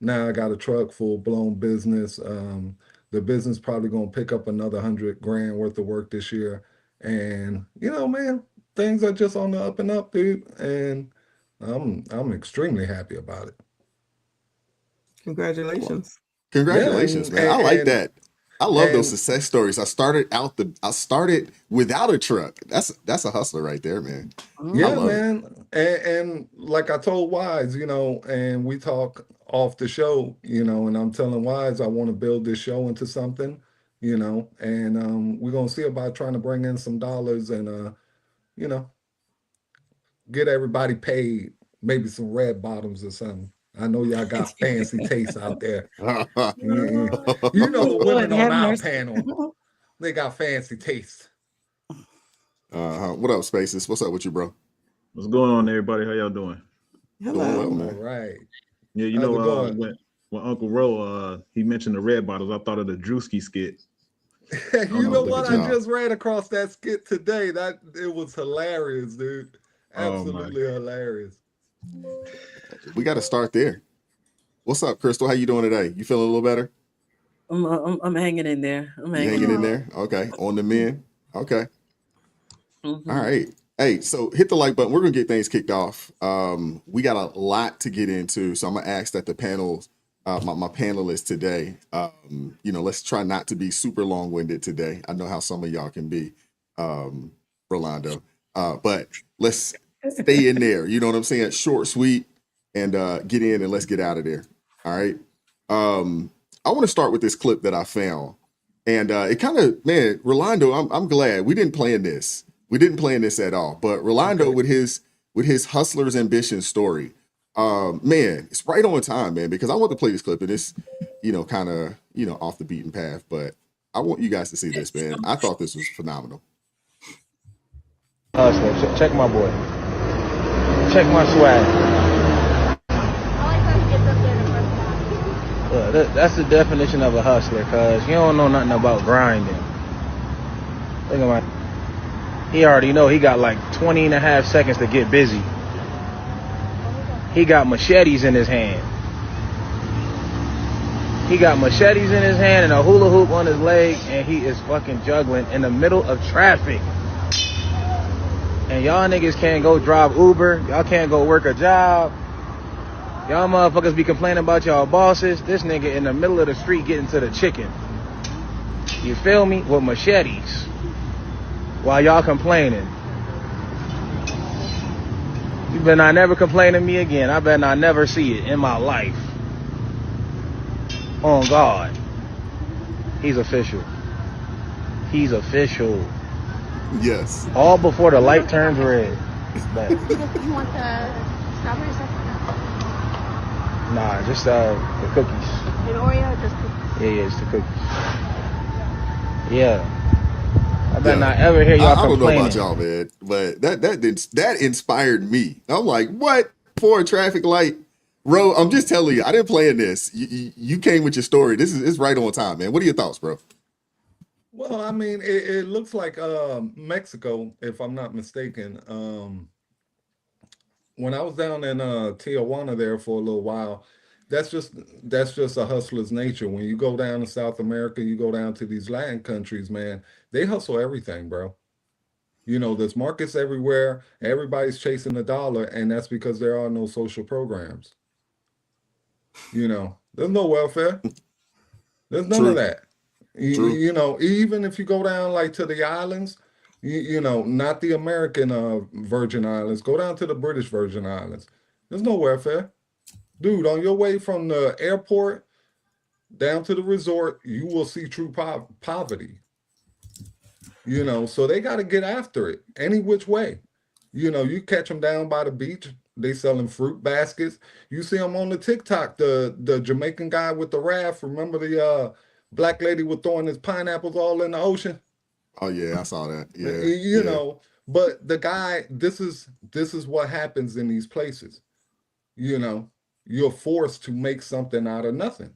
Now I got a truck, full blown business. The business probably gonna pick up another 100 grand worth of work this year, and man, things are just on the up and up, dude. And I'm extremely happy about it. Well, Congratulations. Yeah, congratulations, and man. I like and that. I love those and success stories. I started without a truck. That's a hustler right there, man. I yeah, love Mhm. it. man, and like I told Wise, and we talk off the show, and I'm telling Wise I want to build this show into something, and we're gonna see about trying to bring in some dollars and you know, get everybody paid, maybe some red bottoms or something. I know y'all got fancy tastes out there. You, you know the Lord women on have our mercy. panel, they got fancy tastes. What up, Spaces? What's up with you, bro? What's going on, everybody? How y'all doing? Doing well, Hello. All man. right. Yeah, How's it going? when Uncle Ro he mentioned the red bottles, I thought of the Drewski skit. I don't You know if know Oh, you look what? at I remember. y'all. just ran across that skit today. That it was hilarious, dude. Oh my! Absolutely hilarious. We got to start there. What's up, Crystal? How you doing today? You feeling a little better? I'm hanging in there. I'm You hanging hanging in in there. there? Okay. On the men. Okay. All Hmm. right. Hey, so hit the like button. We're gonna get things kicked off. We got a lot to get into, so I'm gonna ask that the panels, my panelists today, let's try not to be super long-winded today. I know how some of y'all can be, um, Rolando, but let's stay in there. You know what I'm saying? Short, sweet, and get in and let's get out of there. All right. I want to start with this clip that I found, and it kind of, man, Rolando, I'm glad we didn't plan this. We didn't plan this at all. But Rolando Okay. with his hustler's ambition story, man, it's right on time, man. Because I want to play this clip, and it's, kind of, off the beaten path. But I want you guys to see this, man. I thought this was phenomenal. Hustler. Check my boy. Check my swag. That's the definition of a hustler, cuz you don't know nothing about grinding. Think about it. He already know he got like 20 and a half seconds to get busy. He got machetes in his hand. He got machetes in his hand and a hula hoop on his leg, and he is fucking juggling in the middle of traffic. And y'all niggas can't go drive Uber. Y'all can't go work a job. Y'all motherfuckers be complaining about y'all bosses. This nigga in the middle of the street getting to the chicken. You feel me? With machetes. While y'all complaining. You better not never complain to me again. I better not never see it in my life. On God. He's official. He's official. Yes. All before the light turns red. But You want the strawberry stuff? nah, just the cookies. An Oreo, just cookies. Yeah, it's the cookies. Yeah. I better Yeah. not ever hear y'all I don't know about complaining. y'all, man, but that inspired me. I'm like, what? For a traffic light, bro? I'm just telling you, I didn't plan this. You came with your story. This is it's right on time, man. What are your thoughts, bro? Well, I mean, it looks like Mexico, if I'm not mistaken. When I was down in Tijuana there for a little while, that's just a hustler's nature. When you go down to South America, you go down to these Latin countries, man, they hustle everything, bro. There's markets everywhere. Everybody's chasing the dollar, and that's because there are no social programs. There's no welfare. There's none of True, that. true. Even if you go down like to the islands, not the American Virgin Islands, go down to the British Virgin Islands. There's no welfare. Dude, on your way from the airport down to the resort, you will see true poverty. So they got to get after it any which way. You catch them down by the beach, they selling fruit baskets. You see them on the TikTok, the Jamaican guy with the raft. Remember the black lady was throwing his pineapples all in the ocean? Oh yeah, I saw that. Y- Yeah, You yeah. know, but the guy, this is what happens in these places. You know, you're forced to make something out of nothing.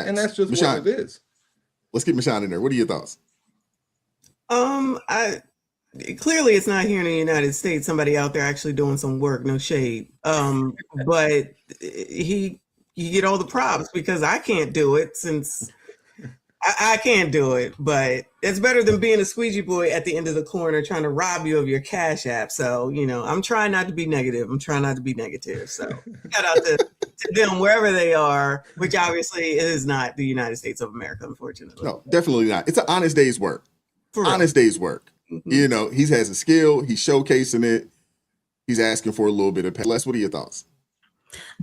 And Facts. that's just what it Michelle, is. let's get Michelle in there. What are your thoughts? I clearly it's not here in the United States. Somebody out there actually doing some work. No shade. But he, you get all the props because I can't do it since I can't do it, but it's better than being a squeegee boy at the end of the corner trying to rob you of your Cash App. So, I'm trying not to be negative. So shout out to them wherever they are, which obviously is not the United States of America, unfortunately. No, definitely not. It's an honest day's work. For real. Honest day's work. Mhm. He has a skill. He's showcasing it. He's asking for a little bit of pay. Les, what are your thoughts?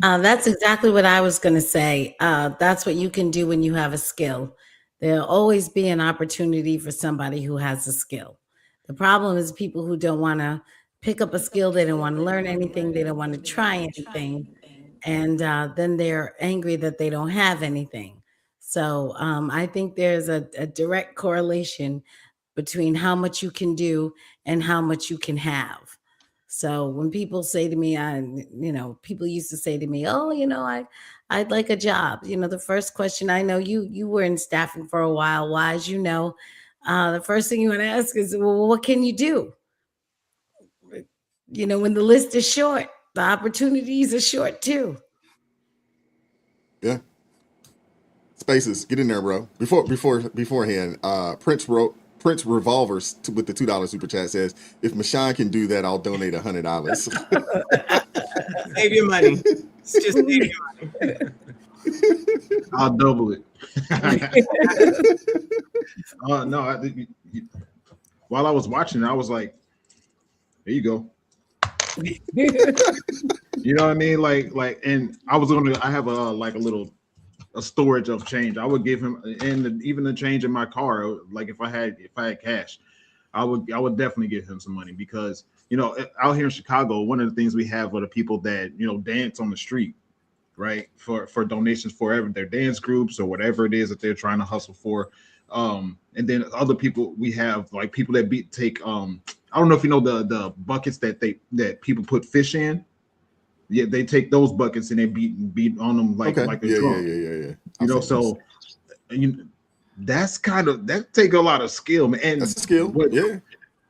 That's exactly what I was going to say. That's what you can do when you have a skill. There'll always be an opportunity for somebody who has a skill. The problem is people who don't want to pick up a skill, they don't want to learn anything, they don't want to try anything, and then they're angry that they don't have anything. So I think there's a direct correlation between how much you can do and how much you can have. So when people say to me, people used to say to me, "Oh, I'd like a job." The first question, I know you were in staffing for a while, Wise. The first thing you want to ask is, "Well, what can you do?" When the list is short, the opportunities are short too. Yeah. Spaces, get in there, bro. Beforehand, Prince Revolvers with the $2 super chat says, if Mashawn can do that, I'll donate $100. Save your money. It's just save your money. I'll double it. No, while I was watching, I was like, "There you go." You know what I mean? Like, and I have a storage of change. I would give him, and even the change in my car. Like if I had cash, I would definitely give him some money because out here in Chicago, one of the things we have are the people that dance on the street, right? For donations for their dance groups or whatever it is that they're trying to hustle for. And then other people we have like people that take I don't know if you know the buckets that people put fish in. Yeah, they take those buckets and they beat on them like a drum. Yeah. So that take a lot of skill, man. And that's a skill.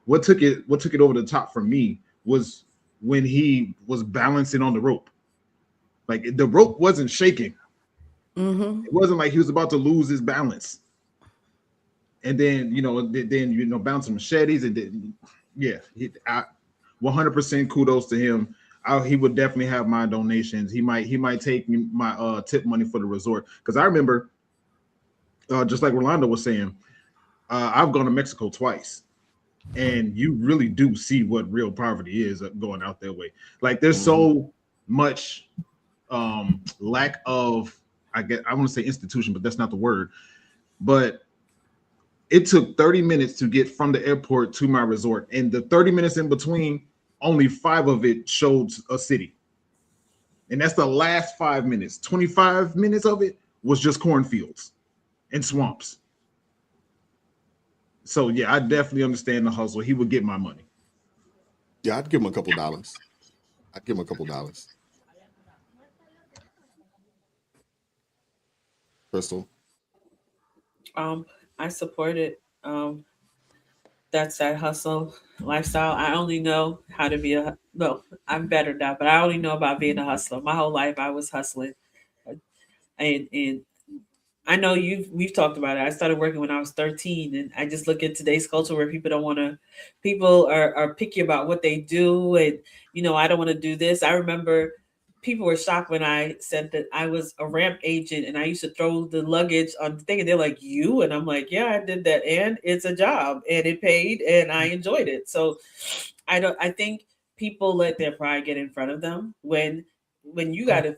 What took it over the top for me was when he was balancing on the rope. Like the rope wasn't shaking. Mm-hmm. It wasn't like he was about to lose his balance. And then bouncing machetes and then 100% kudos to him. He would definitely have my donations. He might take my tip money for the resort because I remember, just like Rolando was saying, I've gone to Mexico twice, and you really do see what real poverty is going out that way. Like there's so much lack of, I want to say institution, but that's not the word. But it took 30 minutes to get from the airport to my resort, and the 30 minutes in between, only 5 of it showed a city. And that's the last 5 minutes. 25 minutes of it was just cornfields and swamps. So yeah, I definitely understand the hustle. He would get my money. Yeah, I'd give him a couple dollars. Crystal. I support it. That's that hustle lifestyle. I only know how to be I'm better now, but I only know about being a hustler. My whole life I was hustling. And I know we've talked about it. I started working when I was 13, and I just look at today's culture where people are picky about what they do, and I don't want to do this. I remember people were shocked when I said that I was a ramp agent and I used to throw the luggage on the thing, and they're like, "You?" And I'm like, "Yeah, I did that, and it's a job, and it paid, and I enjoyed it." So I think people let their pride get in front of them when you gotta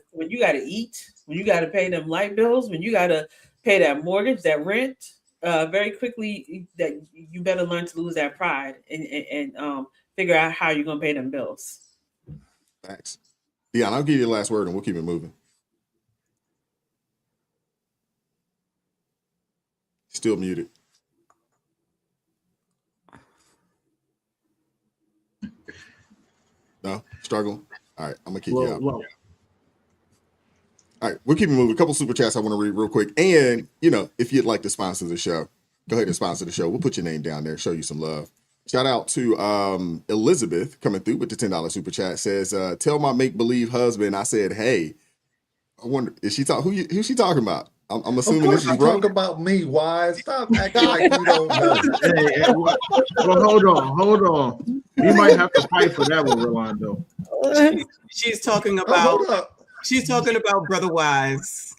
eat, when you gotta pay them light bills, when you gotta pay that mortgage, that rent. Very quickly, that you better learn to lose that pride and figure out how you're gonna pay them bills. Thanks. Yeah, I'll give you the last word and we'll keep it moving. Still muted. No? Struggle? All right, I'm going to kick you out. Well. All right, we'll keep it moving. A couple super chats I want to read real quick. And, if you'd like to sponsor the show, go ahead and sponsor the show. We'll put your name down there, show you some love. Shout out to Elizabeth coming through with the $10 super chat. Says, tell my make-believe husband I said, hey. I wonder, is she who's she talking about? I'm Of assuming course, this is you bro. talk about me, Wise. Stop acting like you don't know. Hey, well, hold on. We might have to fight for that one, Rolando. She's talking Oh, about hold up. Brother Wise.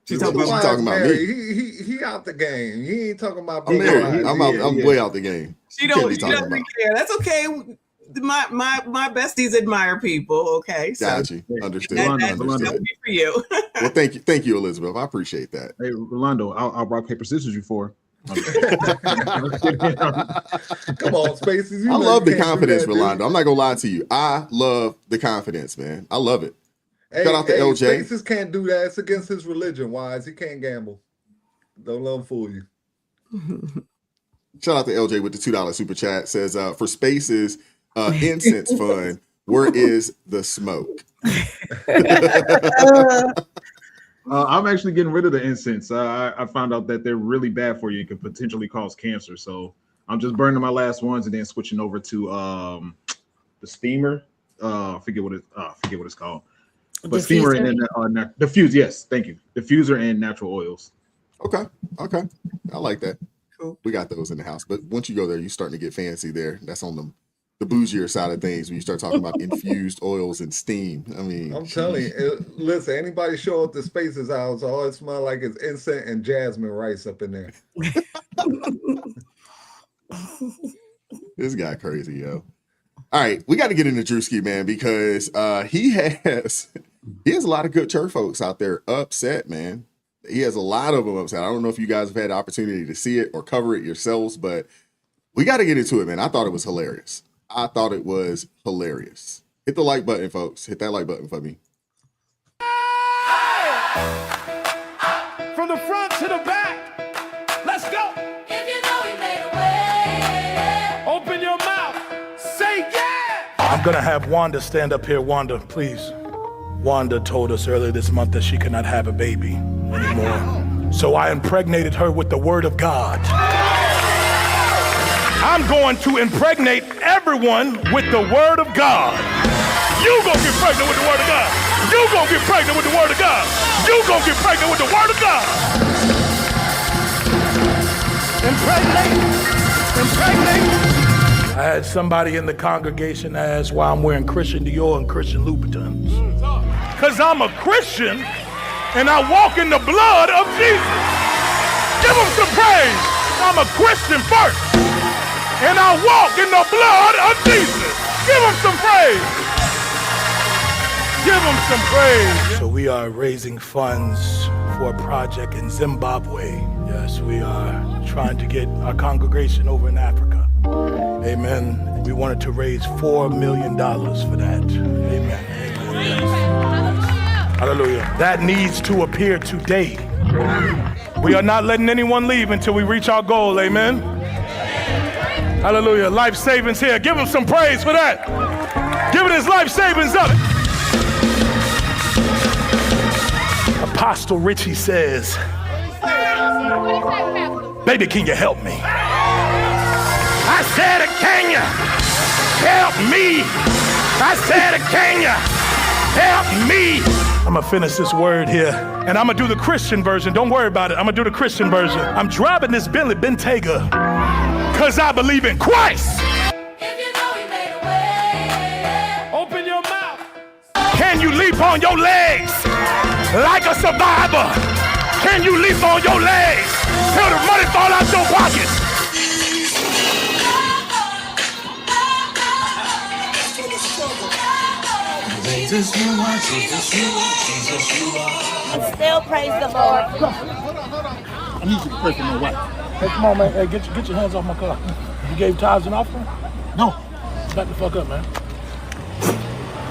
She's What talking you about talking about me? Married. He out the game. He ain't talking about I'm Big married. Wise. I'm way out the game. she Can't don't be she talking doesn't about. care. That's okay. My besties admire people. Okay, so Got you. Understood. that Understood. would be for you. Well, thank you, Elizabeth. I appreciate that. Hey, Rolando, I'll rock paper scissors you for. Come on, Spaces. You I know love you the can't do confidence, that, dude. Rolando. I'm not gonna lie to you. I love the confidence, man. I love it. Hey, Shout out to LJ. Spaces can't do that. It's against his religion, Wise. He can't gamble. Don't let him fool you. Shout out to LJ with the $2 super chat. Says for Spaces incense fund, where is the smoke? I'm actually getting rid of the incense. I found out that they're really bad for you and can potentially cause cancer. So I'm just burning my last ones and then switching over to the steamer. Forget what it's called. But steamer and then diffuse. Yes, thank you. Diffuser and natural oils. Okay. I like that. Cool. We got those in the house. But once you go there, you're starting to get fancy there. That's on the bougier side of things when you start talking about infused oils and steam. I mean, I'm telling you, listen, anybody show up to Spaces house, all it smells like is incense and jasmine rice up in there. This guy crazy, yo. All right, we got to get into Drewski, man, because he has a lot of good church folks out there upset, man. He has a lot of them upset. I don't know if you guys have had the opportunity to see it or cover it yourselves, but we got to get into it, man. I thought it was hilarious. Hit the like button, folks. Hit that like button for me. From the front to the back. Let's go. If you know he made a way. Open your mouth. Say yeah. I'm going to have Wanda stand up here. Wanda, please. Wanda told us earlier this month that she could not have a baby anymore. So I impregnated her with the word of God. I'm going to impregnate everyone with the word of God. You gonna get pregnant with the word of God. You gonna get pregnant with the word of God. You gonna get pregnant with the word of God. Impregnate. I had somebody in the congregation ask why I'm wearing Christian Dior and Christian Louboutins. Because I'm a Christian and I walk in the blood of Jesus. Give him some praise. I'm a Christian first and I walk in the blood of Jesus. Give him some praise. Give him some praise. So we are raising funds for a project in Zimbabwe. Yes, we are trying to get our congregation over in Africa. Amen. We wanted to raise $4 million for that. Amen. Hallelujah. That needs to appear today. We are not letting anyone leave until we reach our goal. Amen. Hallelujah. Life savings here. Give him some praise for that. Give it his life savings up. Apostle Richie says, baby, can you help me? I said, can you help me? I said, can you help me? I'm gonna finish this word here, and I'm gonna do the Christian version. Don't worry about it. I'm gonna do the Christian version. I'm driving this Bentley Bentayga because I believe in Christ. If you know he made a way. Open your mouth. Can you leap on your legs like a survivor? Can you leap on your legs till the money fall out your pockets? Jesus, you are, Jesus, you are, Jesus, you are. Still praise the Lord. I need you to pray for my wife. Hey, come on, man. Hey, get your hands off my car. You gave tithes and offering? No. Back the fuck up, man.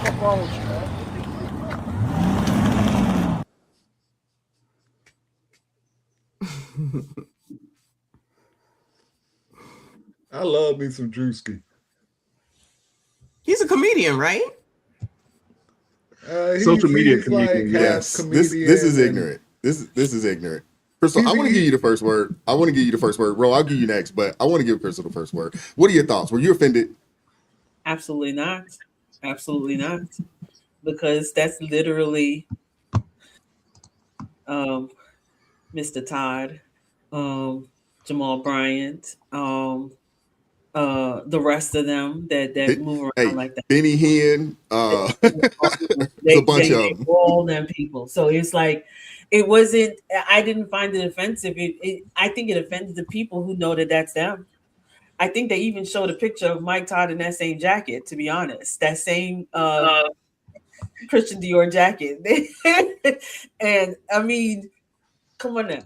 What's wrong with you, man? I love me some Drewski. He's a comedian, right? Social media he's like comedian, half Yes. This comedian is and- ignorant. This is ignorant. Crystal, I want to give you the first word. Ro, I'll give you next, but I want to give Crystal the first word. What are your thoughts? Were you offended? Absolutely not. Absolutely not. Because that's literally Mr. Todd, Jamal Bryant, the rest of them that move around Hey, like that. Benny Hinn, They, a bunch they, of they them. all them people. So it's like it wasn't. I didn't find it offensive. I think it offended the people who know that that's them. I think they even showed a picture of Mike Todd in that same jacket. To be honest, that same Christian Dior jacket. And I mean, come on now.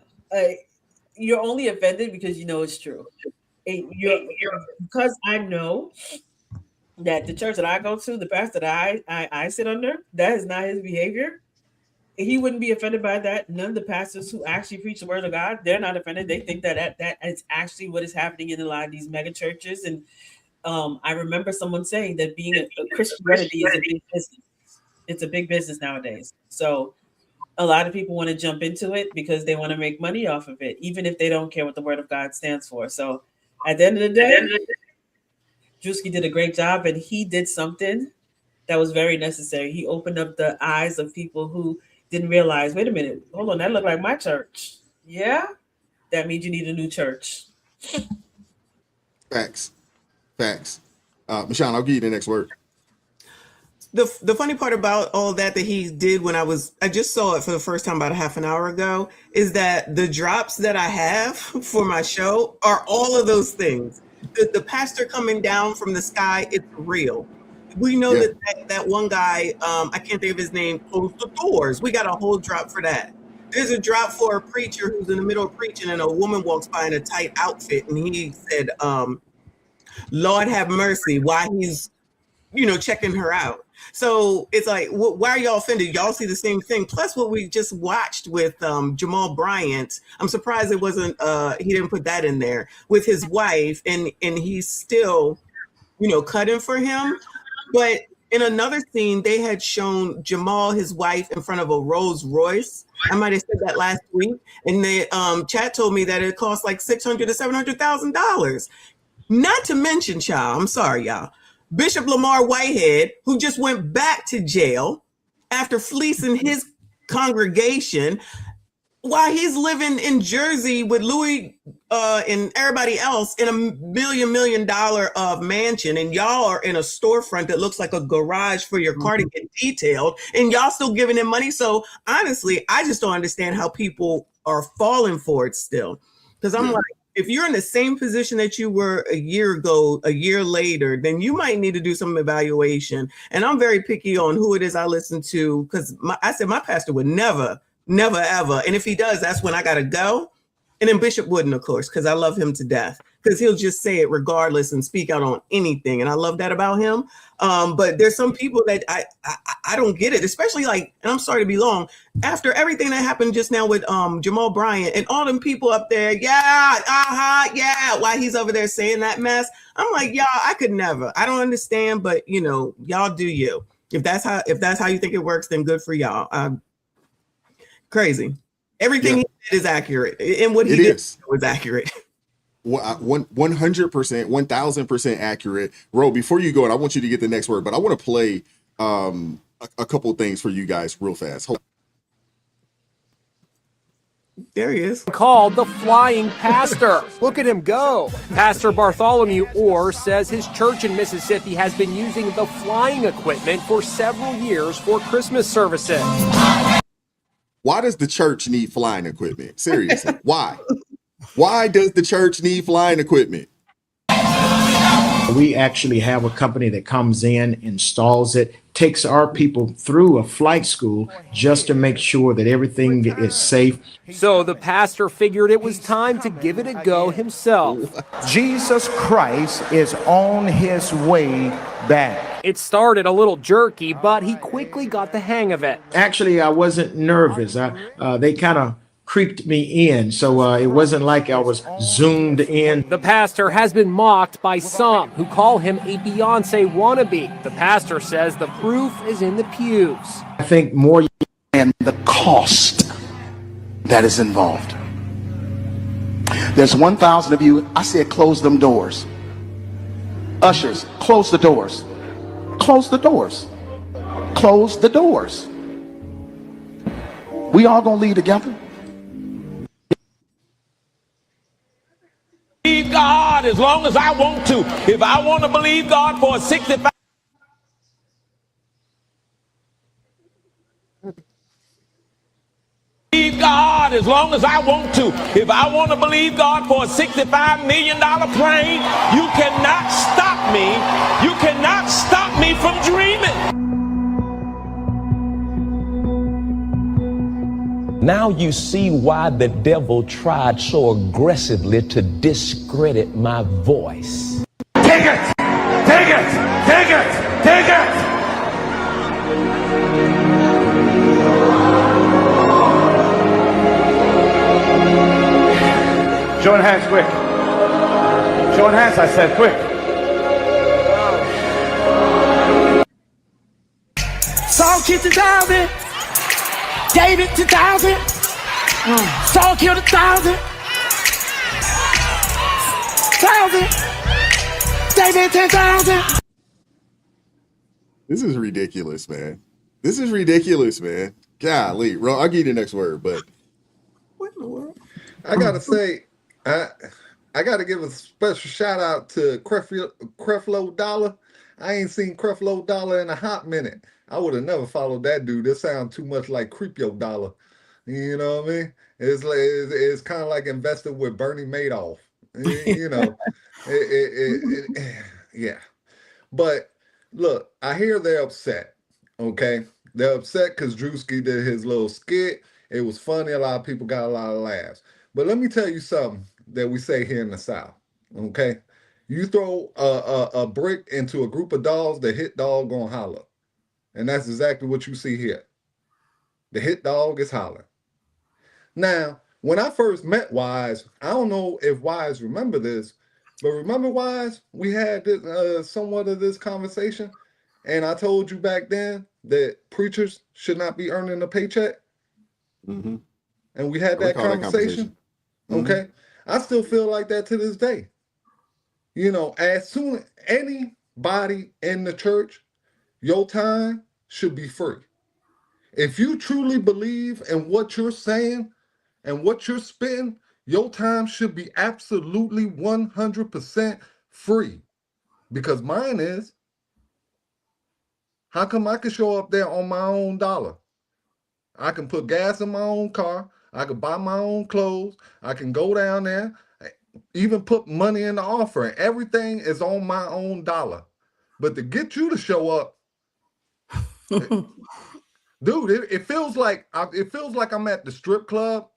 You're only offended because you know it's true. Because I know that the church that I go to, the pastor that I sit under, that is not his behavior. He wouldn't be offended by that. None of the pastors who actually preach the word of God, they're not offended. They think that is actually what is happening in a lot of these mega churches. And I remember someone saying that being a Christianity is a big business. It's a big business nowadays. So a lot of people want to jump into it because they want to make money off of it, even if they don't care what the word of God stands for. So at the end of the day, Drewski did a great job, and he did something that was very necessary. He opened up the eyes of people who didn't realize, wait a minute, hold on, that looked like my church. Yeah, that means you need a new church. Facts. Michonne, I'll give you the next word. The funny part about all that he did when I just saw it for the first time about a half an hour ago, is that the drops that I have for my show are all of those things. The pastor coming down from the sky, it's real. We know that one guy, I can't think of his name, closed the doors. We got a whole drop for that. There's a drop for a preacher who's in the middle of preaching and a woman walks by in a tight outfit and he said, Lord have mercy, while he's, checking her out. So it's like, why are y'all offended? Y'all see the same thing. Plus what we just watched with Jamal Bryant. I'm surprised it wasn't, he didn't put that in there, with his wife, and he's still, cutting for him. But in another scene, they had shown Jamal, his wife, in front of a Rolls Royce. I might have said that last week. And the chat told me that it cost like $600,000 to $700,000. Not to mention, child, I'm sorry, y'all, Bishop Lamar Whitehead, who just went back to jail after fleecing his congregation while he's living in Jersey with Louis and everybody else in $1 million mansion, and y'all are in a storefront that looks like a garage for your car to get detailed, and y'all still giving him money. So honestly, I just don't understand how people are falling for it still. Because I'm like, if you're in the same position that you were a year ago, a year later, then you might need to do some evaluation. And I'm very picky on who it is I listen to, because I said my pastor would never, ever. And if he does, that's when I got to go. And then Bishop wouldn't, of course, because I love him to death, because he'll just say it regardless and speak out on anything. And I love that about him. But there's some people that I don't get it, especially like, and I'm sorry to be long, after everything that happened just now with Jamal Bryant and all them people up there, while he's over there saying that mess, I'm like, y'all, I could never. I don't understand, but y'all do you. If that's how you think it works, then good for y'all. Crazy. Everything he did is accurate, and what he did was accurate. 100%, 1000% accurate. Ro, before you go, and I want you to get the next word, but I want to play a couple things for you guys real fast. Hold on. There he is. Called the Flying Pastor. Look at him go. Pastor Bartholomew Orr says his church in Mississippi has been using the flying equipment for several years for Christmas services. Why does the church need flying equipment? Seriously, why? Why does the church need flying equipment? We actually have a company that comes in, installs it, takes our people through a flight school just to make sure that everything is safe. So the pastor figured it was time to give it a go himself. Jesus Christ is on his way back. It started a little jerky, but he quickly got the hang of it. Actually, I wasn't nervous. They kind of creeped me in, so it wasn't like I was zoomed in. The pastor has been mocked by some who call him a Beyonce wannabe. The pastor says the proof is in the pews. I think more and the cost that is involved. There's 1,000 of you. I said close them doors. Ushers, close the doors. Close the doors. Close the doors. We all gonna leave together. Believe God as long as I want to. If I want to believe God for a 65. Believe God as long as I want to. If I want to believe God for a $65 million plane, you cannot stop me. You cannot stop me from dreaming. Now you see why the devil tried so aggressively to discredit my voice. Take it! Take it! Take it! Take it! Showing hands quick. Showing hands, I said, quick. Saul killed 1,000. David 2,000. Saul killed 1,000. 1,000. David 10,000. This is ridiculous, man. This is ridiculous, man. Golly, bro. I'll give you the next word, but What in the world? I gotta say, I gotta give a special shout out to Creflo Dollar. I ain't seen Creflo Dollar in a hot minute. I would have never followed that dude. This sounds too much like Creepio Dollar. You know what I mean? It's like it's kind of like invested with Bernie Madoff. You know, yeah. But look, I hear they're upset. Okay, they're upset because Drewski did his little skit. It was funny. A lot of people got a lot of laughs. But let me tell you something that we say here in the South. Okay, you throw a brick into a group of dogs, the hit dog gonna holler. And that's exactly what you see here. The hit dog is hollering. Now, when I first met Wise, I don't know if Wise remember this, but remember Wise, we had this, somewhat of this conversation, and I told you back then that preachers should not be earning a paycheck. mm-hmm. And we had I that recall that conversation. Mhm. Okay. I still feel like that to this day. You know, as soon as anybody in the church, your time should be free. If you truly believe in what you're saying and what you're spitting, your time should be absolutely 100% free. Because mine is. How come I can show up there on my own dollar? I can put gas in my own car. I can buy my own clothes. I can go down there, even put money in the offering. Everything is on my own dollar. But to get you to show up, dude, it feels like I'm at the strip club,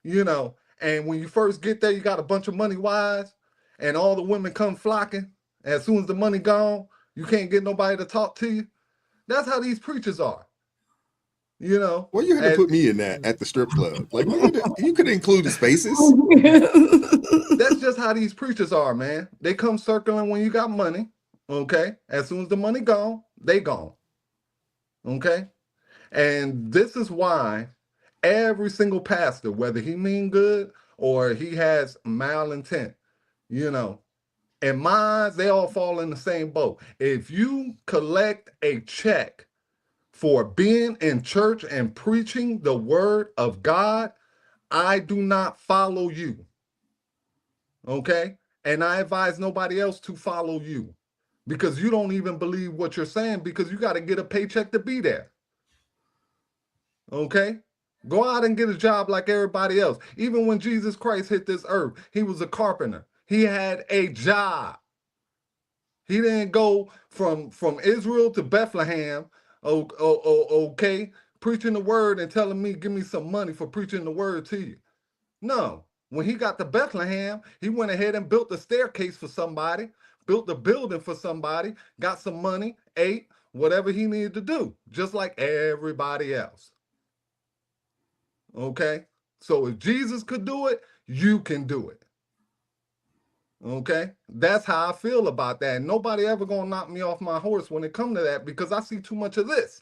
you know. And when you first get there, you got a bunch of money Wise, and all the women come flocking. As soon as the money gone, you can't get nobody to talk to you. That's how these preachers are. You know, well, you had to put me in that at the strip club. Like you could include the spaces. That's just how these preachers are, man. They come circling when you got money. Okay, as soon as the money gone, they gone. Okay, and this is why every single pastor, whether he mean good or he has malintent, you know, in my eyes, they all fall in the same boat. If you collect a check for being in church and preaching the word of God, I do not follow you. Okay? And I advise nobody else to follow you because you don't even believe what you're saying because you got to get a paycheck to be there. Okay? Go out and get a job like everybody else. Even when Jesus Christ hit this earth, he was a carpenter. He had a job. He didn't go from Israel to Bethlehem, okay, preaching the word and telling me, give me some money for preaching the word to you. No. When he got to Bethlehem, he went ahead and built a staircase for somebody, built a building for somebody, got some money, ate, whatever he needed to do, just like everybody else. Okay? So if Jesus could do it, you can do it. Okay? That's how I feel about that. And nobody ever gonna knock me off my horse when it comes to that because I see too much of this.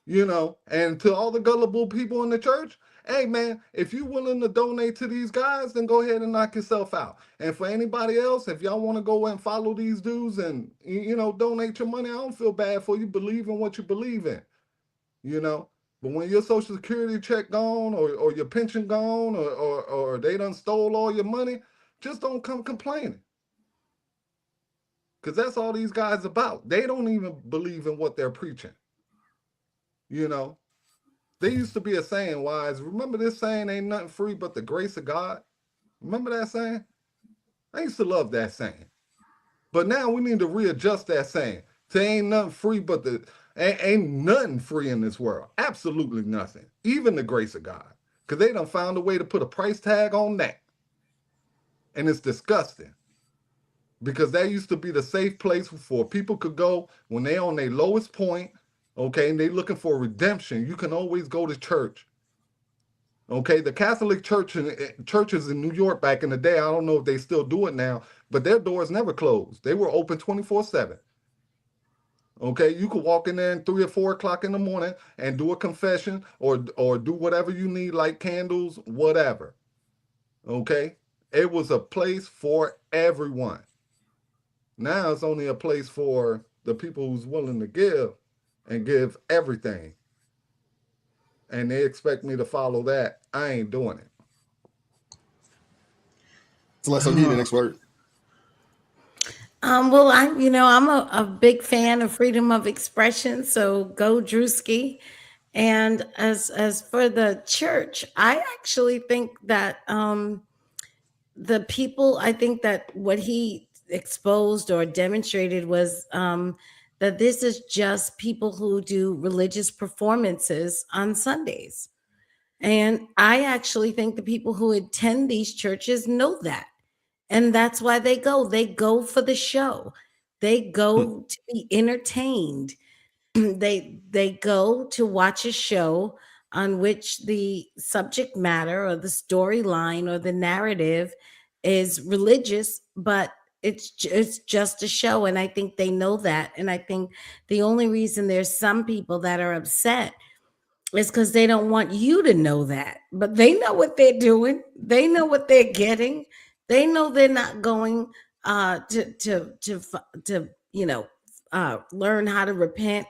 You know, and to all the gullible people in the church, hey man, if you're willing to donate to these guys, then go ahead and knock yourself out. And for anybody else, if y'all want to go and follow these dudes and, you know, donate your money, I don't feel bad for you. Believe in what you believe in. You know, But when your Social Security check gone or your pension gone or they done stole all your money, just don't come complaining. Because that's all these guys about. They don't even believe in what they're preaching. You know, there used to be a saying, Wise, remember this saying, ain't nothing free but the grace of God? Remember that saying? I used to love that saying. But now we need to readjust that saying to ain't nothing free but ain't nothing free in this world. Absolutely nothing. Even the grace of God. Because they done found a way to put a price tag on that. And it's disgusting. Because that used to be the safe place for people could go when they on their lowest point, okay, and they looking for redemption. You can always go to church. Okay, the Catholic Church and churches in New York back in the day, I don't know if they still do it now, but their doors never closed. They were open 24/7. Okay, you could walk in there at 3 or 4 o'clock in the morning and do a confession or do whatever you need, like candles, whatever. Okay, it was a place for everyone. Now it's only a place for the people who's willing to give and give everything. And they expect me to follow that. I ain't doing it. So let's give you the next word. Well, I'm a big fan of freedom of expression. So go Drewski. And as for the church, I actually think that the people, I think that what he exposed or demonstrated was that this is just people who do religious performances on Sundays. And I actually think the people who attend these churches know that. And that's why they go. They go for the show. They go to be entertained. They go to watch a show on which the subject matter or the storyline or the narrative is religious, but it's just a show. And I think they know that. And I think the only reason there's some people that are upset is because they don't want you to know that. But they know what they're doing. They know what they're getting. They know they're not going to learn how to repent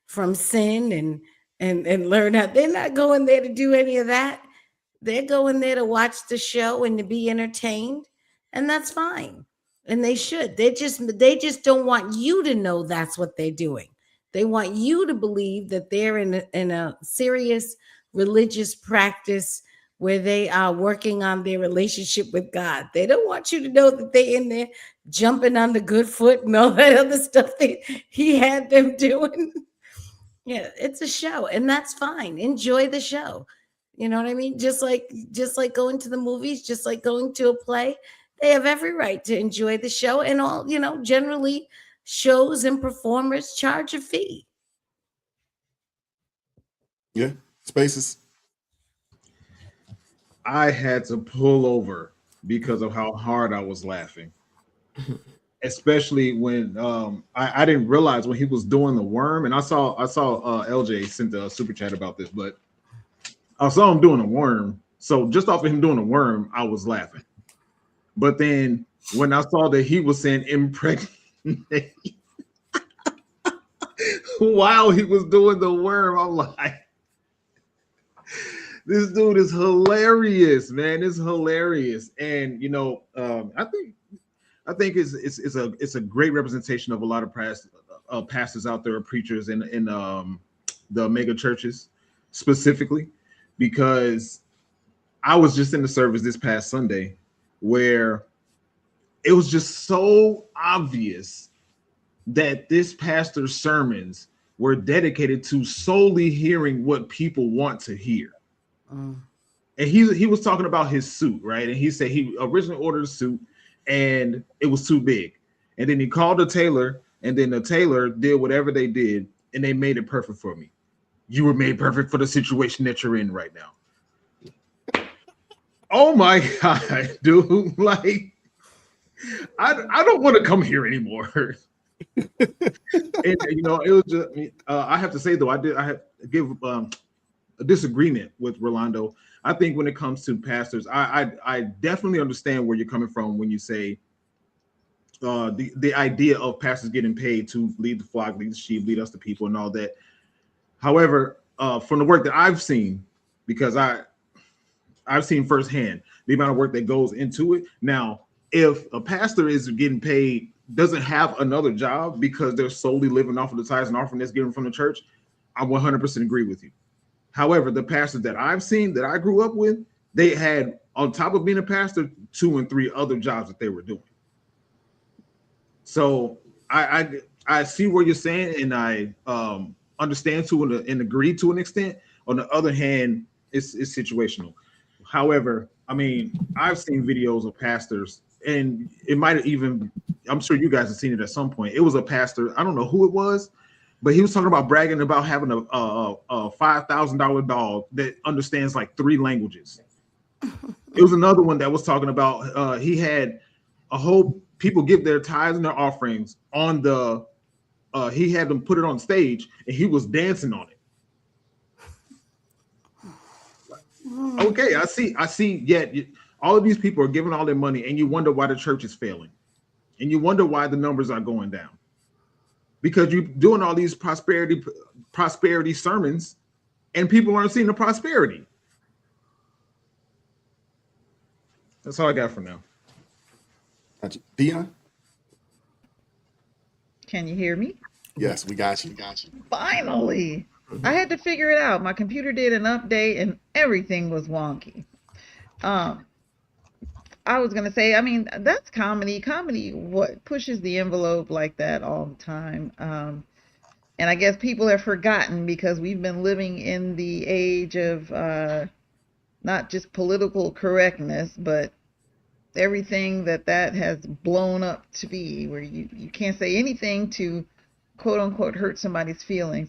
from sin and learn how. They're not going there to do any of that. They're going there to watch the show and to be entertained, and that's fine. And they should. They just don't want you to know that's what they're doing. They want you to believe that they're in a serious religious practice where they are working on their relationship with God. They don't want you to know that they're in there jumping on the good foot and all that other stuff that he had them doing. Yeah, it's a show, and that's fine. Enjoy the show. You know what I mean? Just like going to the movies, just like going to a play. They have every right to enjoy the show, and all, generally shows and performers charge a fee. Yeah, Spaces. I had to pull over because of how hard I was laughing. Especially when I didn't realize when he was doing the worm, and I saw LJ sent a super chat about this, but I saw him doing a worm. So just off of him doing a worm, I was laughing. But then when I saw that he was saying impregnate while he was doing the worm, I'm like, this dude is hilarious, man. It's hilarious. And I think it's a great representation of a lot of pastors out there, preachers in the mega churches specifically, because I was just in the service this past Sunday where it was just so obvious that this pastor's sermons were dedicated to solely hearing what people want to hear. And he was talking about his suit, right? And he said he originally ordered a suit and it was too big. And then he called the tailor, and then the tailor did whatever they did, and they made it perfect for me. You were made perfect for the situation that you're in right now. Oh my God, dude. Like, I don't want to come here anymore. And it was just, I have to say though, I have to give a disagreement with Rolando. I think when it comes to pastors, I definitely understand where you're coming from when you say the idea of pastors getting paid to lead the flock, lead the sheep, lead us the people, and all that. However, from the work that I've seen, because I've seen firsthand the amount of work that goes into it. Now, if a pastor is getting paid, doesn't have another job because they're solely living off of the tithes and offering that's given from the church, I 100% agree with you. However, the pastors that I've seen that I grew up with, they had, on top of being a pastor, 2 and 3 other jobs that they were doing. So I see what you're saying, and I understand to and agree to an extent. On the other hand, it's situational. However, I mean, I've seen videos of pastors, and it might have even, I'm sure you guys have seen it at some point. It was a pastor, I don't know who it was, but he was talking about bragging about having a $5,000 dog that understands like 3 languages. It was another one that was talking about he had a whole, people give their tithes and their offerings on the, he had them put it on stage and he was dancing on it. Okay, I see. Yet all of these people are giving all their money, and you wonder why the church is failing, and you wonder why the numbers are going down, because you're doing all these prosperity sermons, and people aren't seeing the prosperity. That's all I got for now. Gotcha. Dion? Can you hear me? Yes, we got you. Finally. I had to figure it out. My computer did an update and everything was wonky. I was going to say, I mean, that's comedy. Comedy, what pushes the envelope like that all the time. And I guess people have forgotten because we've been living in the age of not just political correctness, but everything that has blown up to be, where you can't say anything to quote unquote hurt somebody's feelings.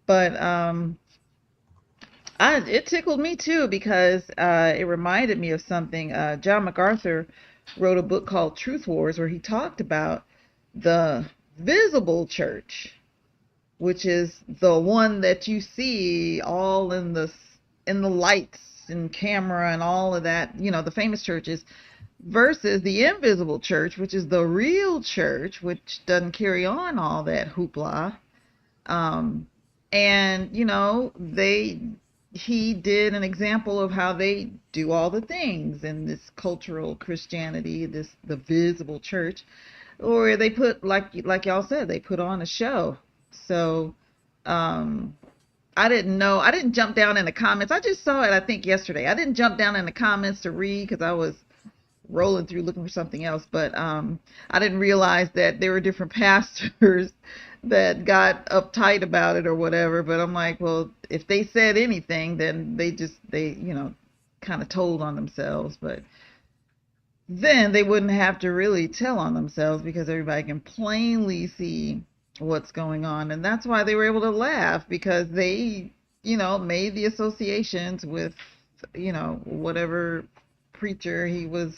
But it tickled me too, because it reminded me of something. John MacArthur wrote a book called Truth Wars, where he talked about the visible church, which is the one that you see all in the lights and camera and all of that, you know, the famous churches, versus the invisible church, which is the real church, which doesn't carry on all that hoopla. And, you know, he did an example of how they do all the things in this cultural Christianity, the visible church, or they put, like y'all said, they put on a show. So, I didn't jump down in the comments. I just saw it, I think, yesterday. I didn't jump down in the comments to read because I was rolling through looking for something else, but I didn't realize that there were different pastors that got uptight about it or whatever. But I'm like, well, if they said anything, then they you know, kind of told on themselves. But then they wouldn't have to really tell on themselves, because everybody can plainly see what's going on. And that's why they were able to laugh, because they, you know, made the associations with, you know, whatever preacher he was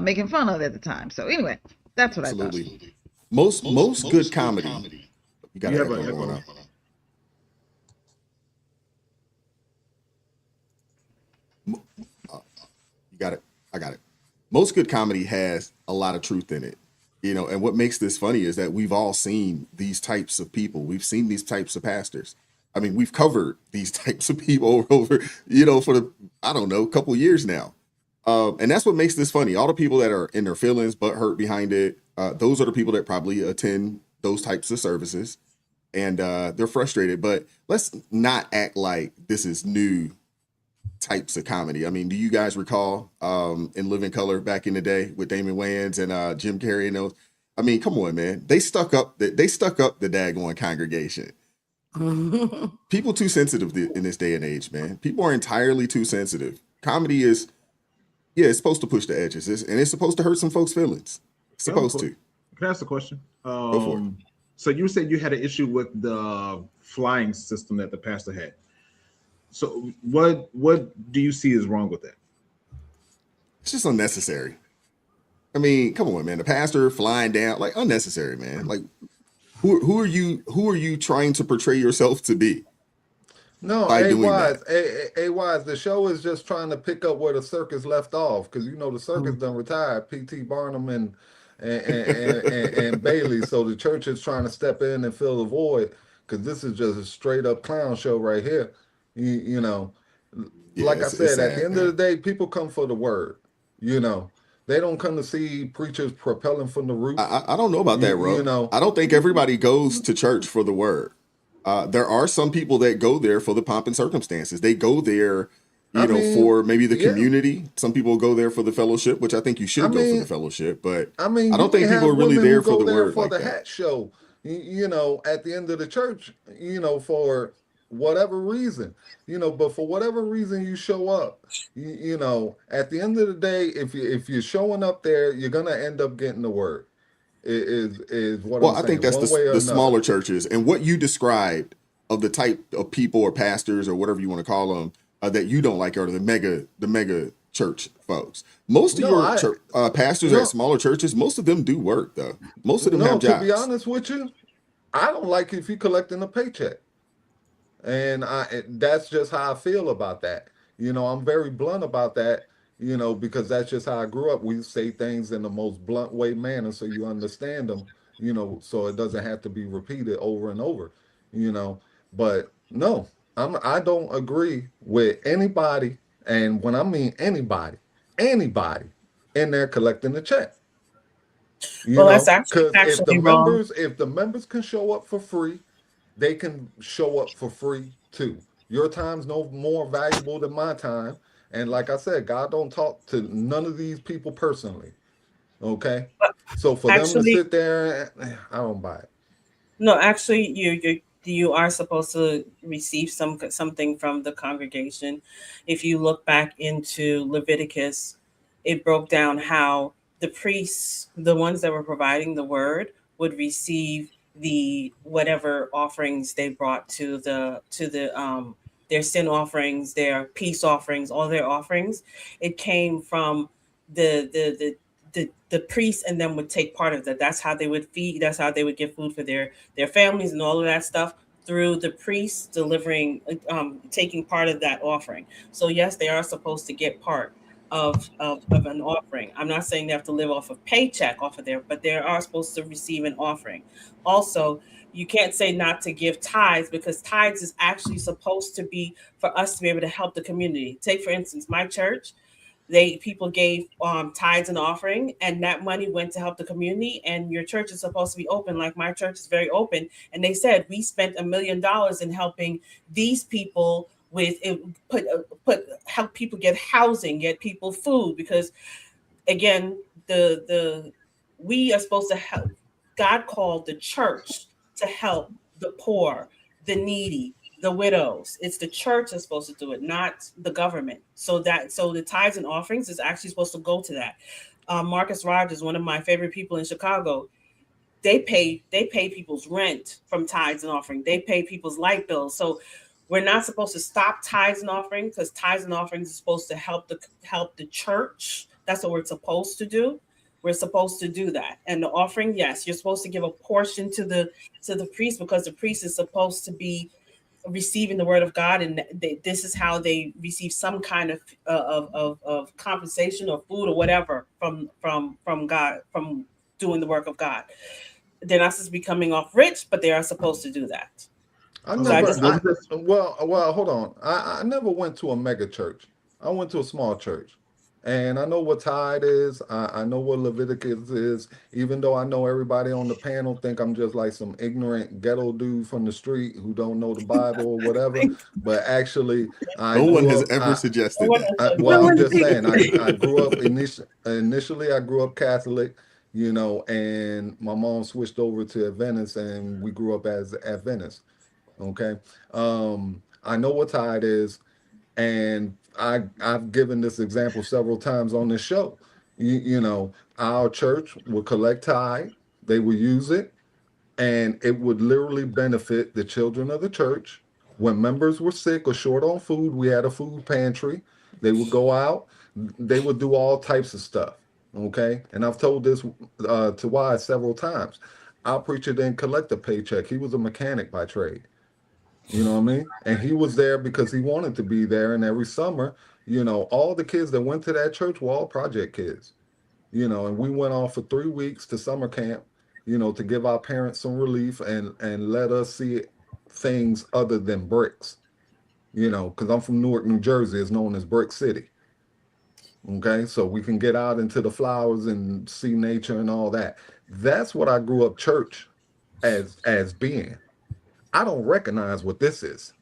making fun of at the time. So anyway, that's what I thought. Most good comedy. You got to have one going on. You got it. I got it. Most good comedy has a lot of truth in it, you know. And what makes this funny is that we've all seen these types of people. We've seen these types of pastors. I mean, we've covered these types of people over, you know, for a couple years now. And that's what makes this funny. All the people that are in their feelings, but hurt behind it, those are the people that probably attend those types of services, and they're frustrated. But let's not act like this is new types of comedy. I mean, do you guys recall in Living Color back in the day with Damon Wayans and Jim Carrey and those? I mean, come on, man. They stuck up the daggone congregation. People too sensitive in this day and age, man. People are entirely too sensitive. Comedy is, yeah, it's supposed to push the edges, and it's supposed to hurt some folks' feelings. It's supposed to. Can I ask a question? Go for it. So you said you had an issue with the flying system that the pastor had. So what do you see is wrong with that? It's just unnecessary. I mean, come on, man. The pastor flying down, like, unnecessary, man. Like, who are you trying to portray yourself to be? No, Wise, the show is just trying to pick up where the circus left off, because you know the circus done retired, P.T. Barnum and Bailey, so the church is trying to step in and fill the void, because this is just a straight up clown show right here. You know, Yeah, like I it's said, at sad, the end of the man. day, people come for the word. You know, they don't come to see preachers propelling from the roof. I don't know about that, You bro. know, I don't think everybody goes to church for the word. There are some people that go there for the pomp and circumstances. They go there, I you know, mean, for maybe the yeah. community. Some people go there for the fellowship, which I think you I should go for the mean, fellowship. But I mean, I you don't may think people have are really women who there for go the there word for like the that. hat show, you know, at the end of the church, you know, for whatever reason, you know, but for whatever reason you show up, you know, at the end of the day, if you're showing up there, you're gonna end up getting the word. Is what Well, I'm I think saying, that's one way or the another. smaller churches and what you described of the type of people or pastors or whatever you want to call them that you don't like are the mega church folks. Most of No, your I pastors at no smaller churches, most of them do work though. Most of them have no. To be jobs. honest with you, I don't like if you collecting a paycheck. And that's just how I feel about that. You know, I'm very blunt about that, you know, because that's just how I grew up. We say things in the most blunt way manner so you understand them, you know, so it doesn't have to be repeated over and over, you know. But no, I don't agree with anybody, and when I mean anybody in there collecting the check. You Well, that's know, actually because factually wrong. if the members can show up for free, they can show up for free too. Your time's no more valuable than my time. And like I said, God don't talk to none of these people personally. Okay. So for them to Actually, sit there, I don't buy it. no, actually, you are supposed to receive something from the congregation. If you look back into Leviticus, it broke down how the priests, the ones that were providing the word, would receive the whatever offerings they brought to the their sin offerings, their peace offerings, all their offerings. It came from the priests, and then would take part of that. That's how they would feed. That's how they would get food for their families and all of that stuff through the priests delivering, taking part of that offering. So yes, they are supposed to get part of an offering. I'm not saying they have to live off a paycheck off of there, but they are supposed to receive an offering. Also, you can't say not to give tithes, because tithes is actually supposed to be for us to be able to help the community. Take for instance, my church, they people gave tithes and offering, and that money went to help the community. And your church is supposed to be open, like my church is very open. And they said we spent $1 million in helping these people with it, put help people get housing, get people food, because again, the we are supposed to help. God called the church to help the poor, the needy, the widows. It's the church that's supposed to do it, not the government. So the tithes and offerings is actually supposed to go to that. Marcus Rogers, one of my favorite people in Chicago, they pay people's rent from tithes and offering. They pay people's light bills. So we're not supposed to stop tithes and offering, because tithes and offerings is supposed to help the church. That's what we're supposed to do. We're supposed to do that. And the offering, yes, you're supposed to give a portion to the priest, because the priest is supposed to be receiving the word of God, and this is how they receive some kind of compensation or food or whatever from God, from doing the work of God. They're not supposed to be coming off rich, but they are supposed to do that. I So I never, just I, well, hold on. I never went to a mega church. I went to a small church. And I know what tithe is. I know what Leviticus is, even though I know everybody on the panel think I'm just like some ignorant ghetto dude from the street who don't know the Bible or whatever. But actually, I No one grew has up. ever suggested that. Well, I'm just saying. I grew up initially. I grew up Catholic, you know, and my mom switched over to Adventist, and we grew up as Adventist. Okay. I know what tithe is, and I've given this example several times on this show. You know, our church would collect tithe, they would use it, and it would literally benefit the children of the church. When members were sick or short on food, we had a food pantry. They would go out, they would do all types of stuff. Okay. And I've told this to Wise several times. Our preacher didn't collect a paycheck, he was a mechanic by trade. You know what I mean? And he was there because he wanted to be there. And every summer, you know, all the kids that went to that church were all project kids, you know, and we went off for 3 weeks to summer camp, you know, to give our parents some relief and let us see things other than bricks. You know, because I'm from Newark, New Jersey. It's known as Brick City. Okay, so we can get out into the flowers and see nature and all that. That's what I grew up church as being. I don't recognize what this is.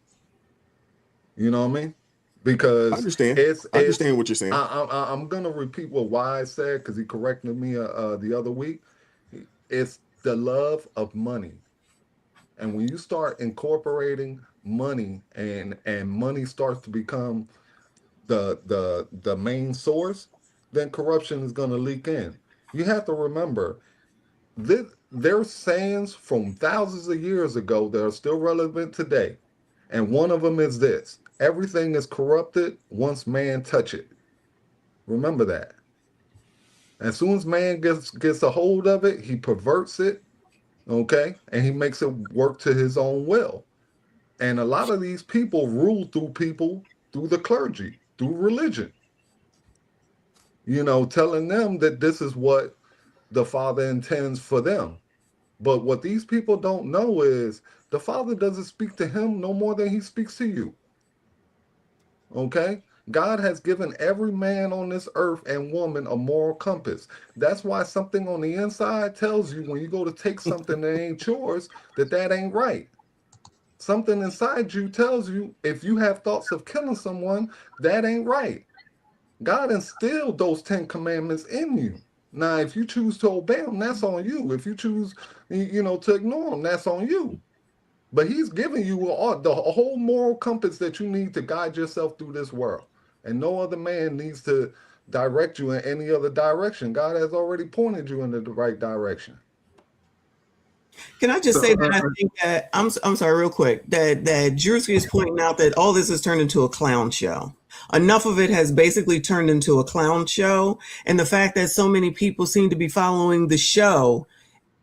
You know what I mean? Because I understand. I understand what you're saying. I'm gonna repeat what Wise said because he corrected me the other week. It's the love of money, and when you start incorporating money and money starts to become the main source, then corruption is gonna leak in. You have to remember that there's sayings from thousands of years ago that are still relevant today, and one of them is this: everything is corrupted once man touch it. Remember that. As soon as man gets a hold of it, he perverts it, okay? And he makes it work to his own will. And a lot of these people rule through the clergy, through religion. You know, telling them that this is what the Father intends for them. But what these people don't know is the Father doesn't speak to him no more than he speaks to you. Okay? God has given every man on this earth and woman a moral compass. That's why something on the inside tells you when you go to take something that ain't yours, that ain't right. Something inside you tells you if you have thoughts of killing someone, that ain't right. God instilled those 10 commandments in you. Now, if you choose to obey them, that's on you. If you choose, to ignore them, that's on you. But he's giving you the whole moral compass that you need to guide yourself through this world. And no other man needs to direct you in any other direction. God has already pointed you in the right direction. Can I just say that I think that I'm sorry, real quick, that Drewski is pointing out that all this has turned into a clown show. Enough of it has basically turned into a clown show, and the fact that so many people seem to be following the show,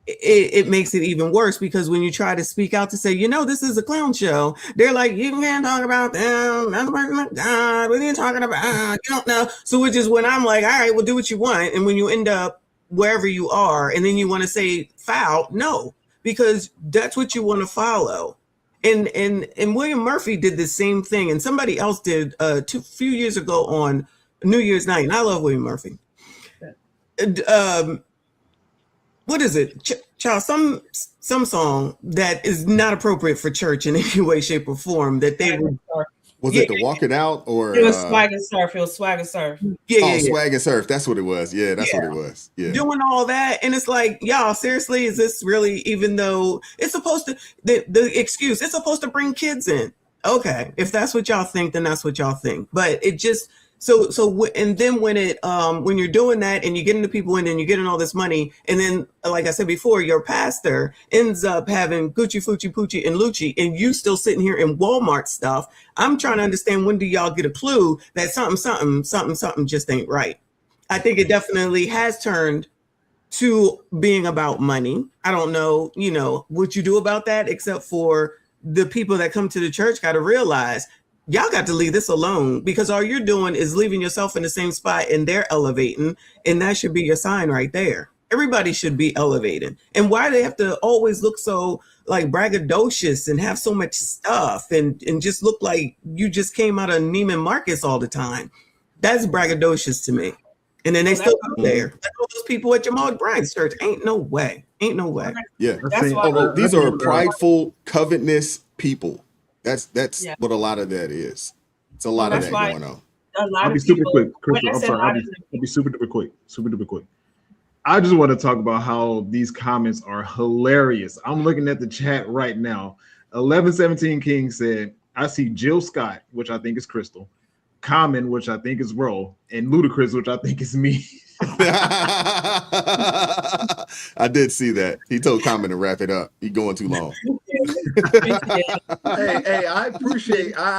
it makes it even worse, because when you try to speak out to say, this is a clown show, they're like, you can't talk about them. That's God. What are you talking about? You don't know. So which is when I'm like, all right, well, do what you want. And when you end up wherever you are, and then you want to say foul, no, because that's what you want to follow. And William Murphy did the same thing, and somebody else did few years ago on New Year's night. And I love William Murphy. What is it, child? Some song that is not appropriate for church in any way, shape, or form. That they would. Was it the Walk It Out or it was Swag and Surf? It was Swag and Surf. Yeah. Swag and Surf. That's what it was. Yeah, that's what it was. Yeah. Doing all that, and it's like, y'all, seriously, is this really? Even though it's supposed to, the excuse, it's supposed to bring kids in. Okay, if that's what y'all think, then that's what y'all think. But it just and then when you're doing that and you're getting the people in and you're getting all this money, and then like I said before, your pastor ends up having Gucci, Fucci, Poochie, and Lucci, and you still sitting here in Walmart stuff. I'm trying to understand, when do y'all get a clue that something just ain't right? I think it definitely has turned to being about money. I don't know, what you do about that, except for the people that come to the church got to realize y'all got to leave this alone, because all you're doing is leaving yourself in the same spot and they're elevating. And that should be your sign right there. Everybody should be elevating. And why they have to always look so like braggadocious and have so much stuff and just look like you just came out of Neiman Marcus all the time. That's braggadocious to me. And then they still up there. Like all those people at Jamal Bryant's church. Ain't no way. Yeah. These are prideful, covetous people. That's what a lot of that is. It's a lot of that going on. I'll be super quick, Crystal. I'm sorry. I'll be super duper quick. I just want to talk about how these comments are hilarious. I'm looking at the chat right now. 1117 King said, I see Jill Scott, which I think is Crystal, Common, which I think is Ro, and Ludacris, which I think is me. I did see that. He told Common to wrap it up. He going too long. Hey, I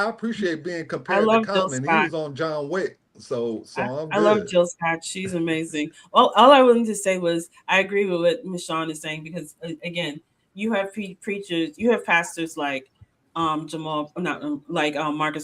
appreciate being compared to Common. He was on John Wick, so I love Jill Scott. She's amazing. All I wanted to say was I agree with what Michonne is saying, because again, you have preachers, you have pastors like Marcus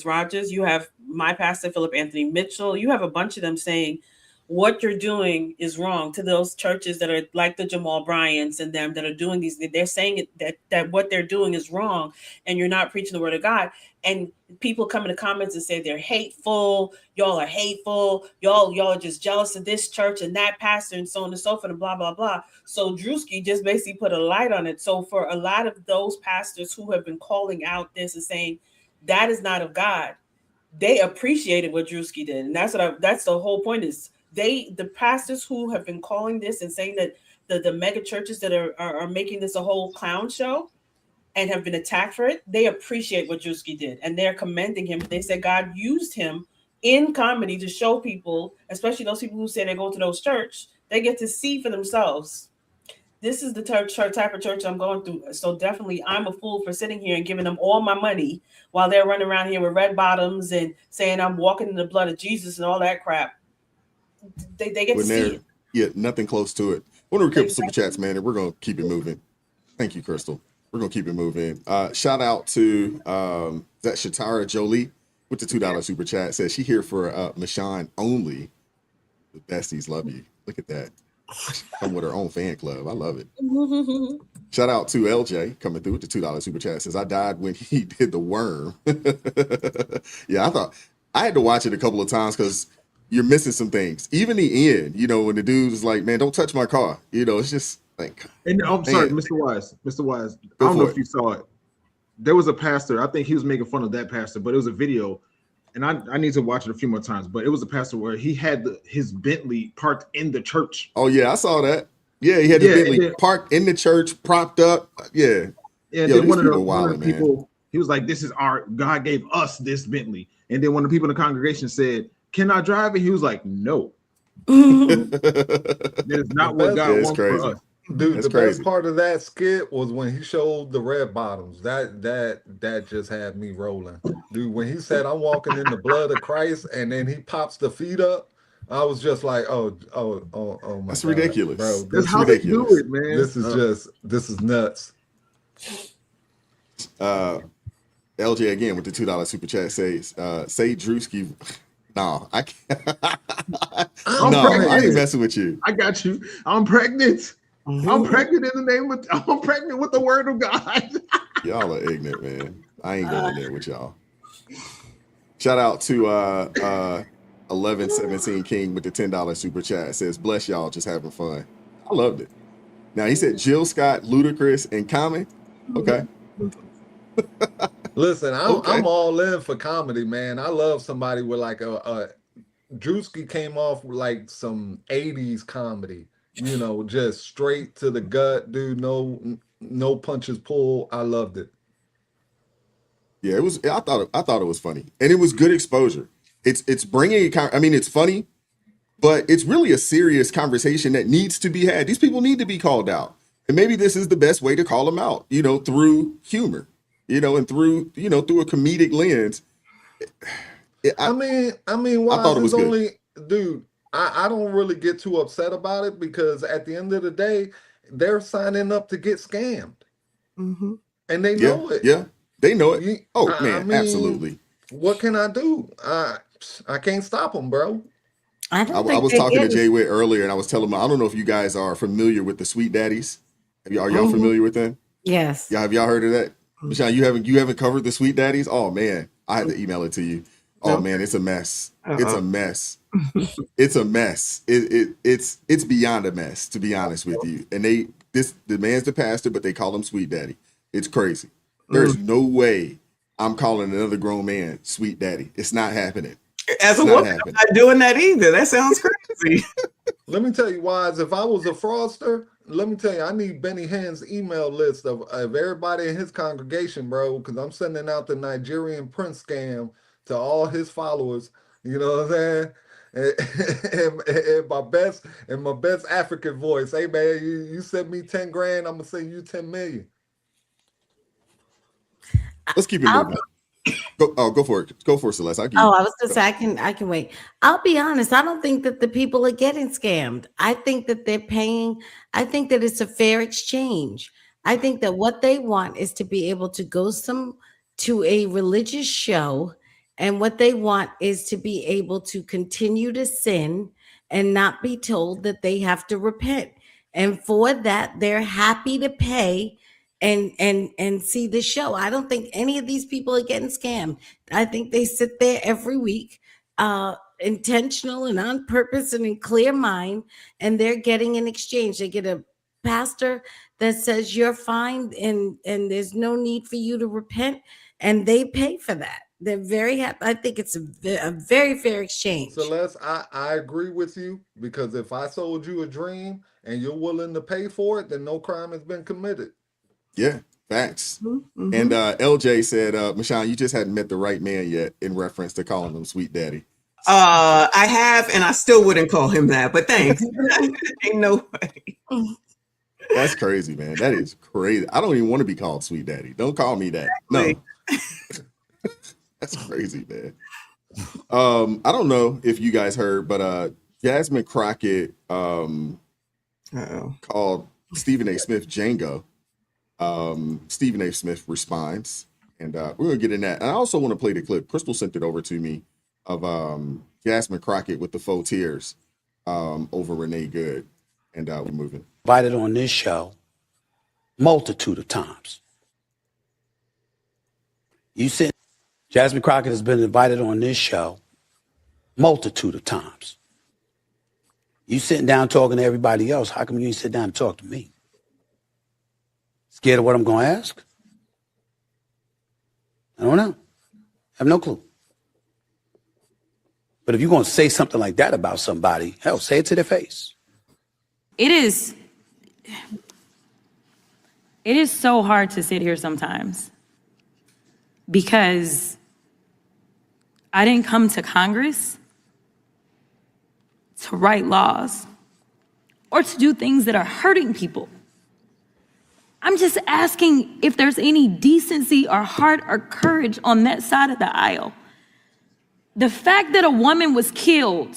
Rogers. You have my pastor Philip Anthony Mitchell. You have a bunch of them saying what you're doing is wrong. To those churches that are like the Jamal Bryants and them that are doing these, they're saying it, that what they're doing is wrong, and you're not preaching the word of God. And people come in the comments and say they're hateful, y'all are hateful, y'all are just jealous of this church and that pastor and so on and so forth and blah blah blah. So Drewski just basically put a light on it. So for a lot of those pastors who have been calling out this and saying that is not of God, they appreciated what Drewski did, and that's the whole point is. The pastors who have been calling this and saying that the mega churches that are making this a whole clown show and have been attacked for it, they appreciate what Drewski did and they're commending him. They said God used him in comedy to show people, especially those people who say they go to those church, they get to see for themselves. This is the type of church I'm going through. So definitely I'm a fool for sitting here and giving them all my money while they're running around here with red bottoms and saying I'm walking in the blood of Jesus and all that crap. They get to see it. Yeah, nothing close to it. I want to recap super chats, man, and we're going to keep it moving. Thank you, Crystal. We're going to keep it moving. Shout out to that Shatara Jolie with the $2 super chat. Says she here for Michonne only. The besties love you. Look at that. Come with her own fan club. I love it. Shout out to LJ coming through with the $2 super chat. Says I died when he did the worm. Yeah, I had to watch it a couple of times because you're missing some things. Even the end, when the dude was like, man, don't touch my car. It's just like. And I'm sorry, Mr. Wise. I don't know if you saw it. There was a pastor. I think he was making fun of that pastor, but it was a video. And I need to watch it a few more times. But it was a pastor where he had his Bentley parked in the church. Oh, yeah, I saw that. Yeah, he had the Bentley parked in the church, propped up. Yeah. Yeah, then one of the people, he was like, this is God gave us this Bentley. And then one of the people in the congregation said, can I drive it? He was like, no. That is not what God wants for us. Dude, the best part of that skit was when he showed the red bottoms. That just had me rolling. Dude, when he said, I'm walking in the blood of Christ, and then he pops the feet up, I was just like, oh my That's God, ridiculous. bro. That's how they do it, man. This is nuts. LJ again with the $2 super chat says, say Drewski. No, I can't. I ain't messing with you. I got you. I'm pregnant. I'm pregnant in the name of. I'm pregnant with the word of God. Y'all are ignorant, man. I ain't going there with y'all. Shout out to 1117 King with the $10 super chat. It says, bless y'all, just having fun. I loved it. Now he said Jill Scott, Ludacris, and Common. Okay. Listen, I'm all in for comedy, man. I love somebody with like a Drewski came off with like some 80s comedy, just straight to the gut, dude. No punches pulled. I loved it. Yeah, it was. I thought it was funny, and it was good exposure. It's bringing. It's funny, but it's really a serious conversation that needs to be had. These people need to be called out, and maybe this is the best way to call them out. Through humor. And through a comedic lens. I thought it was only good. Dude, I don't really get too upset about it because at the end of the day, they're signing up to get scammed. Mm-hmm. And they know it. Yeah, they know it. Absolutely. What can I do? I can't stop them, bro. I was talking to Jay Witt earlier, and I was telling him, I don't know if you guys are familiar with the Sweet Daddies. Are y'all familiar with them? Yes. Have y'all heard of that? Michonne, you haven't covered the Sweet Daddies? Oh man, I had to email it to you. Oh man, it's a mess. It's a mess. It's a mess. It's beyond a mess, to be honest with you. And the man's the pastor, but they call him Sweet Daddy. It's crazy. There's no way I'm calling another grown man Sweet Daddy. It's not happening. As a woman, I'm not doing that either. That sounds crazy. Let me tell you, Wise, if I was a fraudster, let me tell you, I need Benny Hinn's email list of everybody in his congregation, bro, because I'm sending out the Nigerian prince scam to all his followers. You know what I'm saying? And my best African voice. Hey man, you send me 10 grand, I'm gonna send you 10 million. Let's keep it moving. Go for it. Go for it, Celeste. I was gonna say I can wait. I'll be honest. I don't think that the people are getting scammed. I think that they're paying. I think that it's a fair exchange. I think that what they want is to be able to go to a religious show, and what they want is to be able to continue to sin and not be told that they have to repent. And for that, they're happy to pay and see the show. I don't think any of these people are getting scammed. I think they sit there every week, intentional and on purpose and in clear mind, and they're getting an exchange. They get a pastor that says you're fine and there's no need for you to repent, and they pay for that. They're very happy. I think it's a very fair exchange. Celeste, I agree with you, because if I sold you a dream and you're willing to pay for it, then no crime has been committed. Yeah, facts. Mm-hmm. And LJ said, Michonne, you just hadn't met the right man yet, in reference to calling him sweet daddy. I have, and I still wouldn't call him that, but thanks. Ain't no way. That's crazy, man. That is crazy. I don't even want to be called sweet daddy. Don't call me that. No. That's crazy, man. I don't know if you guys heard, but Jasmine Crockett called Stephen A. Smith Django. Stephen A. Smith responds, and we're gonna get in that. And I also want to play the clip. Crystal sent it over to me of Jasmine Crockett with the faux tears over Renee Good, and we're moving. Invited on this show multitude of times. Jasmine Crockett has been invited on this show multitude of times. You sitting down talking to everybody else, how come you ain't sit down and talk to me? Scared of what I'm going to ask? I don't know. I have no clue. But if you're going to say something like that about somebody, hell, say it to their face. It is so hard to sit here sometimes, because I didn't come to Congress to write laws or to do things that are hurting people. I'm just asking if there's any decency or heart or courage on that side of the aisle. The fact that a woman was killed,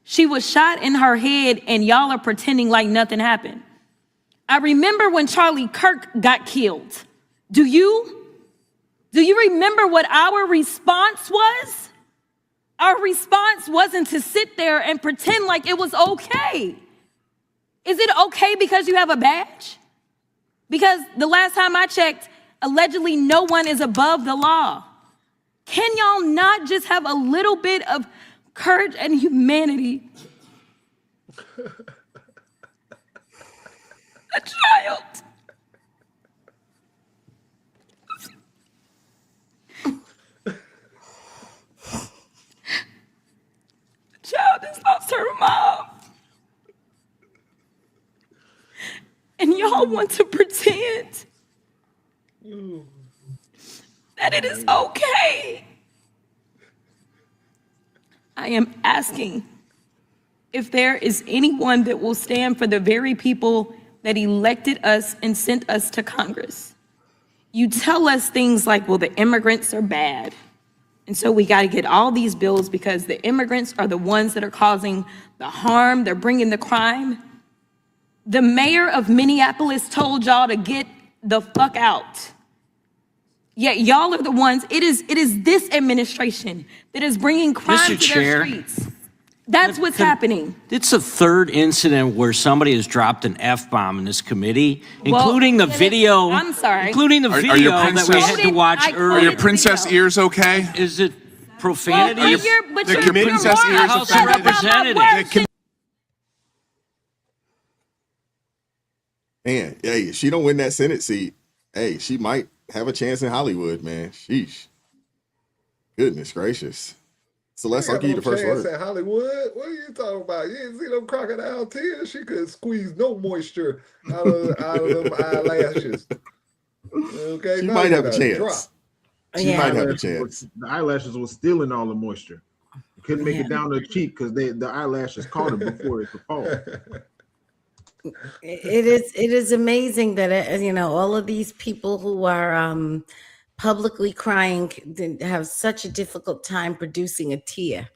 she was shot in her head, and y'all are pretending like nothing happened. I remember when Charlie Kirk got killed. Do you remember what our response was? Our response wasn't to sit there and pretend like it was okay. Is it okay because you have a badge? Because the last time I checked, allegedly no one is above the law. Can y'all not just have a little bit of courage and humanity? A child. A child has lost her mom. And y'all want to pretend that it is okay. I am asking if there is anyone that will stand for the very people that elected us and sent us to Congress. You tell us things like, well, the immigrants are bad, and so we got to get all these bills because the immigrants are the ones that are causing the harm, they're bringing the crime. The mayor of Minneapolis told y'all to get the fuck out. Yet y'all are the ones, it is this administration that is bringing crime Mr. to Chair, their streets. That's what's happening. It's the third incident where somebody has dropped an F-bomb in this committee, including the video. I'm sorry. Including the video that we had to watch earlier. Are your princess ears okay? Is it profanity? Well, but The you're princess more ears upset offended. about my words. Man, hey, if she don't win that Senate seat, hey, she might have a chance in Hollywood, man. Sheesh. Goodness gracious. Celeste, I'll give you the first chance word. at Hollywood? What are you talking about? You didn't see them crocodile tears? She could squeeze no moisture out of them eyelashes. Okay, She now might you have a gotta chance. drop. She might have a Eyelashes chance. The eyelashes was stealing all the moisture. Couldn't make it down the cheek because the eyelashes caught it before it could fall. It is amazing that all of these people who are publicly crying have such a difficult time producing a tear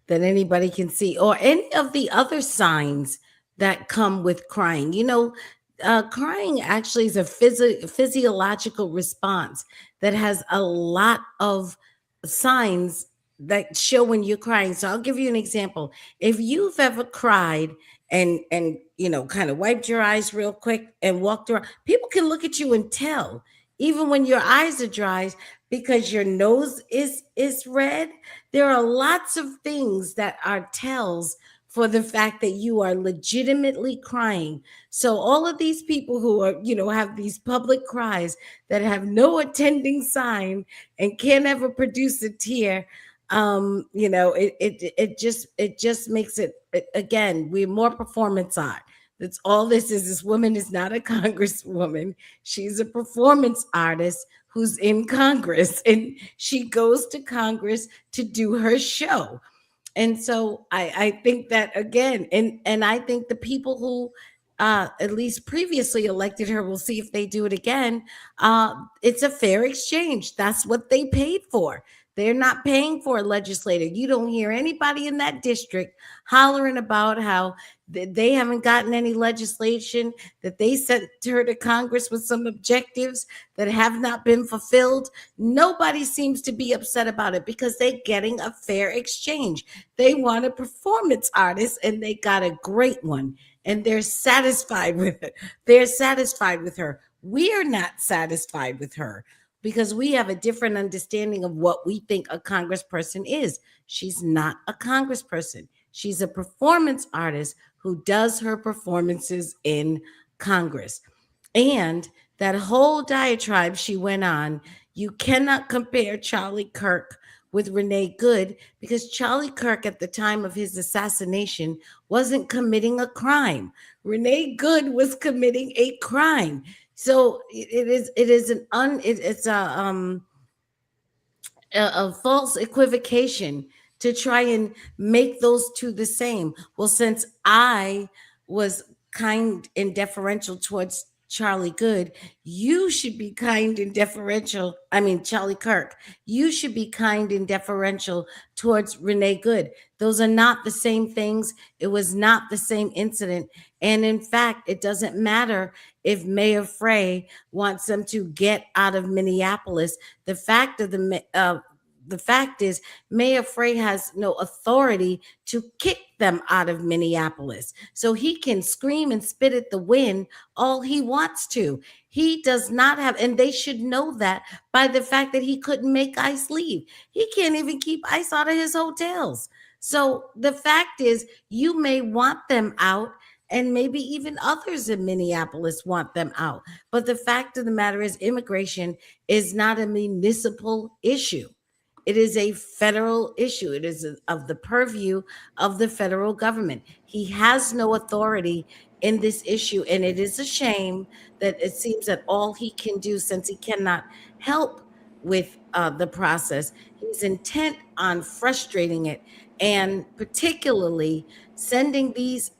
that anybody can see, or any of the other signs that come with crying. Crying actually is a physiological response that has a lot of signs that show when you're crying. So I'll give you an example. If you've ever cried and kind of wiped your eyes real quick and walked around, people can look at you and tell, even when your eyes are dry, because your nose is red. There are lots of things that are tells for the fact that you are legitimately crying. So all of these people who are, have these public cries that have no attending sign and can't ever produce a tear, it just makes it, again, we're more performance art. That's all this is. This woman is not a congresswoman. She's a performance artist who's in Congress, and she goes to Congress to do her show. And so I think that, again, and I think the people who at least previously elected her, we'll see if they do it again. It's a fair exchange. That's what they paid for. They're not paying for a legislator. You don't hear anybody in that district hollering about how they haven't gotten any legislation, that they sent her to Congress with some objectives that have not been fulfilled. Nobody seems to be upset about it because they're getting a fair exchange. They want a performance artist and they got a great one, and they're satisfied with it. They're satisfied with her. We are not satisfied with her, because we have a different understanding of what we think a congressperson is. She's not a congressperson. She's a performance artist who does her performances in Congress. And that whole diatribe she went on, you cannot compare Charlie Kirk with Renee Good, because Charlie Kirk at the time of his assassination wasn't committing a crime. Renee Good was committing a crime. So it's a false equivocation to try and make those two the same. Well, since I was kind and deferential towards Charlie Good, you should be kind and deferential. Charlie Kirk, you should be kind and deferential towards Renee Good. Those are not the same things. It was not the same incident. And in fact, it doesn't matter if Mayor Frey wants them to get out of Minneapolis. The fact is Mayor Frey has no authority to kick them out of Minneapolis. So he can scream and spit at the wind all he wants to. He does not have, and they should know that by the fact that he couldn't make ICE leave. He can't even keep ICE out of his hotels. So the fact is, you may want them out, and maybe even others in Minneapolis want them out. But the fact of the matter is, immigration is not a municipal issue. It is a federal issue. It is of the purview of the federal government. He has no authority in this issue, and it is a shame that it seems that all he can do, since he cannot help with the process, he's intent on frustrating it, and particularly sending these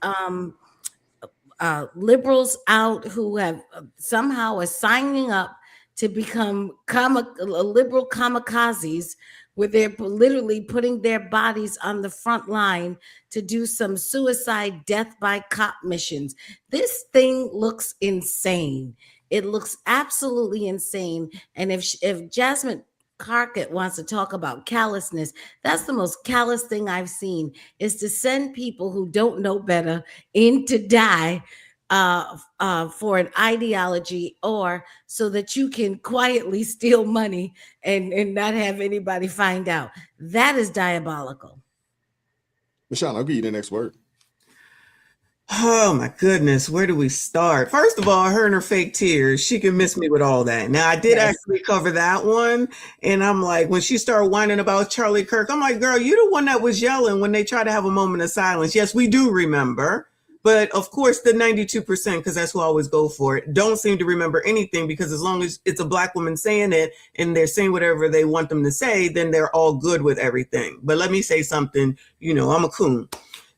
liberals out who have somehow are signing up to become liberal kamikazes, where they're literally putting their bodies on the front line to do some suicide death by cop missions. This thing looks insane. It looks absolutely insane. And if Jasmine Crockett wants to talk about callousness, that's the most callous thing I've seen, is to send people who don't know better in to die for an ideology, or so that you can quietly steal money and not have anybody find out. That is diabolical. Michelle, I'll give you the next word. Oh my goodness, where do we start? First of all, her and her fake tears, she can miss me with all that. Now, I did actually cover that one, and I'm like, when she started whining about Charlie Kirk, I'm like, girl, you're the one that was yelling when they tried to have a moment of silence. Yes, we do remember. But of course, the 92%, because that's who I always go for it, don't seem to remember anything, because as long as it's a Black woman saying it and they're saying whatever they want them to say, then they're all good with everything. But let me say something, I'm a coon.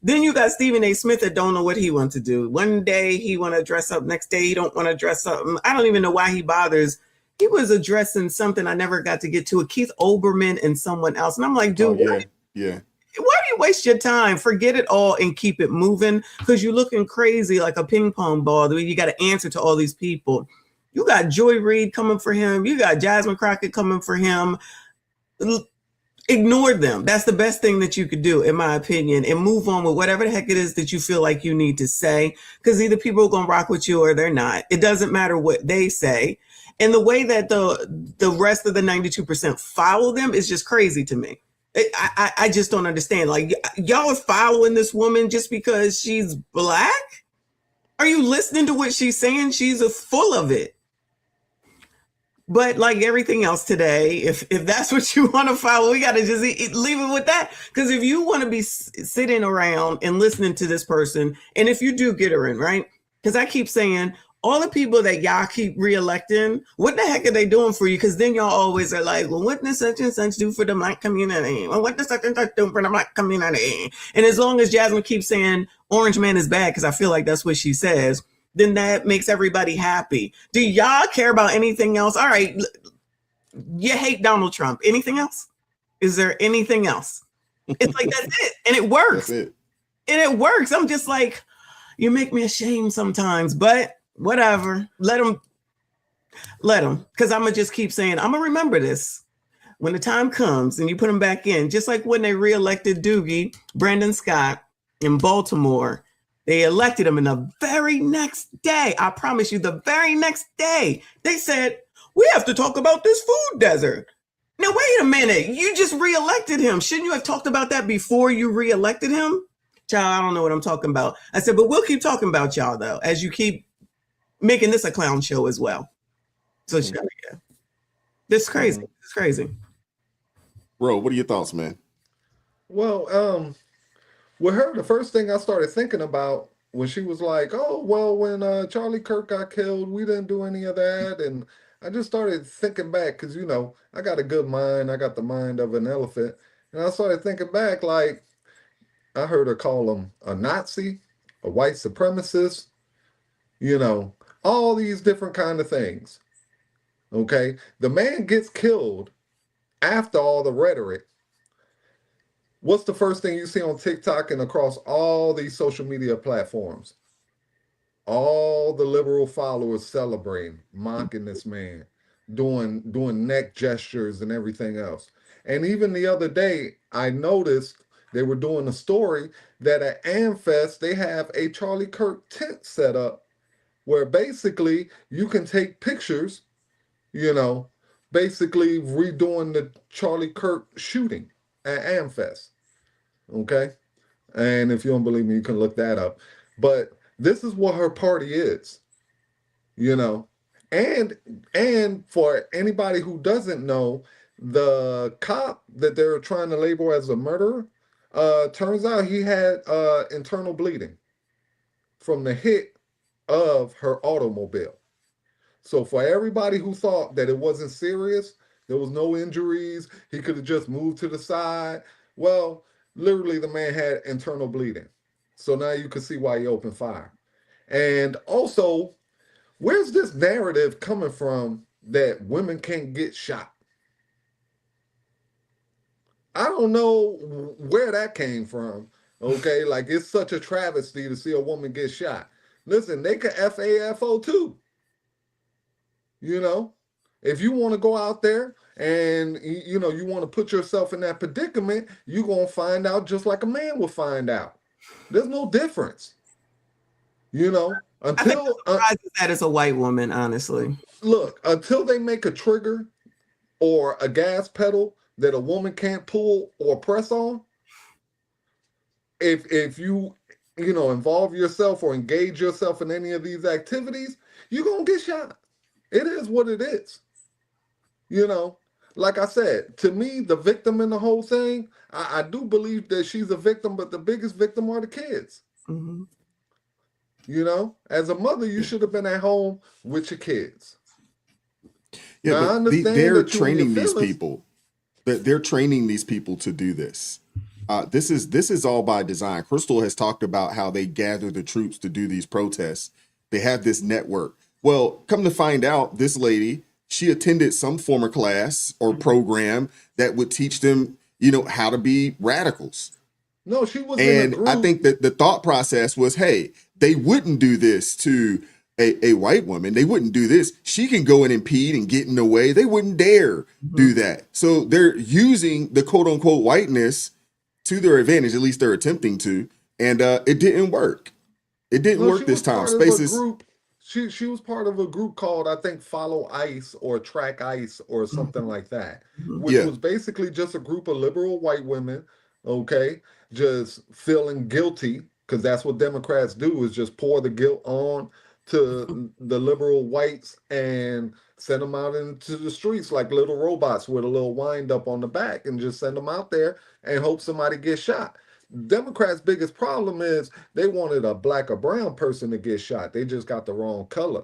Then you got Stephen A. Smith that don't know what he wants to do. One day he want to dress up, next day he don't want to dress up. I don't even know why he bothers. He was addressing something I never got to get to, a Keith Olbermann and someone else. And I'm like, dude, yeah. Why do you waste your time? Forget it all and keep it moving, because you're looking crazy like a ping pong ball. You got to answer to all these people. You got Joy Reid coming for him. You got Jasmine Crockett coming for him. Ignore them. That's the best thing that you could do, in my opinion, and move on with whatever the heck it is that you feel like you need to say. Because either people are going to rock with you or they're not. It doesn't matter what they say. And the way that the rest of the 92% follow them is just crazy to me. I just don't understand. Like, y'all are following this woman just because she's black? Are you listening to what she's saying? She's full of it. But like everything else today, if that's what you want to follow, we got to just leave it with that. Because if you want to be sitting around and listening to this person, and if you do get her in, right? Because I keep saying, all the people that y'all keep reelecting, what the heck are they doing for you? Because then y'all always are like, well, what does such and such do for the black community? Well, what does such and such do for the black community? And as long as Jasmine keeps saying Orange Man is bad, because I feel like that's what she says, then that makes everybody happy. Do y'all care about anything else? All right, you hate Donald Trump. Anything else? Is there anything else? It's like, that's it. And it works. And it works. I'm just like, you make me ashamed sometimes, but whatever. Let them. Because I'm going to just keep saying, I'm going to remember this. When the time comes and you put them back in, just like when they reelected Doogie, Brandon Scott in Baltimore, they elected him, and the very next day, I promise you, the very next day, they said, we have to talk about this food desert. Now, wait a minute. You just reelected him. Shouldn't you have talked about that before you reelected him? Child, I don't know what I'm talking about. I said, but we'll keep talking about y'all, though, as you keep making this a clown show as well. So, yeah. This is crazy. It's crazy. Bro, what are your thoughts, man? Well, with her, the first thing I started thinking about when she was like, oh, well, when Charlie Kirk got killed, we didn't do any of that. And I just started thinking back because, you know, I got a good mind. I got the mind of an elephant. And I started thinking back, like, I heard her call him a Nazi, a white supremacist, you know, all these different kind of things. Okay. The man gets killed after all the rhetoric. What's the first thing you see on TikTok and across all these social media platforms? All the liberal followers celebrating, mocking this man, doing neck gestures and everything else. And even the other day, I noticed they were doing a story that at AmFest, they have a Charlie Kirk tent set up where basically you can take pictures, you know, basically redoing the Charlie Kirk shooting at AmFest. Okay. And if you don't believe me, you can look that up. But this is what her party is, you know. And for anybody who doesn't know, the cop that they're trying to label as a murderer, turns out he had internal bleeding from the hit of her automobile. So for everybody who thought that it wasn't serious, there was no injuries, he could have just moved to the side. Well, literally the man had internal bleeding. So now you can see why he opened fire. And also, where's this narrative coming from that women can't get shot? I don't know where that came from. Okay, like it's such a travesty to see a woman get shot. Listen, they could FAFO too. You know, if you want to go out there and, you know, you want to put yourself in that predicament, you're going to find out just like a man will find out. There's no difference. You know, until that is a white woman, honestly. Look, until they make a trigger or a gas pedal that a woman can't pull or press on, if you know, involve yourself or engage yourself in any of these activities, you're going to get shot. It is what it is. You know, like I said, to me, the victim in the whole thing, I do believe that she's a victim, but the biggest victim are the kids. Mm-hmm. You know, as a mother, you should have been at home with your kids. Yeah, now, but I understand they're that training these people. They're training these people to do this. This is all by design. Crystal has talked about how they gather the troops to do these protests. They have this network. Well, come to find out, this lady, she attended some former class or program that would teach them, you know, how to be radicals. No, she was and in a group. I think that the thought process was, hey, they wouldn't do this to a white woman, they wouldn't do this. She can go and impede and get in the way. They wouldn't dare do that. So they're using the quote unquote whiteness to their advantage. At least they're attempting to, and it didn't work. It didn't No, work she this was time. part of a Spaces. group. She was part of a group called, I think, Follow ICE or Track ICE or something like that, which Yeah. was basically just a group of liberal white women, okay, just feeling guilty because that's what Democrats do, is just pour the guilt on to the liberal whites and send them out into the streets like little robots with a little wind up on the back and just send them out there and hope somebody gets shot. Democrats' biggest problem is they wanted a black or brown person to get shot. They just got the wrong color.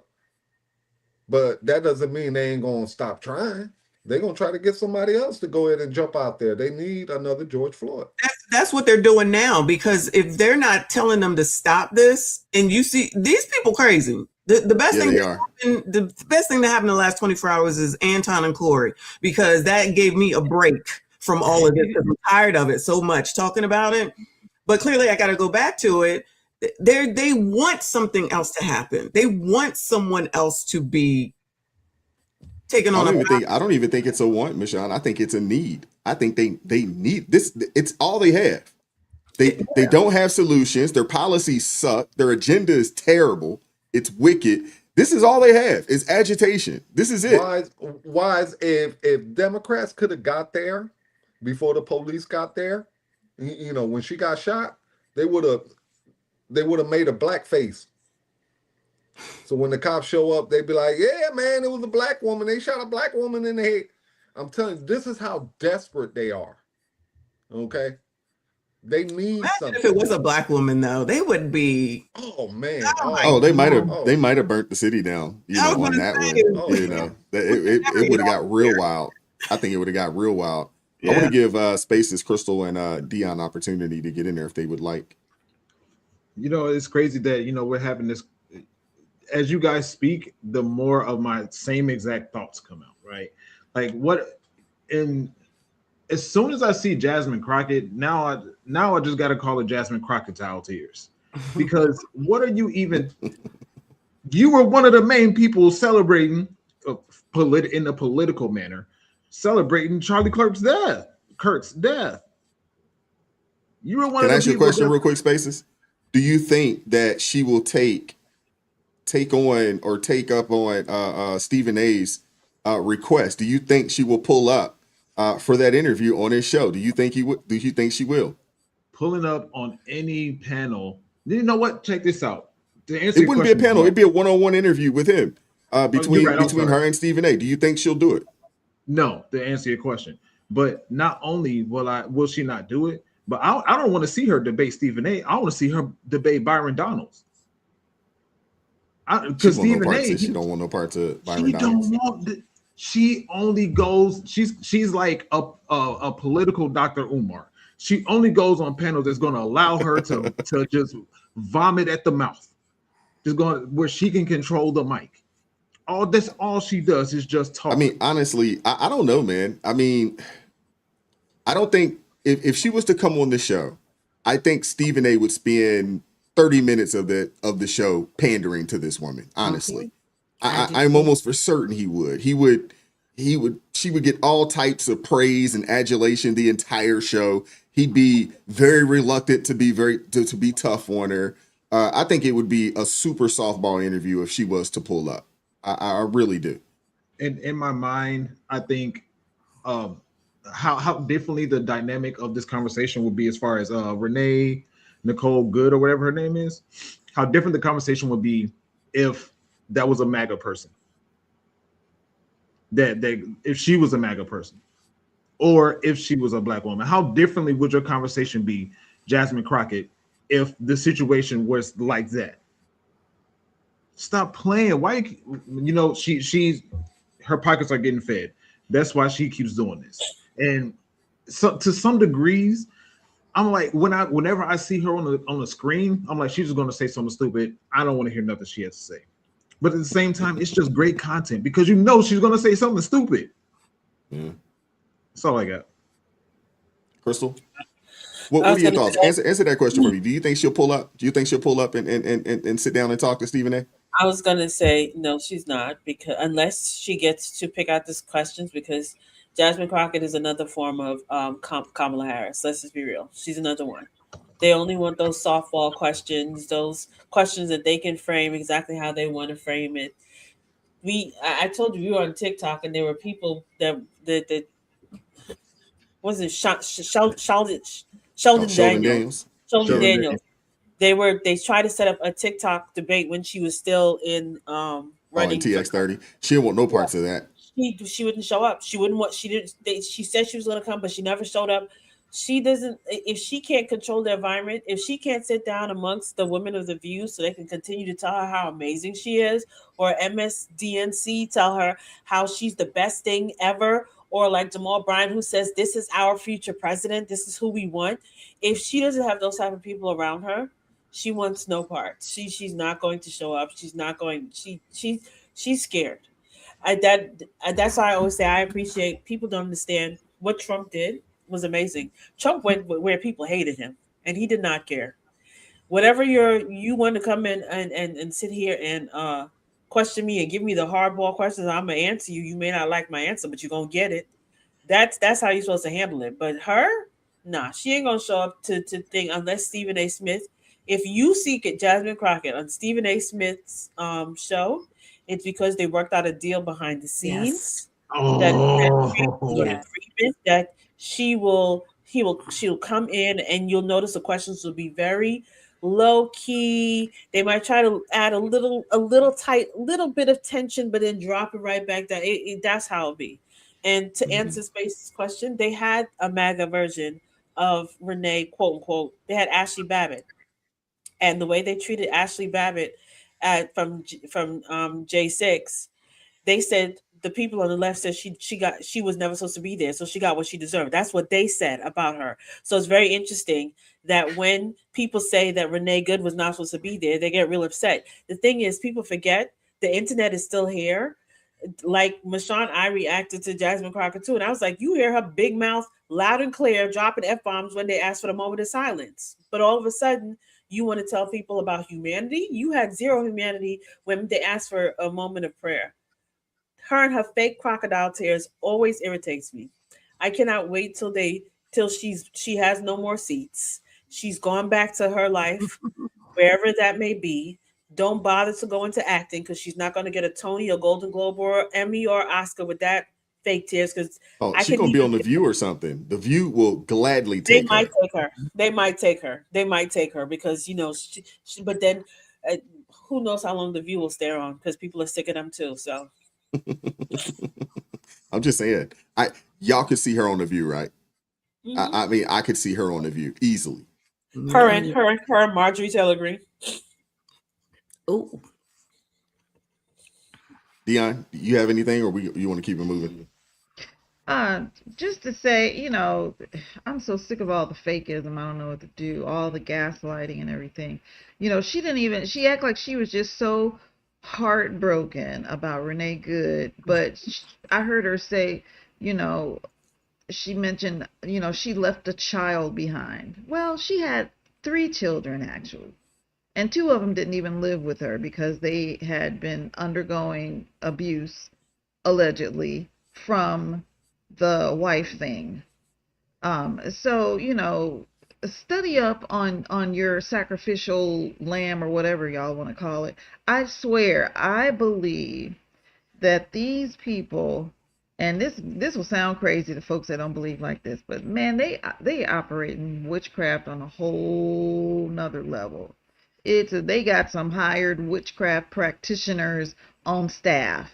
But that doesn't mean they ain't gonna stop trying. They're gonna try to get somebody else to go ahead and jump out there. They need another George Floyd. That's what they're doing now, because if they're not telling them to stop this, and you see these people crazy. The best Yeah, thing they that are. happened, the best thing that happened in the last 24 hours is Anton and Corey, because that gave me a break from all of this, because I'm tired of it so much talking about it. But clearly I got to go back to it. They want something else to happen. They want someone else to be taken on I don't even think it's a want, Michonne. I think it's a need. I think they need this. It's all they have. They don't have solutions. Their policies suck. Their agenda is terrible. It's wicked. This is all they have. It's agitation. This is it. Wise, if Democrats could have got there before the police got there, you know, when she got shot, they would have made a black face. So when the cops show up, they'd be like, "Yeah, man, it was a black woman. They shot a black woman in the head." I'm telling you, this is how desperate they are. Okay, they need Imagine something. if it was a black woman, though, they would be. Oh man! Oh, they might have burnt the city down. You I was know, on gonna that say, one. You know, it would have got real wild. I think it would have got real wild. I want to give Spaces, Crystal, and Dion opportunity to get in there if they would like. You know, it's crazy that, you know, we're having this. As you guys speak, the more of my same exact thoughts come out, right? Like what, and as soon as I see Jasmine Crockett, now I just got to call it Jasmine Crocodile Tears, because what are you even? You were one of the main people celebrating in a political manner, celebrating Charlie Kirk's death. You were one Can of I the ask you a people question that- real quick, Spaces? Do you think that she will take on or take up on Stephen A's request? Do you think she will pull up for that interview on his show? Do you think he would? Do you think she will? Pulling up on any panel? You know what? Check this out. To answer It your wouldn't be a question, panel. It'd be a one-on-one interview with him between right, I'm sorry. her and Stephen A. Do you think she'll do it? No, to answer your question. But not only will she not do it, but I don't want to see her debate Stephen A. I want to see her debate Byron Donalds. Because Stephen A. She don't want no part to Byron She Donalds. don't want. She only goes. She's like a political Dr. Umar. She only goes on panels that's going to allow her to just vomit at the mouth. Just going where she can control the mic. All she does is just talk. I mean, honestly, I don't know, man. I mean, I don't think if she was to come on the show, I think Stephen A would spend 30 minutes of the show pandering to this woman. Honestly, I'm almost for certain he would. She would get all types of praise and adulation the entire show. He'd be very reluctant to be tough on her. I think it would be a super softball interview if she was to pull up. I really do. In my mind, I think how differently the dynamic of this conversation would be as far as Renee Nicole Good or whatever her name is, how different the conversation would be if that was a MAGA person. That if she was a MAGA person, or if she was a black woman, how differently would your conversation be, Jasmine Crockett, if the situation was like that? Stop playing. Why? You know, she's her pockets are getting fed. That's why she keeps doing this. And so to some degrees, I'm like, whenever I see her on the screen, I'm like, she's just gonna say something stupid. I don't want to hear nothing she has to say. But at the same time, it's just great content because you know she's gonna say something stupid. Yeah. That's all I got. Crystal, what are your thoughts? Answer that question for me. Do you think she'll pull up? Do you think she'll pull up and sit down and talk to Stephen A? I was gonna say no, she's not, because unless she gets to pick out these questions, because Jasmine Crockett is another form of Kamala Harris. Let's just be real. She's another one. They only want those softball questions, those questions that they can frame exactly how they want to frame it. I told you we were on TikTok, and there were people that was it Oh, Sheldon Sheldon Daniels. Daniels. Sheldon Sheldon Daniels. They tried to set up a TikTok debate when she was still in Oh, in running for TX30. She didn't want no parts of that. she wouldn't show up. She wouldn't want. She didn't. She said she was going to come, but she never showed up. She doesn't. If she can't control the environment, if she can't sit down amongst the women of the View, so they can continue to tell her how amazing she is, or MSDNC tell her how she's the best thing ever, or like Jamal Bryant, who says this is our future president, this is who we want. If she doesn't have those type of people around her, she wants no part. She's not going to show up. She's not going. She's scared. That's why I always say I appreciate people don't understand what Trump did was amazing. Trump went where people hated him, and he did not care. Whatever you want to come in and sit here and question me and give me the hardball questions, I'm gonna answer you. You may not like my answer, but you're gonna get it. That's how you're supposed to handle it. But her, nah, she ain't gonna show up to thing unless Stephen A. Smith. If you see Jasmine Crockett on Stephen A. Smith's show, it's because they worked out a deal behind the scenes that she'll come in, and you'll notice the questions will be very low key. They might try to add a little bit of tension, but then drop it right back down. That's how it'll be. And to answer Space's question, they had a MAGA version of Renee, quote unquote. They had Ashley Babbitt, and the way they treated Ashley Babbitt from J6, they said the people on the left said she was never supposed to be there, so she got what she deserved. That's what they said about her. So it's very interesting that when people say that Renee Good was not supposed to be there, they get real upset. The thing is, people forget the internet is still here. Like Michonne, I reacted to Jasmine Crockett too, and I was like, you hear her big mouth loud and clear dropping F-bombs when they asked for the moment of silence. But all of a sudden, you want to tell people about humanity? You had zero humanity when they asked for a moment of prayer. Her and her fake crocodile tears always irritates me. I cannot wait till she has no more seats. She's gone back to her life, wherever that may be. Don't bother to go into acting, because she's not going to get a Tony, or Golden Globe, or Emmy, or Oscar with that fake tears. Because she's gonna be on The View or something. The View will gladly take her. They might take her because but then who knows how long The View will stay on, because people are sick of them too. So I'm just saying, y'all could see her on The View, right? I mean, I could see her on The View easily. Her and Marjorie Taylor Greene. Oh, Dion, do you have anything, or you want to keep it moving? Just to say, I'm so sick of all the fakeism. I don't know what to do. All the gaslighting and everything. She acted like she was just so heartbroken about Renee Good, but I heard her say, she mentioned, she left a child behind. Well, she had 3 children actually. And 2 of them didn't even live with her because they had been undergoing abuse, allegedly, from the wife thing. So, study up on your sacrificial lamb, or whatever y'all want to call it. I swear, I believe that these people, and this will sound crazy to folks that don't believe like this, but man, they operate in witchcraft on a whole nother level. They got some hired witchcraft practitioners on staff,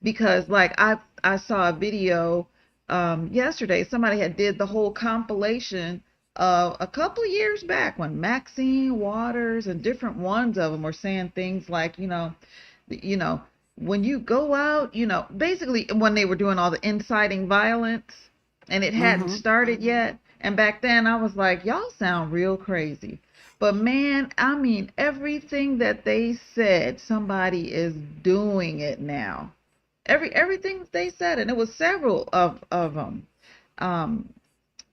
because like I saw a video yesterday. Somebody had did the whole compilation a couple of years back when Maxine Waters and different ones of them were saying things like, when you go out, basically when they were doing all the inciting violence, and it hadn't started yet. And back then I was like, y'all sound real crazy. But man, I mean, everything that they said, somebody is doing it now. Everything they said, and it was several of them.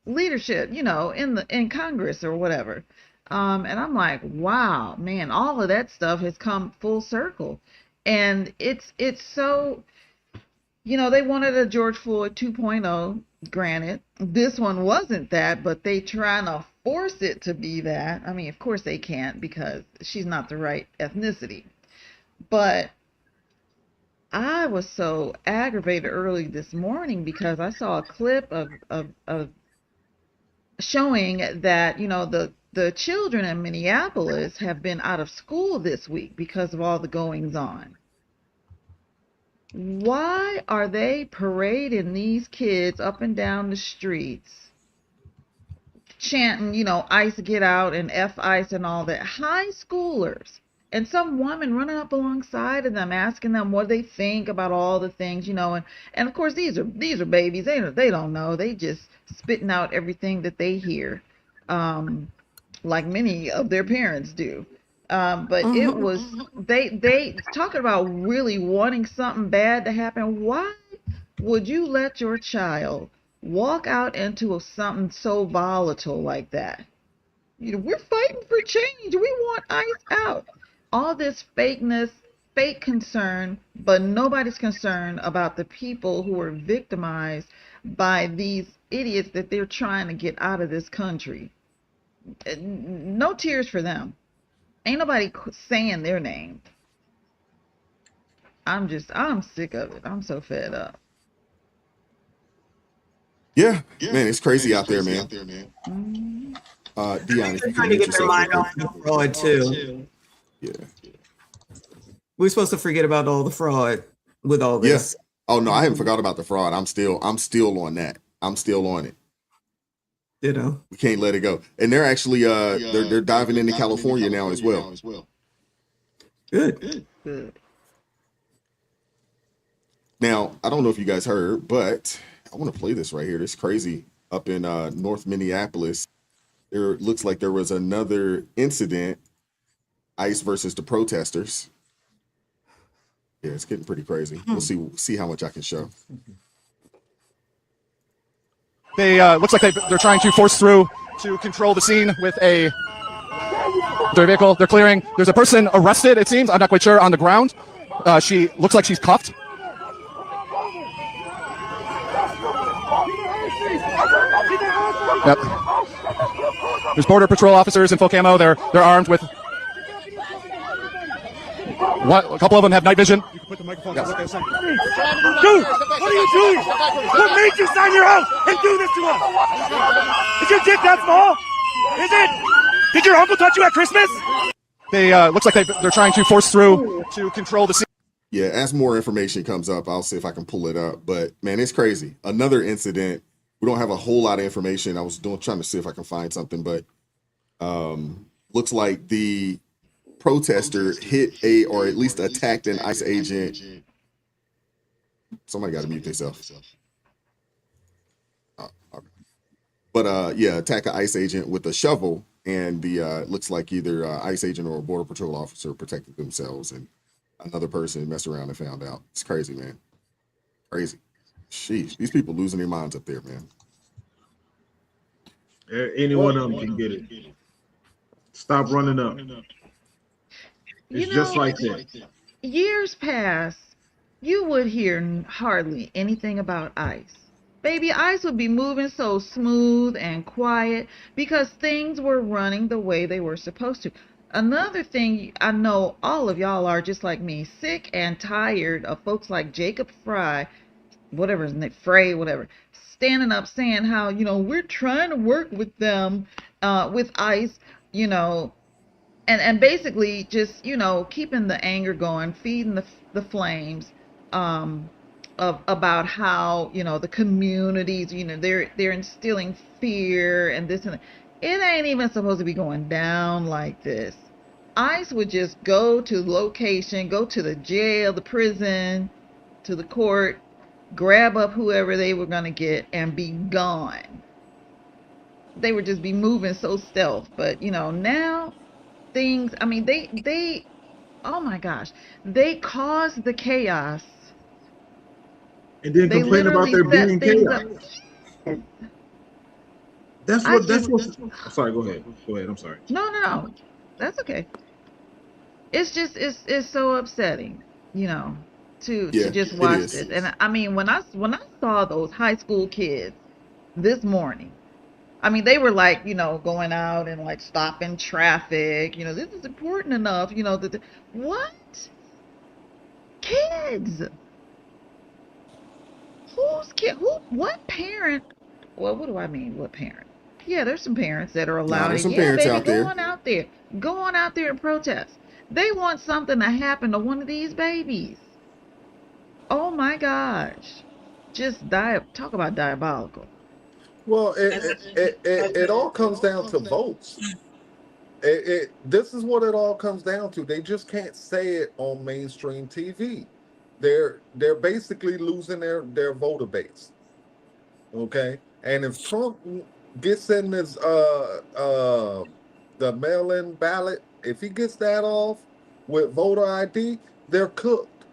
leadership, in Congress or whatever. And I'm like, wow, man, all of that stuff has come full circle. And it's so, they wanted a George Floyd 2.0, granted. This one wasn't that, but they trying to force it to be that. I mean, of course they can't because she's not the right ethnicity. But I was so aggravated early this morning because I saw a clip of showing that, the children in Minneapolis have been out of school this week because of all the goings on. Why are they parading these kids up and down the streets, chanting, ICE get out and F ICE and all that? High schoolers. And some woman running up alongside of them, asking them what they think about all the things, and of course these are babies. They don't know. They just spitting out everything that they hear, like many of their parents do. But it was they talking about really wanting something bad to happen. Why would you let your child walk out into something so volatile like that? We're fighting for change. We want ICE out. All this fakeness, fake concern, but nobody's concerned about the people who are victimized by these idiots that they're trying to get out of this country. No tears for them. Ain't nobody saying their name. I'm sick of it. I'm so fed up. Yeah, man, it's crazy out there, man. Dion, if you Trying can to mute get their yourself mind real on quick. the fraud too. Yeah. We're supposed to forget about all the fraud with all this. Oh no, I haven't forgot about the fraud. I'm still on that. I'm still on it. Ditto. We can't let it go. And they're actually they're diving into California now as well. Good. Now, I don't know if you guys heard, but I want to play this right here. This is crazy. Up in North Minneapolis, there looks like there was another incident, ICE versus the protesters. Yeah, it's getting pretty crazy. We'll see how much I can show. They looks like they're trying to force through to control the scene with their vehicle. They're clearing. There's a person arrested, it seems. I'm not quite sure, on the ground. She looks like she's cuffed. Yep. There's Border Patrol officers in full camo. They're armed with. A couple of them have night vision. You can put the microphone. Yes. Dude, what are you doing? What made you sign your oath and do this to us? Is your dick that small? Is it? Did your uncle touch you at Christmas? They looks like they're trying to force through to control the scene. Yeah, as more information comes up, I'll see if I can pull it up. But man, it's crazy. Another incident. We don't have a whole lot of information. I was trying to see if I can find something, but looks like the protester hit or at least attacked an ICE agent. Somebody got to mute themselves. Okay. But yeah, attack an ICE agent with a shovel, and the looks like either ICE agent or a Border Patrol officer protected themselves, and another person messed around and found out. It's crazy, man. Crazy. Sheesh, these people losing their minds up there, man. Any one of them can get it. Stop running up. It's just like that. Years past, you would hear hardly anything about ICE. Baby, ICE would be moving so smooth and quiet because things were running the way they were supposed to. Another thing, I know all of y'all are just like me, sick and tired of folks like Jacob Frey, whatever his name, Frey, whatever, standing up saying how, we're trying to work with them, with ICE, and basically just, keeping the anger going, feeding the flames, about how, the communities, they're instilling fear and this and that. It ain't even supposed to be going down like this. ICE would just go to location, go to the jail, the prison, to the court, grab up whoever they were going to get and be gone. They would just be moving so stealth. But, now things, I mean, they, oh my gosh, they caused the chaos. And then complain about there being chaos. That's I what. That's just what. Sorry. Go ahead. Go ahead. I'm sorry. no, that's okay. It's just it's so upsetting, you know, to Yeah, just it watch is. this. And I mean, when I saw those high school kids this morning, I mean, they were like, you know, going out and like stopping traffic. You know, this is important enough. You know, that what kids? Who's kid? Who? What parent? Well, what do I mean? What parent? Yeah, there's some parents that are Nah, allowing there's it. some Yeah, parents baby, out there. go on out there and protest. They want something to happen to one of these babies. Oh my gosh, just talk about diabolical. Well, it all comes down to votes. This is what it all comes down to. They just can't say it on mainstream TV. They're basically losing their voter base. Okay, and if Trump gets in this the mail-in ballot, if he gets that off with voter ID, they're cooked.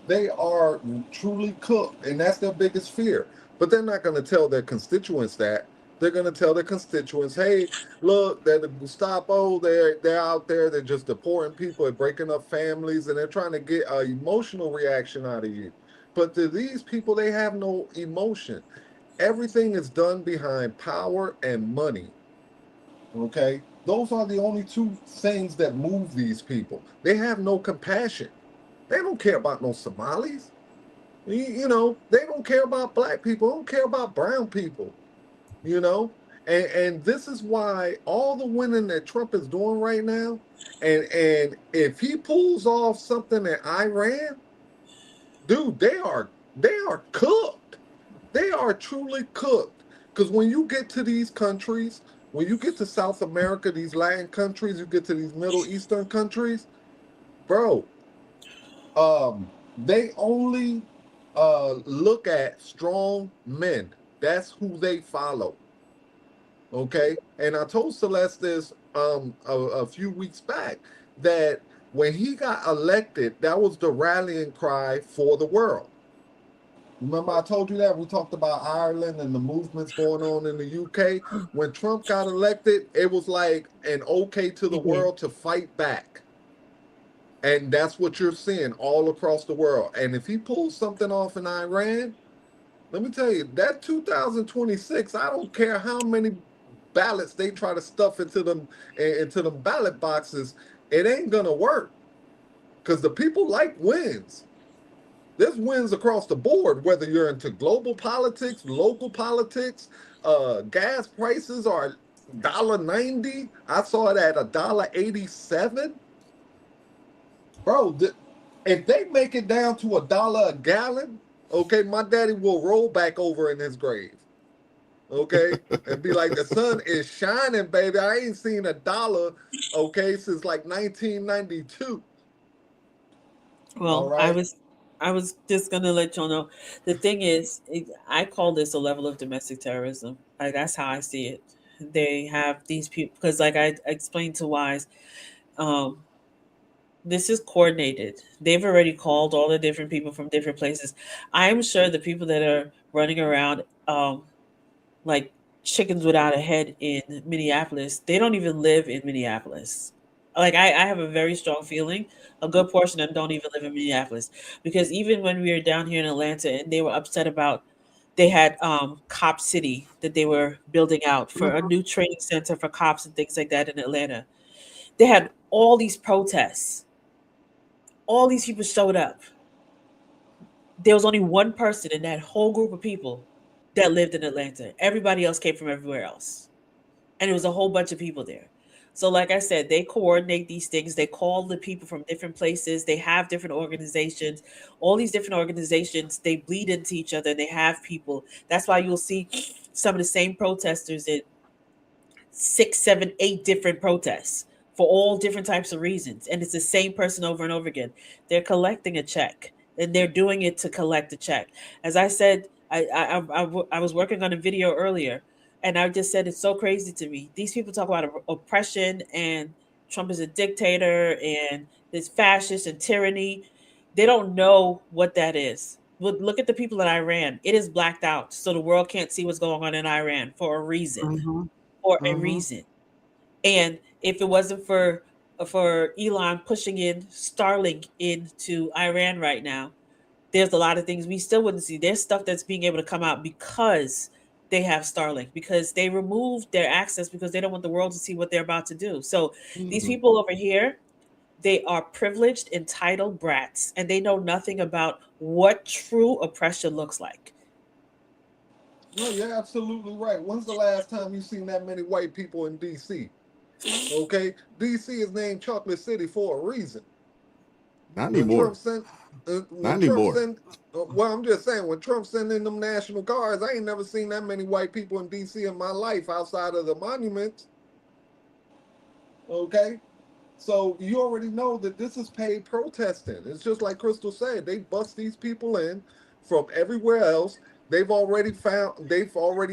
They are truly cooked, and that's their biggest fear. But they're not going to tell their constituents that. They're going to tell their constituents, "Hey, look, they're the Gestapo. They're out there. They're just deporting people and breaking up families, and they're trying to get an emotional reaction out of you." But to these people, they have no emotion. Everything is done behind power and money. Okay, those are the only two things that move these people. They have no compassion. They don't care about no Somalis. You know, they don't care about black people. They don't care about brown people. You know, and this is why all the winning that Trump is doing right now, and if he pulls off something in Iran, dude, they are cooked. They are truly cooked. Because when you get to these countries, when you get to South America, these Latin countries, you get to these Middle Eastern countries, bro, they only look at strong men. That's who they follow. Okay, and I told Celeste this a few weeks back that when he got elected, that was the rallying cry for the world. Remember, I told you that we talked about Ireland and the movements going on in the UK. When Trump got elected, it was like an okay to the world to fight back. And that's what you're seeing all across the world. And if he pulls something off in Iran, let me tell you, that 2026, I don't care how many ballots they try to stuff into them ballot boxes, it ain't gonna work. Because the people like wins. There's wins across the board, whether you're into global politics, local politics, gas prices are $1.90. I saw it at $1.87. Bro, if they make it down to $1 a gallon, okay, my daddy will roll back over in his grave. Okay, and be like, the sun is shining, baby. I ain't seen $1, okay, since like 1992. Well, right. I was just gonna let y'all know. The thing is, I call this a level of domestic terrorism. Like, that's how I see it. They have these people because, like I explained to Wise, this is coordinated. They've already called all the different people from different places. I am sure the people that are running around, like chickens without a head in Minneapolis, they don't even live in Minneapolis. Like, I have a very strong feeling a good portion of them don't even live in Minneapolis, because even when we were down here in Atlanta and they were upset about, they had Cop City that they were building out for a new training center for cops and things like that in Atlanta. They had all these protests. All these people showed up. There was only one person in that whole group of people that lived in Atlanta. Everybody else came from everywhere else. And it was a whole bunch of people there. So like I said, they coordinate these things. They call the people from different places. They have different organizations. All these different organizations, they bleed into each other and they have people. That's why you'll see some of the same protesters in 6, 7, 8 different protests for all different types of reasons. And it's the same person over and over again. They're collecting a check and they're doing it to collect a check. As I said, I was working on a video earlier. And I just said, it's so crazy to me. These people talk about oppression and Trump is a dictator and this fascist and tyranny. They don't know what that is. look at the people in Iran. It is blacked out, so the world can't see what's going on in Iran for a reason. For a reason. And if it wasn't for Elon pushing in Starlink into Iran right now, there's a lot of things we still wouldn't see. There's stuff that's being able to come out because they have Starlink, because they removed their access because they don't want the world to see what they're about to do. So these people over here, they are privileged, entitled brats, and they know nothing about what true oppression looks like. No, you're absolutely right. When's the last time you seen that many white people in DC? Okay, DC is named Chocolate City for a reason. Not When anymore. Trump sent, when Not Trump anymore. sent, well, I'm just saying, when Trump sent in them National Guards, I ain't never seen that many white people in DC in my life outside of the monuments. Okay, so you already know that this is paid protesting. It's just like Crystal said, they bust these people in from everywhere else. They've already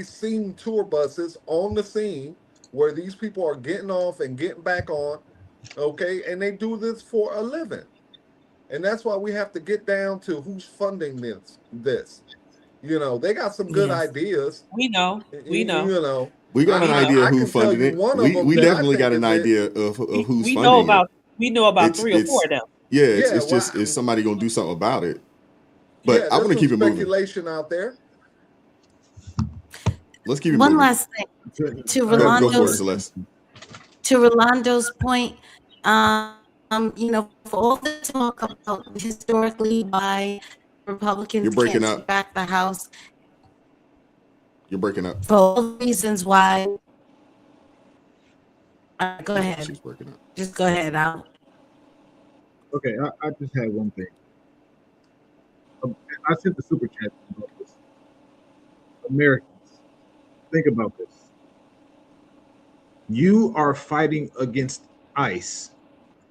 seen tour buses on the scene where these people are getting off and getting back on. Okay, and they do this for a living. And that's why we have to get down to who's funding this. You know, they got some good ideas. We know. You know, We got an I idea can who tell funded you it. one of them We that I definitely got think an is it. idea of who's We funding know about it. we know about It's- 3 or it's- 4 of them. Yeah, it's Yeah, just is somebody gonna do something about it? But Yeah, I want to there's keep it some moving. speculation out there. Let's keep it One moving. last thing to Go for it, Rolando's Celeste. point. You know, for all the talk about historically why Republicans You're breaking can't up. back the House, You're breaking up. for all the reasons why. Go ahead. She's breaking up. Just go ahead. Okay, I just had one thing. I sent the super chat about this. Americans, think about this. You are fighting against ICE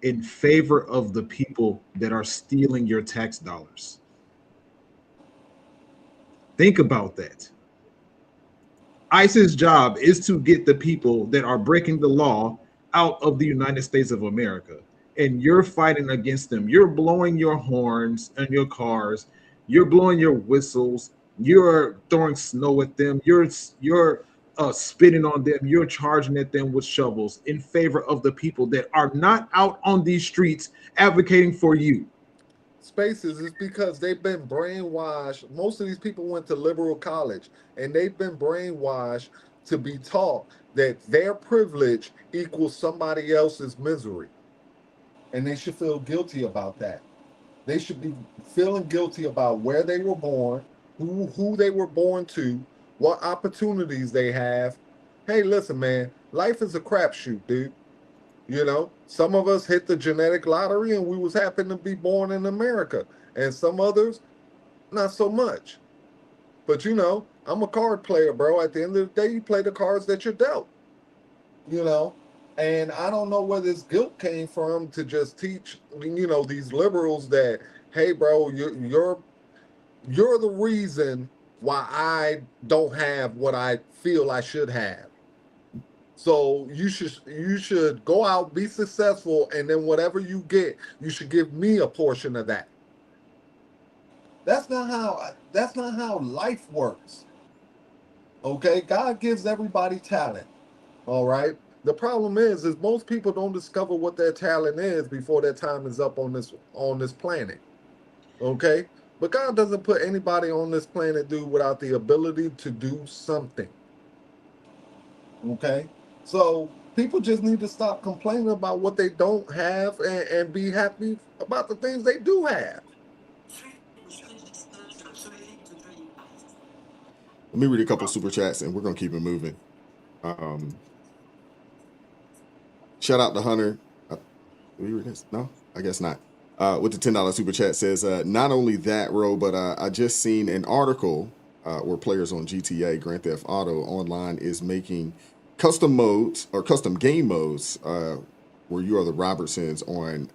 in favor of the people that are stealing your tax dollars. Think about that. ICE's job is to get the people that are breaking the law out of the United States of America. And you're fighting against them. You're blowing your horns in your cars. You're blowing your whistles. You're throwing snow at them. You're spitting on them. You're charging at them with shovels in favor of the people that are not out on these streets advocating for you. Spaces is because they've been brainwashed. Most of these people went to liberal college and they've been brainwashed to be taught that their privilege equals somebody else's misery. And they should feel guilty about that. They should be feeling guilty about where they were born, who they were born to, what opportunities they have. Hey, listen, man, life is a crapshoot, dude. You know, some of us hit the genetic lottery and we was happen to be born in America. And some others, not so much. But you know, I'm a card player, bro. At the end of the day, you play the cards that you're dealt. You know, and I don't know where this guilt came from to just teach, you know, these liberals that, hey, bro, you're the reason why I don't have what I feel I should have. So you should go out, be successful, and then whatever you get, you should give me a portion of that. That's not how life works. Okay, God gives everybody talent. All right. The problem is most people don't discover what their talent is before their time is up on this planet. Okay? But God doesn't put anybody on this planet, dude, without the ability to do something. Okay? So people just need to stop complaining about what they don't have and be happy about the things they do have. Let me read a couple super chats and we're gonna keep it moving. Shout out to Hunter. Did we read this? No, I guess not. With the $10 super chat says, not only that, Ro, but I just seen an article where players on GTA Grand Theft Auto Online is making custom modes or custom game modes where you are the Robertsons on,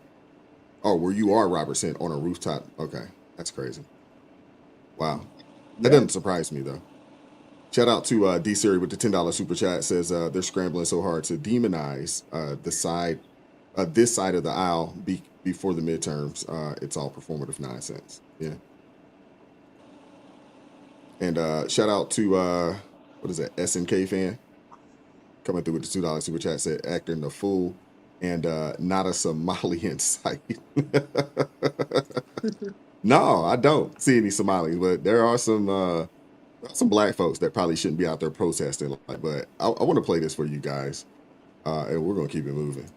or where you are Robertson on a rooftop. Okay, that's crazy. Wow, that doesn't surprise me though. Shout out to D Siri with the $10 super chat says they're scrambling so hard to demonize this side of the aisle before the midterms. It's all performative nonsense. Yeah. And shout out to what is that, SNK fan coming through with the $2 super chat, said acting the fool and not a Somali in sight. No, I don't see any Somalis, but there are some black folks that probably shouldn't be out there protesting. But I want to play this for you guys, and we're gonna keep it moving.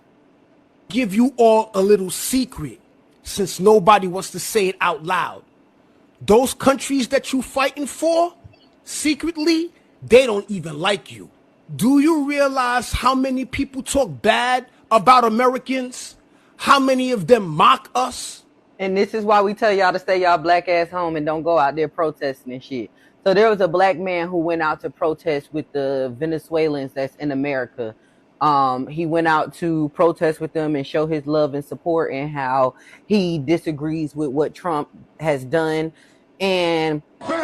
Give you all a little secret, since nobody wants to say it out loud. Those countries that you fighting for, secretly, they don't even like you. Do you realize how many people talk bad about Americans? How many of them mock us? And this is why we tell y'all to stay y'all black ass home and don't go out there protesting and shit. So there was a black man who went out to protest with the Venezuelans that's in America. He went out to protest with them and show his love and support and how he disagrees with what Trump has done. And Country,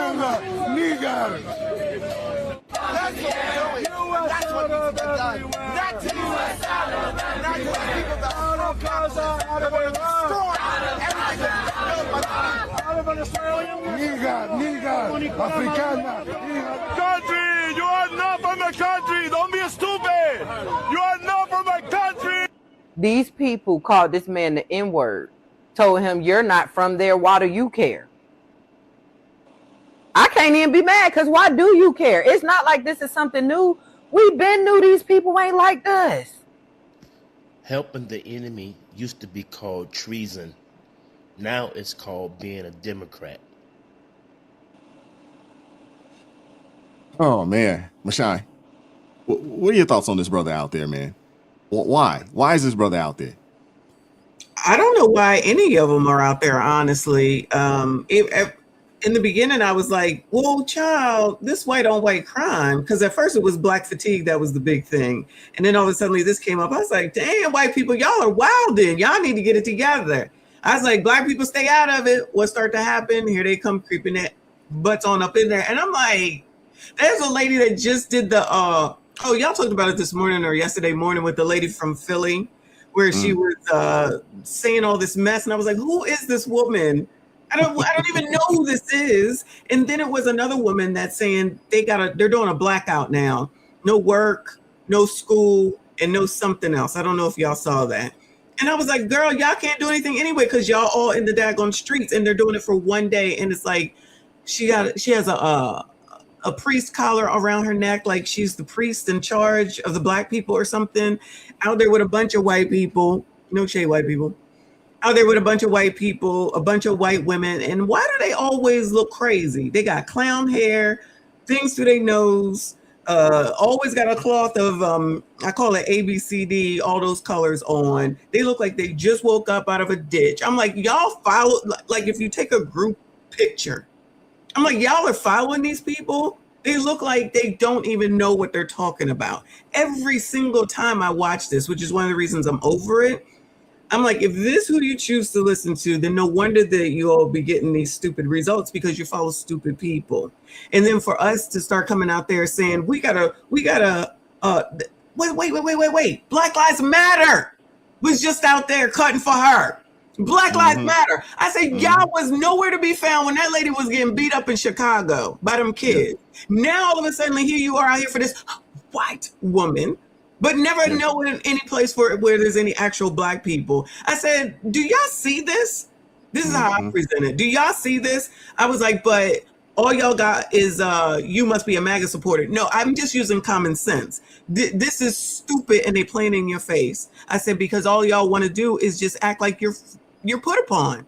you are not from the country. Don't be stupid. You are not from my country. these people called this man the N-word, told him, you're not from there. Why do you care? I can't even be mad because why do you care? It's not like this is something new. We've been knew these people ain't like us. Helping the enemy used to be called treason. Now it's called being a Democrat. Oh man, Mashai, what are your thoughts on this brother out there, man? Why? Why is this brother out there? I don't know why any of them are out there, honestly. In the beginning, I was like, whoa, child, this white on white crime. Because at first it was black fatigue. That was the big thing. And then all of a sudden this came up. I was like, damn, white people, y'all are wilding. Y'all need to get it together. I was like, black people, stay out of it. What start to happen? Here they come creeping that butts on up in there. And I'm like, there's a lady that just did the, y'all talked about it this morning or yesterday morning with the lady from Philly, where she was saying all this mess. And I was like, who is this woman? I don't even know who this is. And then it was another woman that's saying they're doing a blackout now. No work, no school, and no something else. I don't know if y'all saw that. And I was like, girl, y'all can't do anything anyway because y'all all in the daggone streets and they're doing it for one day. And it's like she has a priest collar around her neck, like she's the priest in charge of the black people or something, out there with a bunch of white people, no shade white people, out there with a bunch of white people, a bunch of white women. And why do they always look crazy? They got clown hair, things through their nose, always got a cloth of, I call it ABCD, all those colors on. They look like they just woke up out of a ditch. I'm like, y'all follow, like if you take a group picture, I'm like, y'all are following these people? They look like they don't even know what they're talking about. Every single time I watch this, which is one of the reasons I'm over it, I'm like, if this is who you choose to listen to, then no wonder that you all be getting these stupid results because you follow stupid people. And then for us to start coming out there saying, we gotta, wait. Black Lives Matter was just out there cutting for her. Black Lives Matter. I said, y'all was nowhere to be found when that lady was getting beat up in Chicago by them kids. Now all of a sudden, here you are out here for this white woman, but never know in any place where there's any actual black people. I said, do y'all see this? This is how I present it. Do y'all see this? I was like, but all y'all got is you must be a MAGA supporter. No, I'm just using common sense. This is stupid and they playing in your face. I said, because all y'all want to do is just act like you're put upon.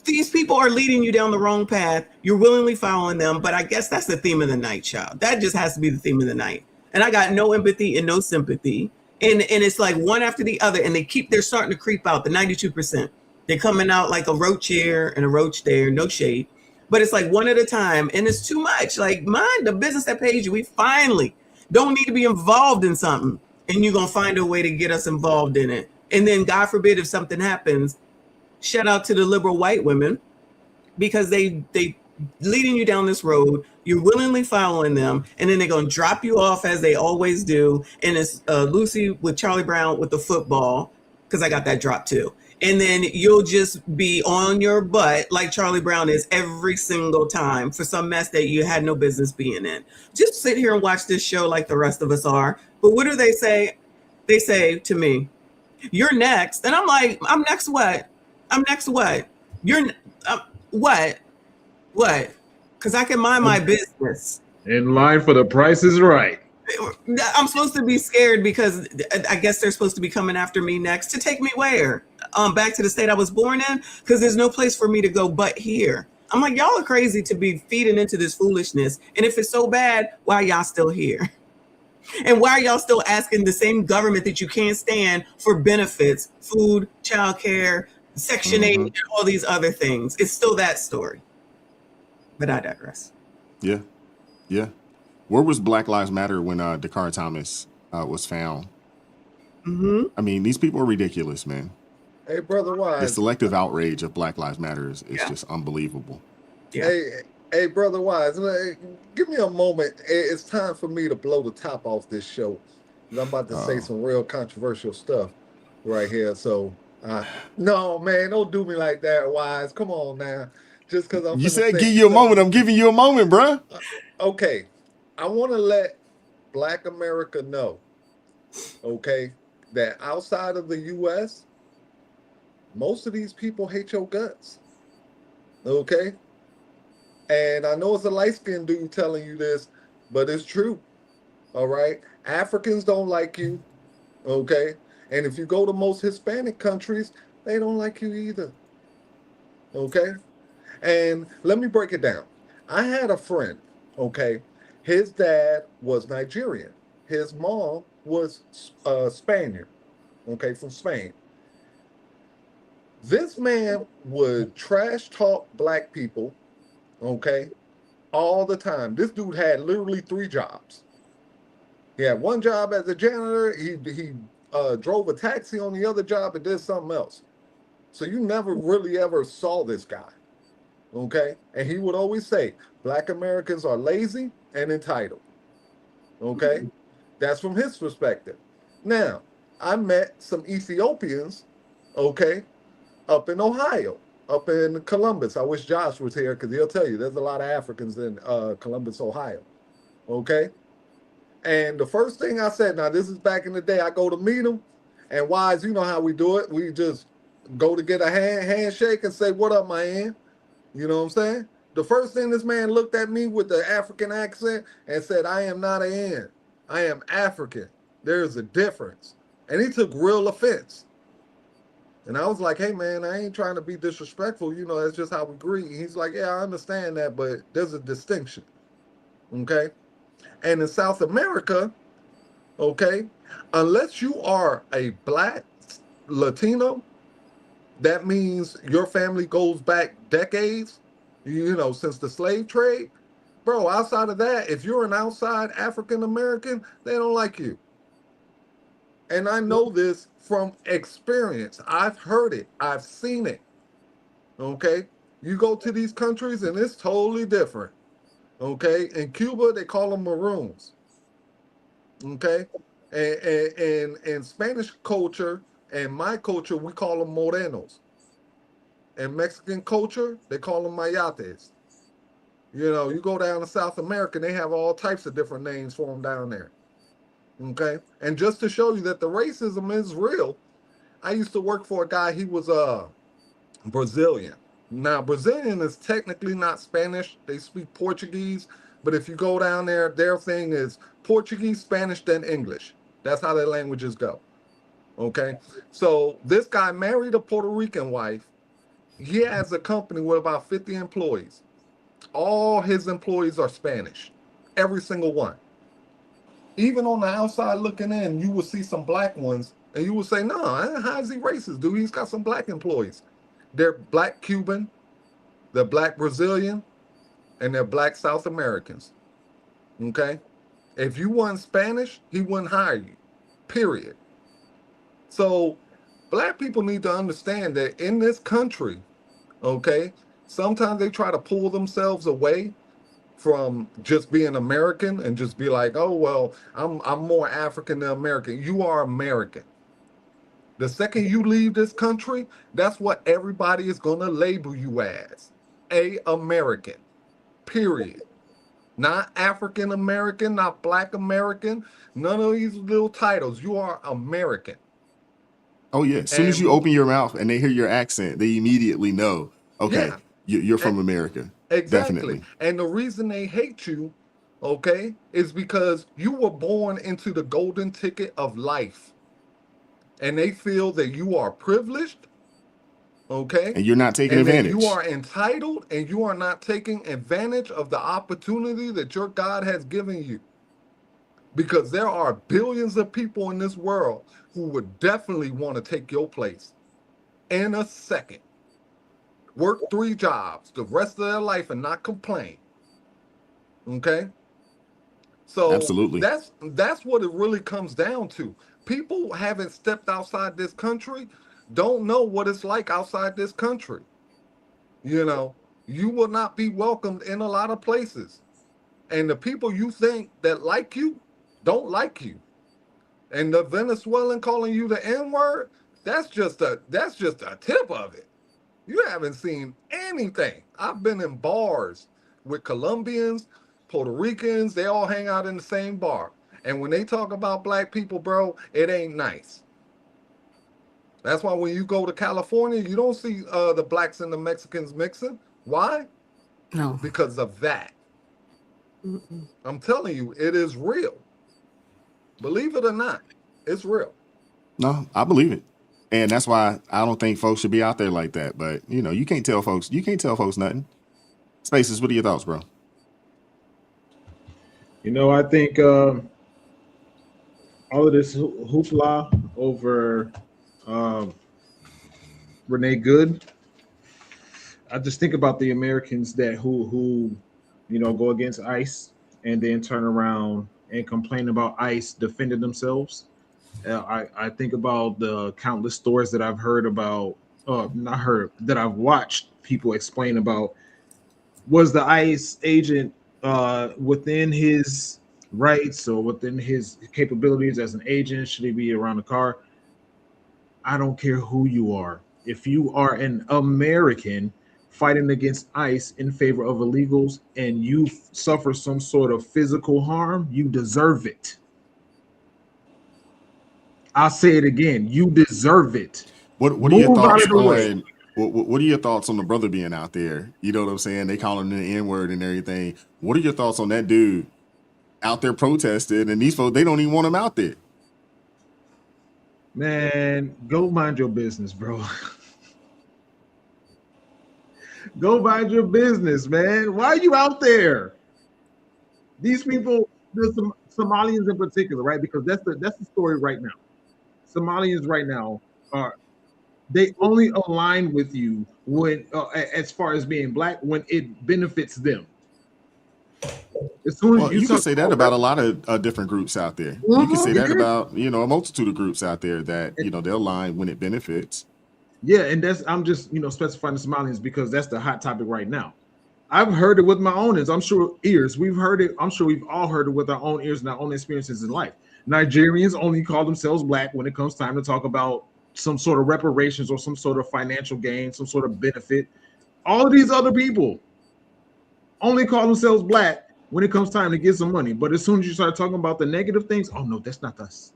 These people are leading you down the wrong path. You're willingly following them, but I guess that's the theme of the night, child. That just has to be the theme of the night. And I got no empathy and no sympathy. And it's like one after the other, and they're starting to creep out, the 92%. They're coming out like a roach here and a roach there, no shade. But it's like one at a time, and it's too much. Like, mind the business that pays you. We finally don't need to be involved in something, and you're going to find a way to get us involved in it. And then, God forbid, if something happens, shout out to the liberal white women, because they leading you down this road. You're willingly following them, and then they're going to drop you off as they always do. And it's Lucy with Charlie Brown with the football, because I got that drop too. and then you'll just be on your butt like Charlie Brown is every single time for some mess that you had no business being in. Just sit here and watch this show like the rest of us are. But what do they say? They say to me, "You're next," and I'm like, "I'm next what? I'm next what? You're what? What? Because I can mind my business." In line for The Price is Right. I'm supposed to be scared because I guess they're supposed to be coming after me next to take me where? Back to the state I was born in? Because there's no place for me to go but here. I'm like, y'all are crazy to be feeding into this foolishness. And if it's so bad, why are y'all still here? And why are y'all still asking the same government that you can't stand for benefits, food, childcare, Section 8, and all these other things? It's still that story. But I digress. Yeah. Yeah. Where was Black Lives Matter when Dakar Thomas was found? I mean, these people are ridiculous, man. Hey, Brother The Wise. selective outrage of Black Lives Matter is just unbelievable. Hey, Brother Wise, give me a moment. It's time for me to blow the top off this show. 'Cause I'm about to say some real controversial stuff right here. So, no, man, don't do me like that, Wise. Come on now. Just because I'm You finna said say give you a something. moment. I'm giving you a moment, bruh. Okay, I want to let Black America know, okay, that outside of the U.S., most of these people hate your guts, okay? And I know it's a light-skinned dude telling you this, but it's true, all right? Africans don't like you, okay? And if you go to most Hispanic countries, they don't like you either, okay? And let me break it down. I had a friend, okay? His dad was Nigerian. His mom was Spaniard, okay, from Spain. This man would trash talk black people, okay, all the time. This dude had literally 3 jobs. He had one job as a janitor. He drove a taxi on the other job and did something else. So you never really ever saw this guy, okay? And he would always say, Black Americans are lazy and entitled, okay? That's from his perspective. Now, I met some Ethiopians, okay, up in Ohio, up in Columbus. I wish Josh was here because he'll tell you there's a lot of Africans in Columbus, Ohio, okay? And the first thing I said, now this is back in the day, I go to meet them, and Wise, you know how we do it. We just go to get a handshake and say, what up, my man? You know what I'm saying? The first thing this man looked at me with the African accent and said, I am not an N. I am African. There's a difference. And he took real offense. And I was like, hey, man, I ain't trying to be disrespectful. You know, that's just how we greet. He's like, yeah, I understand that, but there's a distinction. Okay? And in South America, okay, unless you are a Black Latino, that means your family goes back decades, you know, since the slave trade. Bro, outside of that, if you're an outside African American, they don't like you. And I know this from experience. I've heard it. I've seen it. Okay? You go to these countries and it's totally different. Okay? In Cuba, they call them maroons. Okay? And in Spanish culture and my culture, we call them morenos. In Mexican culture, they call them mayates. You know, you go down to South America, they have all types of different names for them down there. Okay? And just to show you that the racism is real, I used to work for a guy, he was Brazilian. Now, Brazilian is technically not Spanish. They speak Portuguese. But if you go down there, their thing is Portuguese, Spanish, then English. That's how their languages go. Okay? So this guy married a Puerto Rican wife. He has a company with about 50 employees. All his employees are Spanish. Every single one. Even on the outside looking in, you will see some black ones, and you will say, no, how is he racist, dude? He's got some black employees. They're Black Cuban, they're Black Brazilian, and they're Black South Americans. Okay? If you weren't Spanish, he wouldn't hire you. Period. So Black people need to understand that in this country, okay, sometimes they try to pull themselves away from just being American and just be like, oh, well, I'm more African than American. You are American. The second you leave this country, that's what everybody is going to label you as. A American. Period. Not African American, not Black American, none of these little titles. You are American. Oh yeah. As soon as you open your mouth and they hear your accent, they immediately know, okay, Yeah. you're from America. Exactly. Definitely. And the reason they hate you, okay, is because you were born into the golden ticket of life. And they feel that you are privileged, okay? And you're not taking and that advantage. you are entitled and you are not taking advantage of the opportunity that your God has given you. Because there are billions of people in this world who would definitely want to take your place in a second. Work 3 jobs the rest of their life and not complain. Okay? So Absolutely. that's what it really comes down to. People who haven't stepped outside this country don't know what it's like outside this country. You know, you will not be welcomed in a lot of places. And the people you think that like you don't like you. And the Venezuelan calling you the N-word, that's just a tip of it. You haven't seen anything. I've been in bars with Colombians, Puerto Ricans, they all hang out in the same bar. And when they talk about black people, bro, it ain't nice. That's why when you go to California, you don't see the blacks and the Mexicans mixing. Why? No. Because of that. I'm telling you, it is real. Believe it or not, it's real. No, I believe it. And that's why I don't think folks should be out there like that. But you know, you can't tell folks nothing. Spaces, what are your thoughts, bro? You know, I think all of this hoopla over Renee Good. I just think about the Americans that who you know go against ICE and then turn around and complain about ICE defending themselves. I think about the countless stories that I've heard about, not heard, that I've watched people explain about. Was the ICE agent within his rights or within his capabilities as an agent? Should he be around the car? I don't care who you are. If you are an American fighting against ICE in favor of illegals and you suffer some sort of physical harm, you deserve it. I'll say it again. You deserve it. What are your thoughts on what are your thoughts on the brother being out there? You know what I'm saying? They call him the N-word and everything. What are your thoughts on that dude out there protesting, and these folks, they don't even want him out there? Man, go mind your business, bro. Go mind your business, man. Why are you out there? These people, the Somalians in particular, right? Because that's the story right now. Somalians right now they only align with you when, as far as being black, when it benefits them. As soon as you can say that about a lot of different groups out there. You can say that about, you know, a multitude of groups out there that, you know, they'll align when it benefits. Yeah, and I'm just, you know, specifying the Somalians because that's the hot topic right now. I've heard it with my own ears. I'm sure we've heard it. I'm sure we've all heard it with our own ears and our own experiences in life. Nigerians only call themselves black when it comes time to talk about some sort of reparations or some sort of financial gain, some sort of benefit. All of these other people only call themselves black when it comes time to get some money. But as soon as you start talking about the negative things, oh no, that's not us.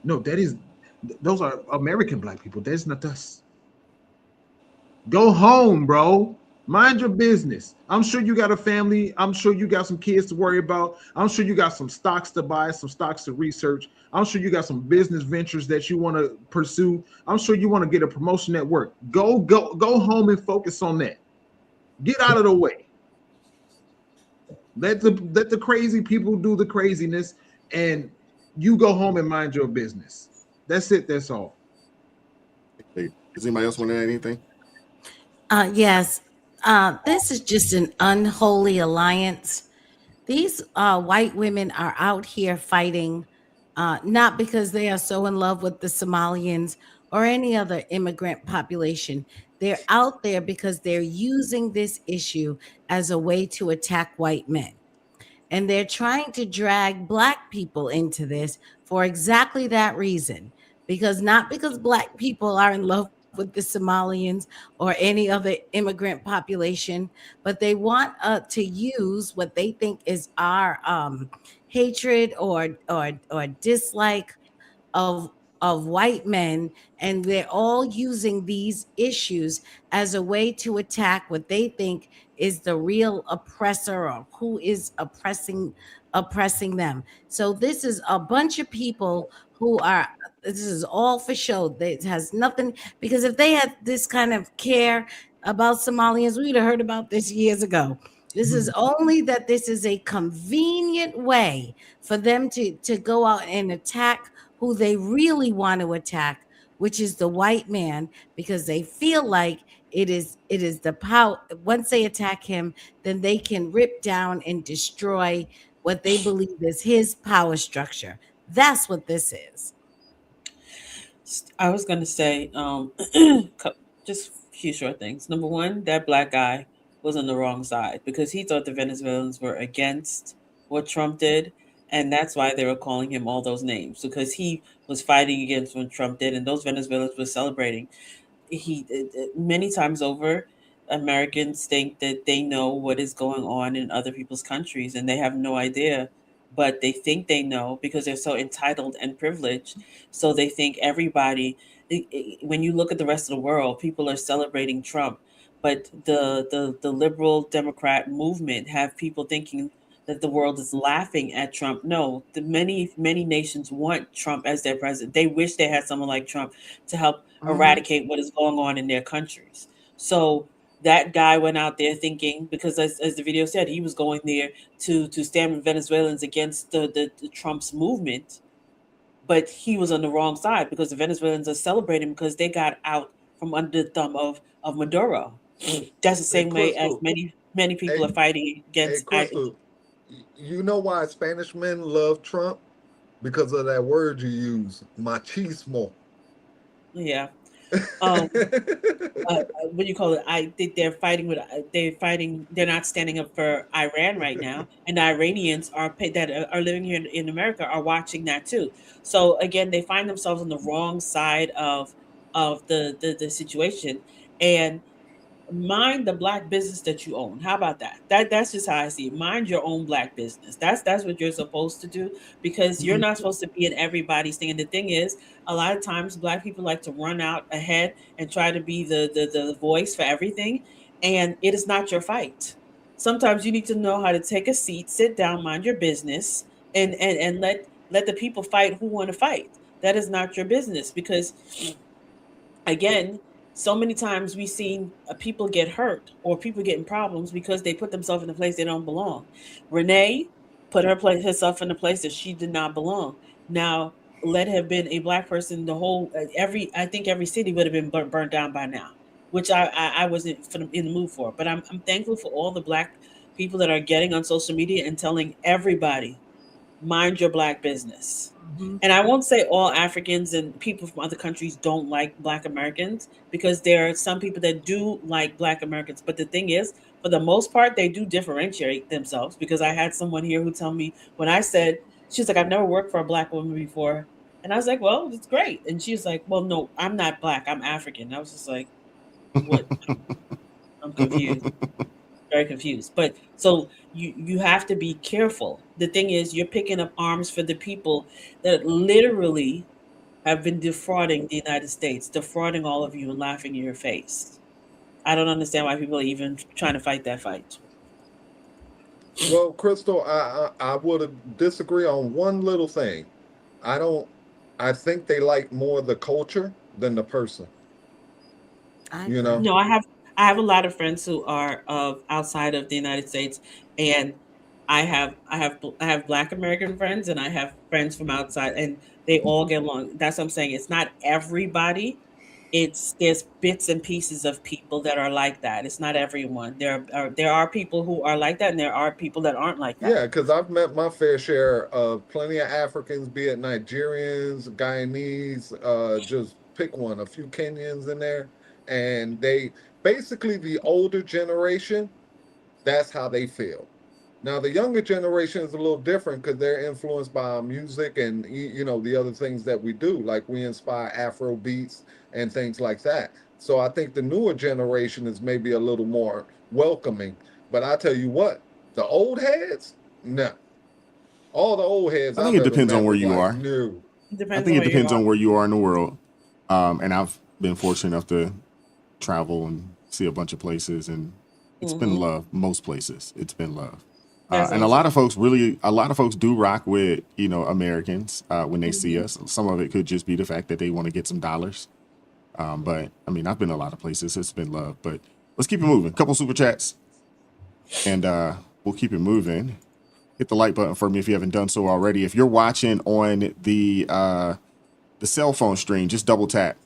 No, those are American black people. That's not us. Go home, bro. Mind your business. I'm sure you got a family. I'm sure you got some kids to worry about. I'm sure you got some stocks to buy, some stocks to research. I'm sure you got some business ventures that you want to pursue. I'm sure you want to get a promotion at work. Go home and focus on that. Get out of the way. Let the crazy people do the craziness, and you go home and mind your business. That's it. That's all. Hey, does anybody else want to add anything? Yes. This is just an unholy alliance. These white women are out here fighting, not because they are so in love with the Somalians or any other immigrant population. They're out there because they're using this issue as a way to attack white men. And they're trying to drag black people into this for exactly that reason, not because black people are in love with the Somalians or any other immigrant population, but they want to use what they think is our hatred or dislike of white men, and they're all using these issues as a way to attack what they think is the real oppressor or who is oppressing them. So this is a bunch of people who are, this is all for show. It has nothing, because if they had this kind of care about Somalians, we'd have heard about this years ago. This is only that this is a convenient way for them to go out and attack who they really want to attack, which is the white man, because they feel like it is the power. Once they attack him, then they can rip down and destroy what they believe is his power structure. That's what this is. I was going to say just a few short things. Number one, that black guy was on the wrong side because he thought the Venezuelans were against what Trump did. And that's why they were calling him all those names, because he was fighting against what Trump did. And those Venezuelans were celebrating. Many times over, Americans think that they know what is going on in other people's countries, and they have no idea. But they think they know because they're so entitled and privileged. So they think everybody, when you look at the rest of the world, people are celebrating Trump. But the liberal Democrat movement have people thinking that the world is laughing at Trump. No, the many nations want Trump as their president. They wish they had someone like Trump to help eradicate what is going on in their countries. So that guy went out there thinking, because as the video said, he was going there to stand with Venezuelans against the Trump's movement, but he was on the wrong side because the Venezuelans are celebrating because they got out from under the thumb of Maduro. That's the same way as many people are fighting against. Crystal, you know why Spanish men love Trump? Because of that word you use, machismo. Yeah. What do you call it? I think they're fighting. They're not standing up for Iran right now, and the Iranians that are living here in America are watching that too. So again, they find themselves on the wrong side of the situation. And mind the black business that you own. How about that? That's just how I see it. Mind your own black business. That's what you're supposed to do, because you're not supposed to be in everybody's thing. And the thing is, a lot of times black people like to run out ahead and try to be the voice for everything, and it is not your fight. Sometimes you need to know how to take a seat, sit down, mind your business, and let the people fight who want to fight. That is not your business, because again, so many times we've seen people get hurt or people get in problems because they put themselves in a place they don't belong. Renee put herself in a place that she did not belong. Now, let have been a black person, I think every city would have been burnt down by now, which I wasn't in the mood for. But I'm thankful for all the black people that are getting on social media and telling everybody, mind your black business. And I won't say all Africans and people from other countries don't like black Americans, because there are some people that do like black Americans. But the thing is, for the most part, they do differentiate themselves, because I had someone here who told me, when I said, she was like, I've never worked for a black woman before. And I was like, well, it's great. And she was like, well, no, I'm not black, I'm African. And I was just like, what? I'm confused. Very confused. But so you have to be careful. The thing is, you're picking up arms for the people that literally have been defrauding the United States, defrauding all of you and laughing in your face. I don't understand why people are even trying to fight that fight. Well, Crystal, I would disagree on one little thing. I think they like more the culture than the person. No, I have a lot of friends who are outside of the United States, and I have Black American friends, and I have friends from outside, and they all get along. That's what I'm saying. It's not everybody. There's bits and pieces of people that are like that. It's not everyone. There are people who are like that, and there are people that aren't like that. Yeah, because I've met my fair share of plenty of Africans, be it Nigerians, Guyanese, just pick one, a few Kenyans in there, and they basically, the older generation, that's how they feel. Now the younger generation is a little different because they're influenced by music and the other things that we do, like we inspire Afro beats and things like that. So I think the newer generation is maybe a little more welcoming. But I tell you what, the old heads, no. All the old heads. I think it depends on where you are. No. I think it depends on where you are in the world. And I've been fortunate enough to travel and see a bunch of places, and it's been love. Most places, it's been love. And a lot of folks do rock with, Americans when they see us. Some of it could just be the fact that they want to get some dollars. But I mean, I've been a lot of places. It's been love. But let's keep it moving. Couple super chats, and we'll keep it moving. Hit the like button for me if you haven't done so already. If you're watching on the cell phone stream, just double tap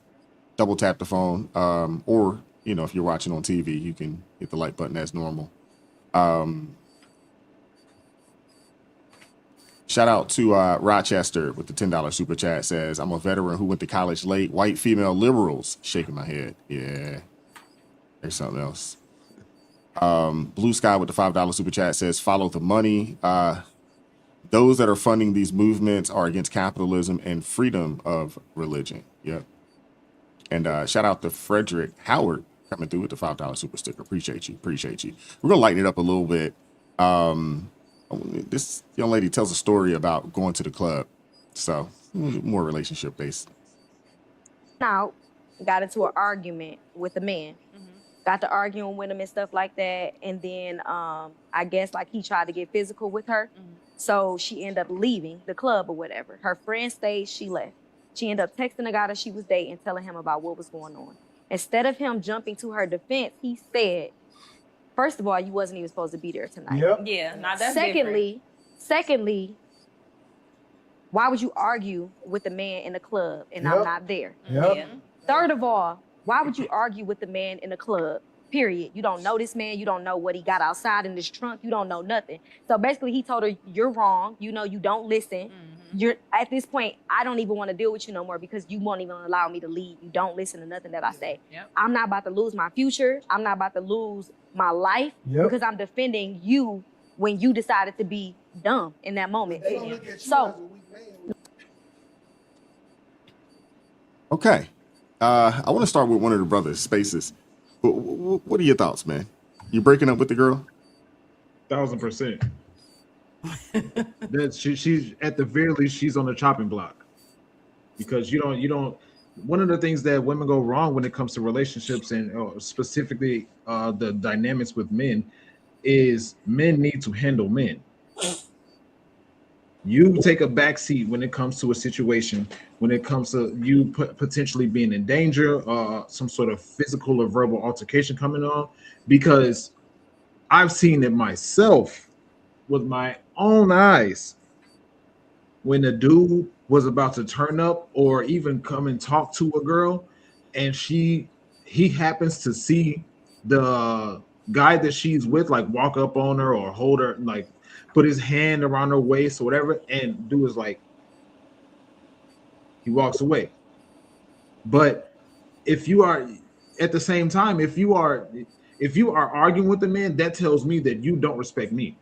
the phone. Or if you're watching on TV, you can hit the like button as normal. Shout out to Rochester with the $10 super chat. Says, I'm a veteran who went to college late. White female liberals. Shaking my head. Yeah. There's something else. Blue Sky with the $5 super chat says, follow the money. Those that are funding these movements are against capitalism and freedom of religion. Yep. And shout out to Frederick Howard coming through with the $5 super sticker. Appreciate you. We're going to lighten it up a little bit. This young lady tells a story about going to the club. So more relationship based. Out, got into an argument with a man. Got to arguing with him and stuff like that. And then I guess like he tried to get physical with her. So she ended up leaving the club or whatever. Her friend stayed, she left. She ended up texting the guy that she was dating, telling him about what was going on. Instead of him jumping to her defense, he said, first of all, you wasn't even supposed to be there tonight. Yeah, now that's Secondly, why would you argue with a man in the club and I'm not there? Yeah. Third of all, why would you argue with the man in the club? Period. You don't know this man. You don't know what he got outside in his trunk. You don't know nothing. So basically, he told her, you're wrong. You don't listen. You're at this point, I don't even want to deal with you no more because you won't even allow me to leave. You don't listen to nothing that I say. I'm not about to lose my future. I'm not about to lose my life because I'm defending you when you decided to be dumb in that moment. So, Okay. I want to start with one of the brothers, Spaces. What are your thoughts, man? You breaking up with the girl? 1000%. That she's at the very least she's on the chopping block, because you don't. One of the things that women go wrong when it comes to relationships and specifically the dynamics with men is men need to handle men. You take a back seat when it comes to a situation, when it comes to you potentially being in danger, some sort of physical or verbal altercation coming on, because I've seen it myself with my own eyes. When a dude was about to turn up or even come and talk to a girl, and he happens to see the guy that she's with like walk up on her or hold her, like put his hand around her waist or whatever, and dude is like, he walks away. But if you are at the same time, if you are arguing with the man, that tells me that you don't respect me.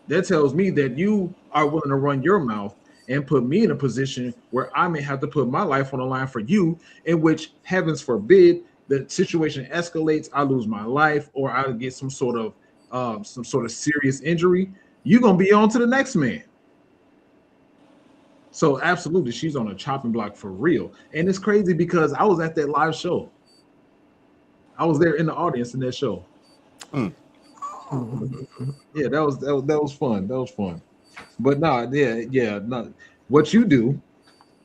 That tells me that you are willing to run your mouth and put me in a position where I may have to put my life on the line for you, in which, heavens forbid, the situation escalates, I lose my life, or I get some sort of serious injury. You're gonna be on to the next man. So absolutely, she's on a chopping block for real. And it's crazy because I was at that live show. I was there in the audience in that show. Yeah, that was fun. That was fun. But no. What you do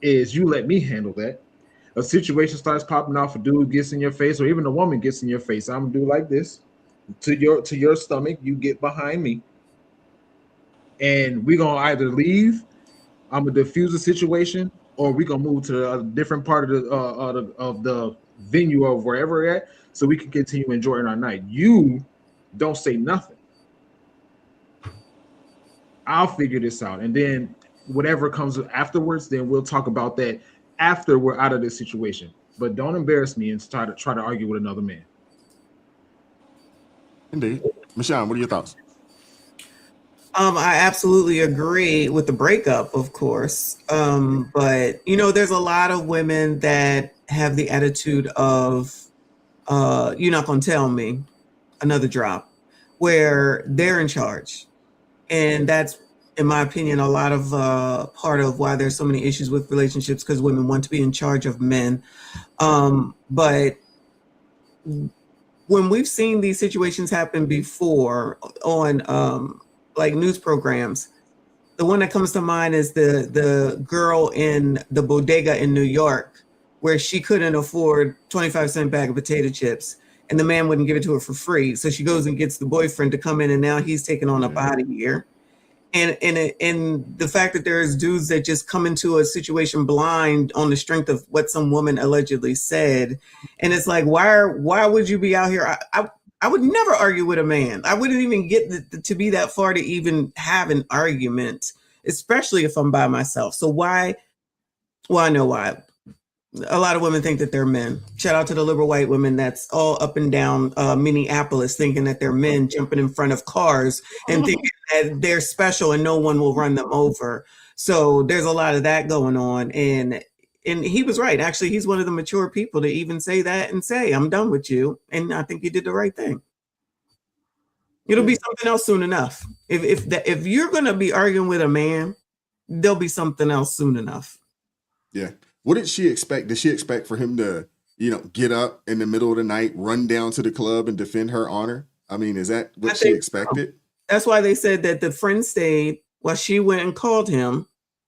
is you let me handle that. A situation starts popping off, a dude gets in your face, or even a woman gets in your face. I'm gonna do like this to your stomach. You get behind me, and we're gonna either leave. I'm gonna diffuse the situation, or we're gonna move to a different part of the venue of wherever we're at, so we can continue enjoying our night. You don't say nothing. I'll figure this out, and then whatever comes afterwards, then we'll talk about that after we're out of this situation. But don't embarrass me and try to argue with another man. Indeed. Michonne, what are your thoughts? I absolutely agree with the breakup, of course. But there's a lot of women that have the attitude of, you're not gonna tell me, another drop, where they're in charge. And that's, in my opinion, a lot of part of why there's so many issues with relationships, because women want to be in charge of men. But when we've seen these situations happen before on like news programs, the one that comes to mind is the girl in the bodega in New York, where she couldn't afford 25-cent bag of potato chips, and the man wouldn't give it to her for free. So she goes and gets the boyfriend to come in, and now he's taking on a body here. And the fact that there's dudes that just come into a situation blind on the strength of what some woman allegedly said, and it's like, why would you be out here? I would never argue with a man. I wouldn't even get to be that far to even have an argument, especially if I'm by myself. So why? Well, I know why. A lot of women think that they're men. Shout out to the liberal white women that's all up and down Minneapolis thinking that they're men, jumping in front of cars and thinking that they're special and no one will run them over. So there's a lot of that going on. And he was right. Actually, he's one of the mature people to even say that and say, I'm done with you. And I think he did the right thing. It'll be something else soon enough. If you're going to be arguing with a man, there'll be something else soon enough. Yeah. What did she expect? Did she expect for him to, get up in the middle of the night, run down to the club and defend her honor? I mean, is that what she expected? So. That's why they said that the friend stayed while she went and called him.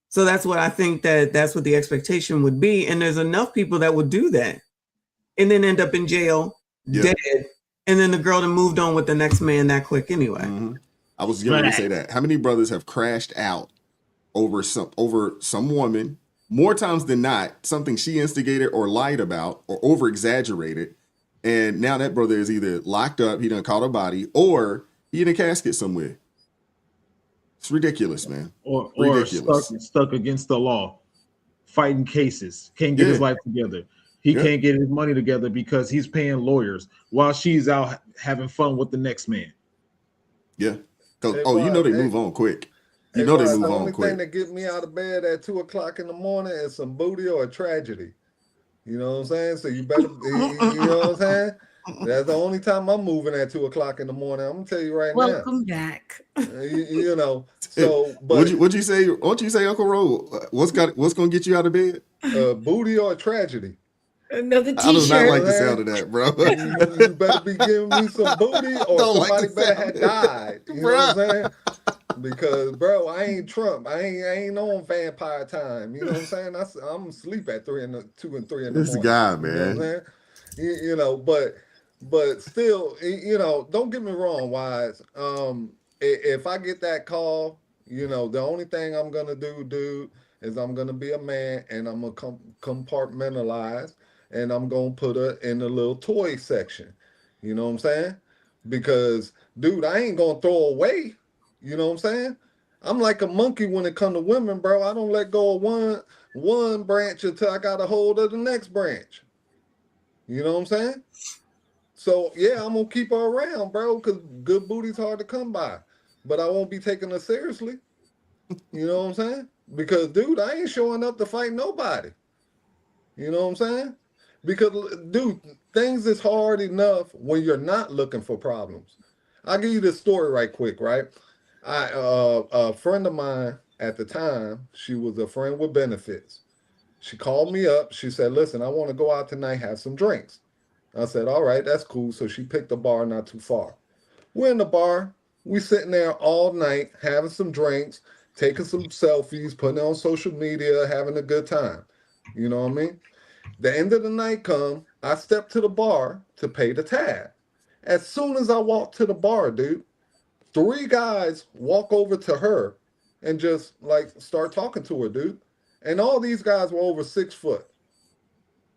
So that's what I think that's what the expectation would be. And there's enough people that would do that and then end up in jail, dead. And then the girl that moved on with the next man that quick anyway. Mm-hmm. I was going to say that. How many brothers have crashed out over some woman? More times than not, something she instigated or lied about or over exaggerated. And now that brother is either locked up, he done caught a body, or he in a casket somewhere. It's ridiculous, man. Or ridiculous. Stuck against the law, fighting cases, can't get his life together. He can't get his money together because he's paying lawyers while she's out having fun with the next man. Yeah. Because, they move on quick. They move on quick. The only thing that gets me out of bed at 2:00 in the morning is some booty or a tragedy. You know what I'm saying? So you better, you know what I'm saying? That's the only time I'm moving at 2:00 in the morning. I'm gonna tell you right now. Welcome back. So but what'd you say? What'd you say, Uncle Ro? What's gonna get you out of bed? Booty or a tragedy? Another t-shirt. I do not like the sound of that, bro. You better be giving me some booty or somebody better have died. You know what I'm saying? Because, bro, I ain't Trump. I ain't on vampire time. You know what I'm saying? I'm asleep at 2 and 3 in the morning. This guy, man. You know what I'm saying? But still, don't get me wrong, Wise. If I get that call, the only thing I'm gonna do, dude, is I'm gonna be a man and I'm gonna compartmentalize. And I'm going to put her in the little toy section. You know what I'm saying? Because, dude, I ain't going to throw away. You know what I'm saying? I'm like a monkey when it comes to women, bro. I don't let go of one branch until I got a hold of the next branch. You know what I'm saying? So, yeah, I'm going to keep her around, bro, because good booty's hard to come by. But I won't be taking her seriously. You know what I'm saying? Because, dude, I ain't showing up to fight nobody. You know what I'm saying? Because, dude, things is hard enough when you're not looking for problems. I'll give you this story right quick, right? A friend of mine at the time, she was a friend with benefits. She called me up. She said, listen, I want to go out tonight, have some drinks. I said, all right, that's cool. So she picked a bar not too far. We're in the bar. We sitting there all night, having some drinks, taking some selfies, putting it on social media, having a good time. You know what I mean? The end of the night come, I step to the bar to pay the tab. As soon as I walk to the bar, dude, 3 guys walk over to her and just start talking to her, dude. And all these guys were over 6 foot.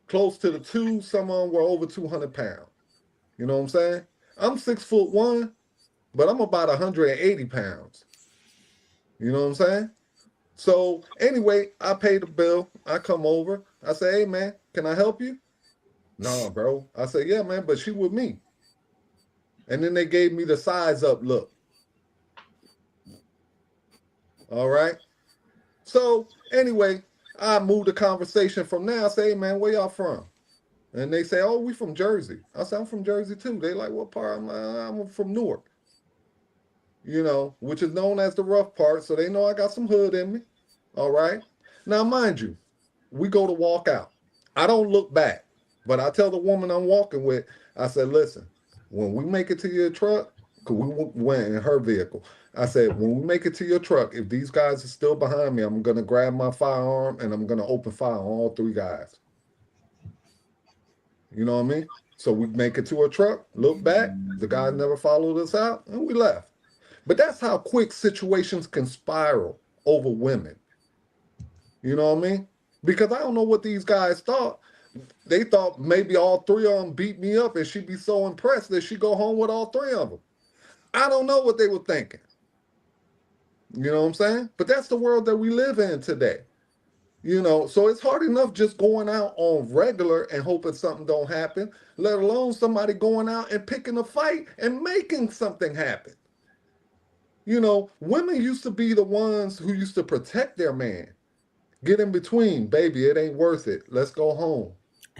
Close to the 2, some of them were over 200 pounds. You know what I'm saying? I'm 6'1", but I'm about 180 pounds. You know what I'm saying? So anyway, I pay the bill. I come over. I say, hey, man, can I help you? No, bro. I say, yeah, man, but she with me. And then they gave me the size up look. All right. So anyway, I moved the conversation from there. I say, hey, man, where y'all from? And they say, oh, we from Jersey. I said, I'm from Jersey too. They like, what part? I'm from Newark. You know, which is known as the rough part. So they know I got some hood in me. All right. Now, mind you, we go to walk out. I don't look back, but I tell the woman I'm walking with, I said, listen, when we make it to your truck, because we went in her vehicle, I said, when we make it to your truck, if these guys are still behind me, I'm going to grab my firearm and I'm going to open fire on all 3 guys. You know what I mean? So we make it to a truck, look back, the guys never followed us out, and we left. But that's how quick situations can spiral over women. You know what I mean? Because I don't know what these guys thought. They thought maybe all 3 of them beat me up and she'd be so impressed that she'd go home with all 3 of them. I don't know what they were thinking. You know what I'm saying? But that's the world that we live in today. You know, so it's hard enough just going out on regular and hoping something don't happen, let alone somebody going out and picking a fight and making something happen. You know, women used to be the ones who used to protect their man. Get in between, baby, it ain't worth it. Let's go home.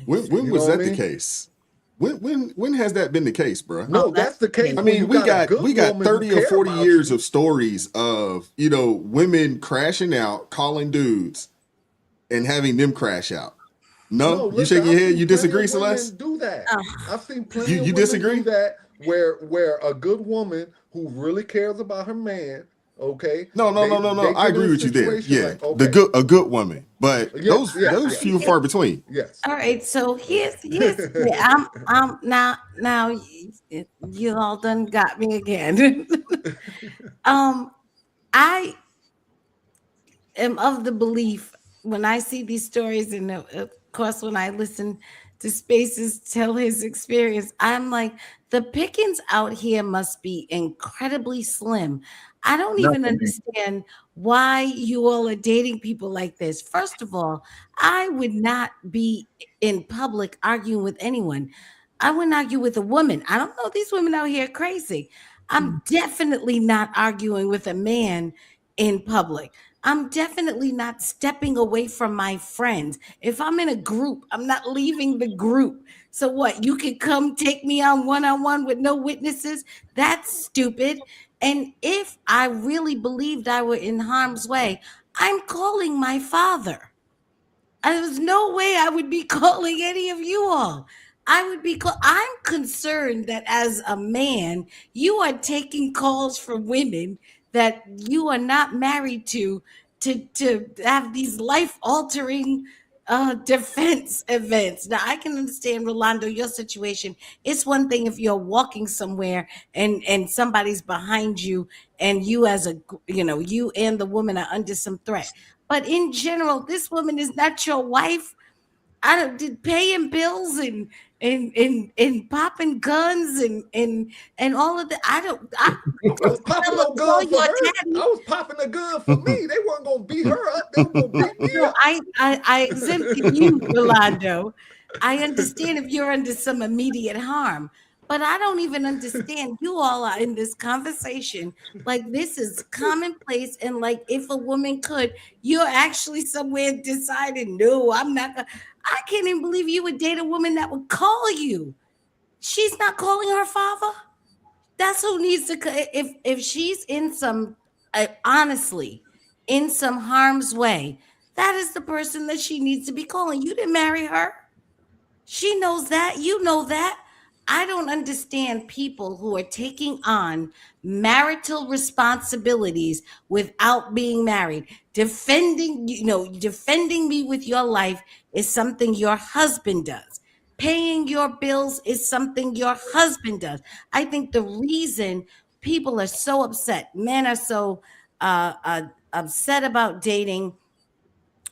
When was that the case? When has that been the case, bro? No, that's the case. I mean, we got 30 or 40 years of stories of, you know, women crashing out, calling dudes, and having them crash out. No, you shake your head. You disagree, Celeste? Do that. I've seen plenty You of women disagree? do that where a good woman who really cares about her man, okay? No. they I get in agree a with you there. situation Yeah, like, okay, a good woman, but those few far between. Yes. All right, so here's I'm now you all done got me again. I am of the belief when I see these stories, and of course when I listen to Spaces tell his experience, I'm like, the pickings out here must be incredibly slim. I don't even understand why you all are dating people like this. First of all, I would not be in public arguing with anyone. I wouldn't argue with a woman. I don't know, these women out here are crazy. I'm definitely not arguing with a man in public. I'm definitely not stepping away from my friends. If I'm in a group, I'm not leaving the group. So what? You can come take me on one-on-one with no witnesses? That's stupid. And if I really believed I were in harm's way, I'm calling my father. There's no way I would be calling any of you all. I'm concerned that as a man, you are taking calls from women that you are not married to have these life-altering defense events. Now, I can understand, Rolando, your situation. It's one thing if you're walking somewhere and somebody's behind you and you you and the woman are under some threat. But in general, this woman is not your wife. Paying bills and popping guns and all of that. I was popping no gun for her. I was popping a gun for me. They weren't gonna beat her up. They were gonna beat me up. I exempted you, Rolando. I understand if you're under some immediate harm, but I don't even understand. You all are in this conversation like this is commonplace, and like if a woman could, you're actually somewhere deciding, no, I'm not gonna. I can't even believe you would date a woman that would call you. She's not calling her father. That's who needs to. If she's in some, honestly, in some harm's way, that is the person that she needs to be calling. You didn't marry her. She knows that. You know that. I don't understand people who are taking on marital responsibilities without being married. Defending me with your life is something your husband does. Paying your bills is something your husband does. I think the reason people are so upset, men are so upset about dating,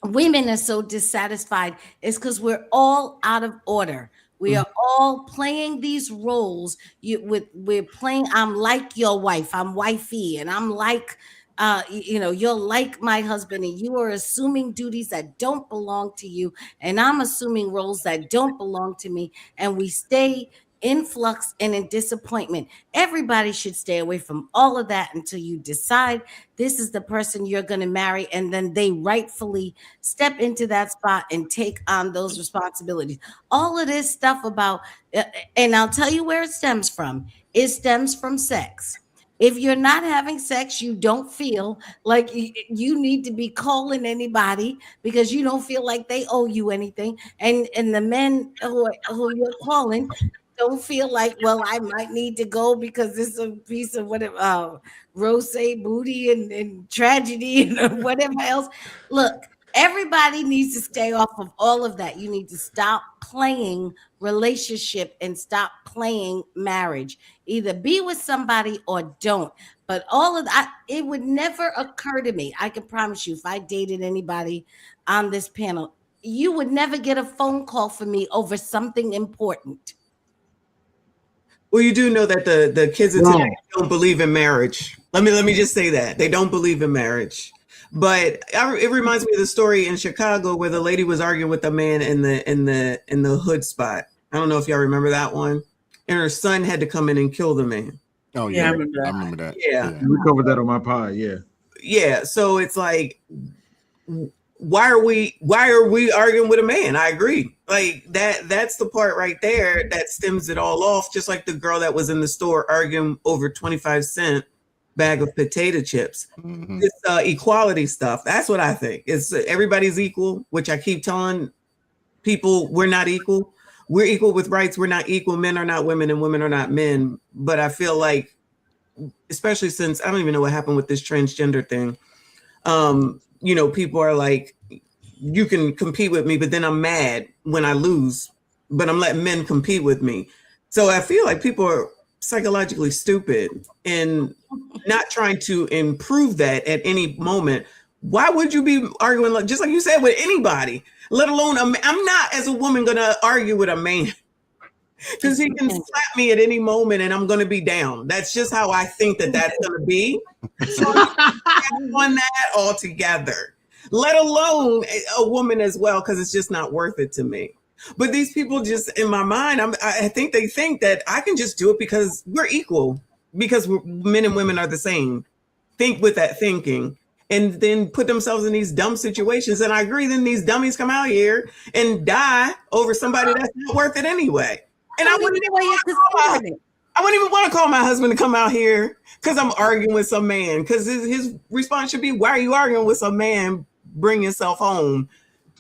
women are so dissatisfied, is because we're all out of order. We are all playing these roles. We're playing, I'm like your wife, I'm wifey, and I'm like, you're like my husband, and you are assuming duties that don't belong to you, and I'm assuming roles that don't belong to me, and we stay influx and in disappointment. Everybody should stay away from all of that until you decide this is the person you're going to marry, and then they rightfully step into that spot and take on those responsibilities. All of this stuff about, and I'll tell you where it stems from. It stems from sex. If you're not having sex, you don't feel like you need to be calling anybody because you don't feel like they owe you anything. And the men who you're calling don't feel like, well, I might need to go because it's a piece of whatever, rose booty and tragedy and whatever else. Look, everybody needs to stay off of all of that. You need to stop playing relationship and stop playing marriage. Either be with somebody or don't. But all of that, it would never occur to me. I can promise you, if I dated anybody on this panel, you would never get a phone call from me over something important. Well, you do know that the kids of today don't believe in marriage. Let me just say that they don't believe in marriage. But it reminds me of the story in Chicago where the lady was arguing with the man in the hood spot. I don't know if y'all remember that one. And her son had to come in and kill the man. Oh yeah, I remember that. Yeah. We covered that on my pod. Yeah. Yeah. So it's like, why are we arguing with a man? I agree. Like that's the part right there that stems it all off. Just like the girl that was in the store arguing over 25-cent bag of potato chips. Mm-hmm. It's equality stuff. That's what I think. It's everybody's equal, which I keep telling people we're not equal. We're equal with rights. We're not equal. Men are not women and women are not men. But I feel like, especially since I don't even know what happened with this transgender thing. People are like, you can compete with me, but then I'm mad when I lose, but I'm letting men compete with me. So I feel like people are psychologically stupid and not trying to improve that at any moment. Why would you be arguing, just like you said, with anybody, let alone I'm not, as a woman, going to argue with a man because he can slap me at any moment and I'm going to be down. That's just how I think that's going to be. So I'm on that altogether, let alone a woman as well, because it's just not worth it to me. But these people just, in my mind, I think they think that I can just do it because we're equal, because men and women are the same. Think with that thinking, and then put themselves in these dumb situations. And I agree, then these dummies come out here and die over somebody that's not worth it anyway. And I wouldn't even want to call my husband to come out here because I'm arguing with some man. Because his response should be, why are you arguing with some man? Bring yourself home.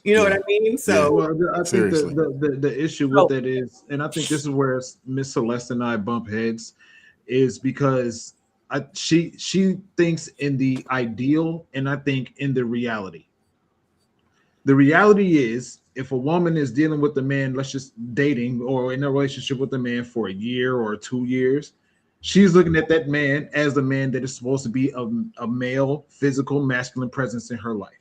You know what I mean? So I think the issue with that is, and I think this is where Miss Celeste and I bump heads, is because she thinks in the ideal and I think in the reality. The reality is, if a woman is dealing with a man, let's just dating or in a relationship with a man for a year or 2 years, she's looking at that man as the man that is supposed to be a male, physical, masculine presence in her life.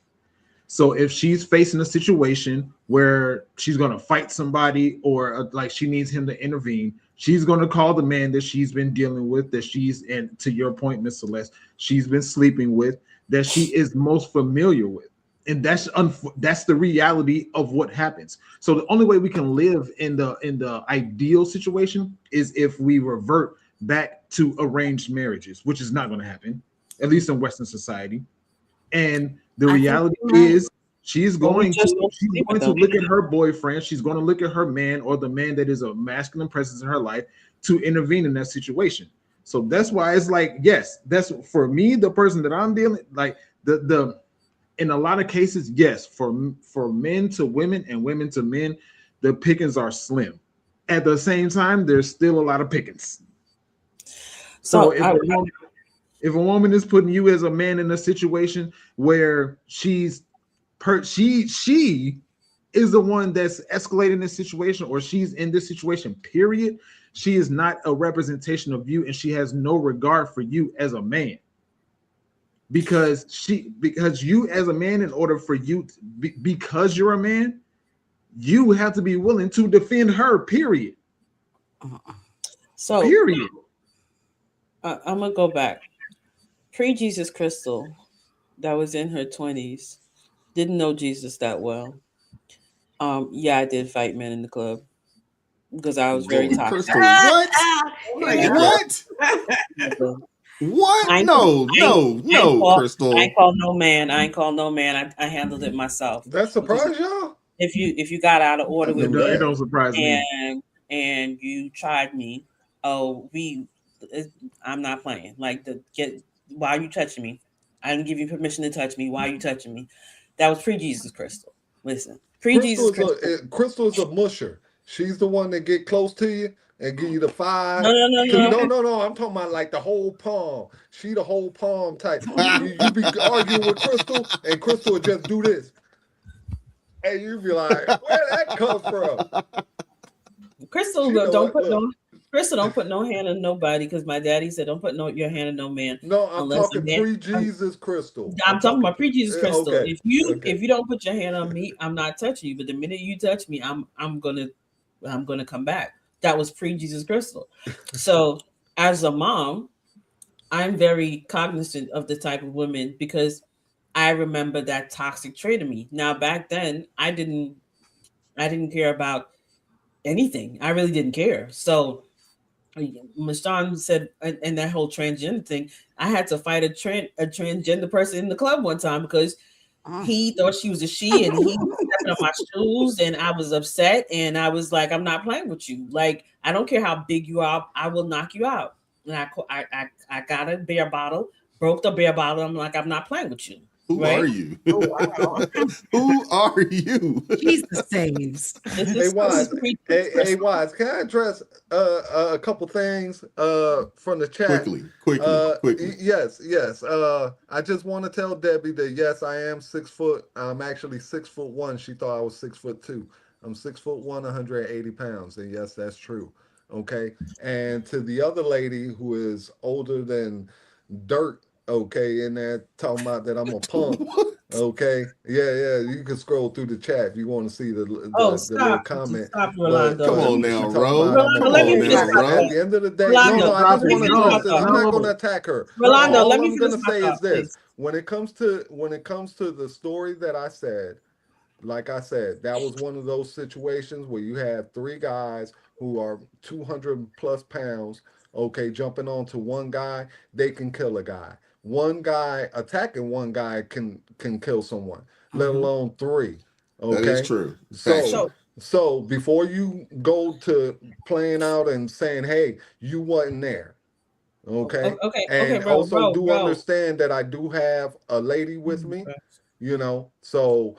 So if she's facing a situation where she's going to fight somebody or like she needs him to intervene, she's going to call the man that she's been dealing with, that she's, and to your point, Miss Celeste, she's been sleeping with, that she is most familiar with. And that's the reality of what happens. So the only way we can live in the ideal situation is if we revert back to arranged marriages, which is not going to happen, at least in Western society. And the reality is she's going to look at her boyfriend. She's going to look at her man or the man that is a masculine presence in her life to intervene in that situation. So that's why it's like, yes, that's for me, the person that I'm dealing, like the in a lot of cases, yes, for men to women and women to men, the pickings are slim. At the same time, there's still a lot of pickings. So if a woman is putting you as a man in a situation where she is the one that's escalating this situation, or she's in this situation, period, she is not a representation of you, and she has no regard for you as a man. Because you as a man, in order for you because you're a man, you have to be willing to defend her, period. So period. I'm gonna go back. Pre-Jesus Crystal, that was in her 20s, didn't know Jesus that well. Yeah, I did fight men in the club. because I was very Lord, toxic. Crystal, what? Oh my God. What? What? No, Crystal. I ain't called no man. I handled it myself. That surprised y'all? If you got out of order with It me don't surprise me. and you tried me, I'm not playing. Like why are you touching me? I didn't give you permission to touch me. Why are you touching me? That was pre-Jesus Crystal. Listen, pre-Jesus Crystal. Crystal is a musher. She's the one that get close to you and give you the 5. No. No. I'm talking about like the whole palm. She the whole palm type. you be arguing with Crystal, and Crystal would just do this. And you be like, where that come from? Crystal don't put no hand on nobody, because my daddy said don't put your hand on no man. No, I'm talking pre-Jesus Crystal. I'm talking about pre-Jesus Crystal. Okay. If you don't put your hand on me, I'm not touching you. But the minute you touch me, I'm gonna come back. That was pre-Jesus Crystal. So as a mom, I'm very cognizant of the type of women, because I remember that toxic trait of me. Now back then, I didn't care about anything. I really didn't care. So Mashawn said, and that whole transgender thing, I had to fight a transgender person in the club one time because he thought she was a she, and he stepped on my shoes, and I was upset, and I was like, I'm not playing with you. Like, I don't care how big you are, I will knock you out. And I got a beer bottle, broke the beer bottle. I'm like, I'm not playing with you. Who right? are you? Who are you? Jesus saves. Hey, Wise, can I address a couple things from the chat? Quickly. Yes. I just want to tell Debbie that yes, I am 6 foot. I'm actually 6'1". She thought I was 6'2". I'm 6'1", 180 pounds, and yes, that's true. Okay, and to the other lady who is older than dirt. Okay, and they're talking about that I'm a punk. Okay, yeah, you can scroll through the chat if you want to see the little comment. Stop, Rolando. Come on now, Ro. Rolando, let me finish. At the end of the day, Rolando, I just want to address this. I'm not going to attack her. Rolando, All let me I'm going to finish my say thought, is this: please. when it comes to the story that I said, like I said, that was one of those situations where you have 3 guys who are 200 plus pounds. Okay, jumping onto one guy, they can kill a guy. One guy attacking one guy can kill someone, let alone 3. Okay, that is true. So before you go to playing out and saying, "Hey, you wasn't there," okay, and also understand that I do have a lady with me, so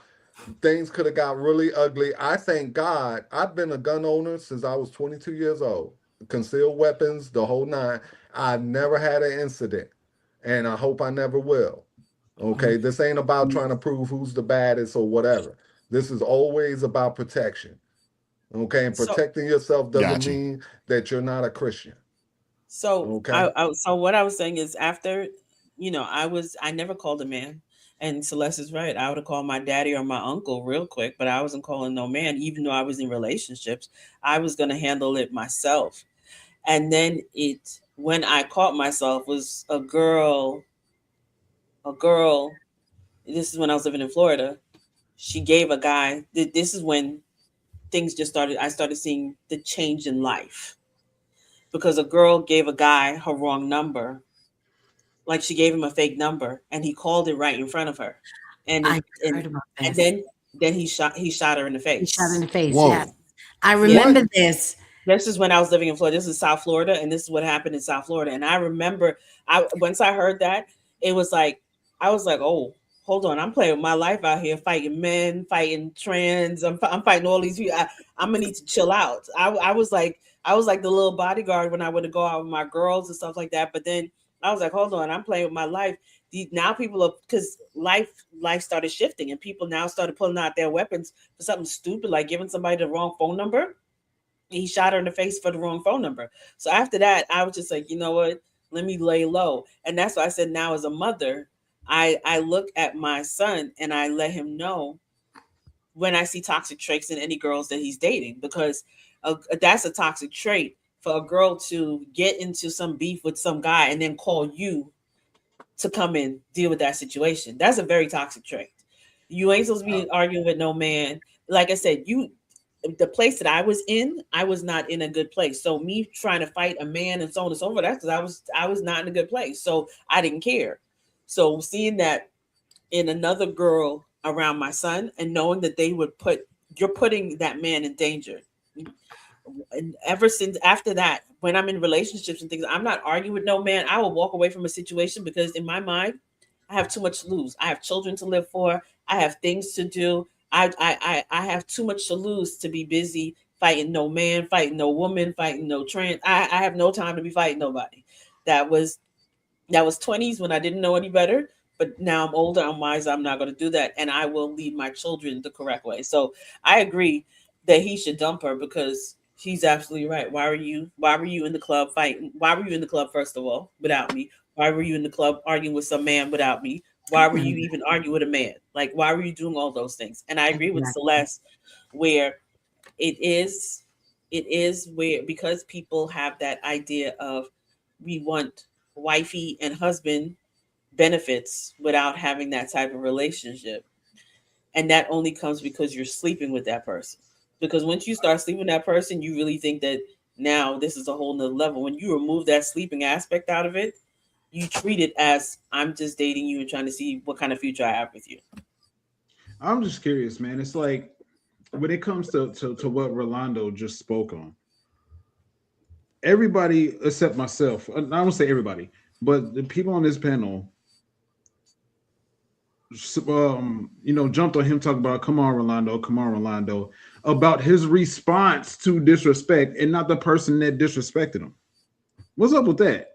things could have got really ugly. I thank God I've been a gun owner since I was 22 years old, concealed weapons, the whole 9. I've never had an incident. And I hope I never will. Okay, this ain't about trying to prove who's the baddest or whatever. This is always about protection. Okay, and protecting yourself doesn't mean that you're not a Christian. So, okay. So what I was saying is, after, I never called a man. And Celeste is right. I would have called my daddy or my uncle real quick, but I wasn't calling no man, even though I was in relationships. I was going to handle it myself. And then when I caught myself, was a girl, this is when I was living in Florida. She gave a guy, this is when things just started. I started seeing the change in life, because a girl gave a guy her wrong number. Like, she gave him a fake number, and he called it right in front of her. And then he shot her in the face. He shot her in the face. Whoa. Yeah. I remember this. This is when I was living in Florida. This is South Florida, and this is what happened in South Florida. And I remember, once I heard that, it was like, I was like, oh, hold on, I'm playing with my life out here, fighting men, fighting trans. I'm fighting all these people. I'm gonna need to chill out. I was like the little bodyguard when I would go out with my girls and stuff like that. But then I was like, hold on, I'm playing with my life. Now people are, because life started shifting, and people now started pulling out their weapons for something stupid like giving somebody the wrong phone number. He shot her in the face for the wrong phone number. So after that, I was just like, you know what? Let me lay low. And that's why I said, now as a mother, I look at my son and I let him know when I see toxic traits in any girls that he's dating, because that's a toxic trait for a girl to get into some beef with some guy and then call you to come and deal with that situation. That's a very toxic trait. You ain't supposed to be arguing with no man. Like I said, the place that I was in, I was not in a good place. So me trying to fight a man and so on and so forth, that's because I was not in a good place. So I didn't care. So seeing that in another girl around my son and knowing that they would you're putting that man in danger. And ever since after that, when I'm in relationships and things, I'm not arguing with no man. I will walk away from a situation because in my mind, I have too much to lose. I have children to live for. I have things to do. I have too much to lose to be busy fighting no man, fighting no woman, fighting no trans. I have no time to be fighting nobody. That was 20s when I didn't know any better. But now I'm older, I'm wiser. I'm not going to do that, and I will lead my children the correct way. So I agree that he should dump her because he's absolutely right. Why were you in the club fighting? Why were you in the club first of all without me? Why were you in the club arguing with some man without me? Why were you even arguing with a man? Like, why were you doing all those things? And I agree with Celeste, where it is where because people have that idea of we want wifey and husband benefits without having that type of relationship. And that only comes because you're sleeping with that person. Because once you start sleeping with that person, you really think that now this is a whole nother level. When you remove that sleeping aspect out of it, you treat it as I'm just dating you and trying to see what kind of future I have with you. I'm just curious, man. It's like when it comes to what Rolando just spoke on, everybody except myself, I don't say everybody, but the people on this panel, jumped on him talking about, come on, Rolando, about his response to disrespect and not the person that disrespected him. What's up with that?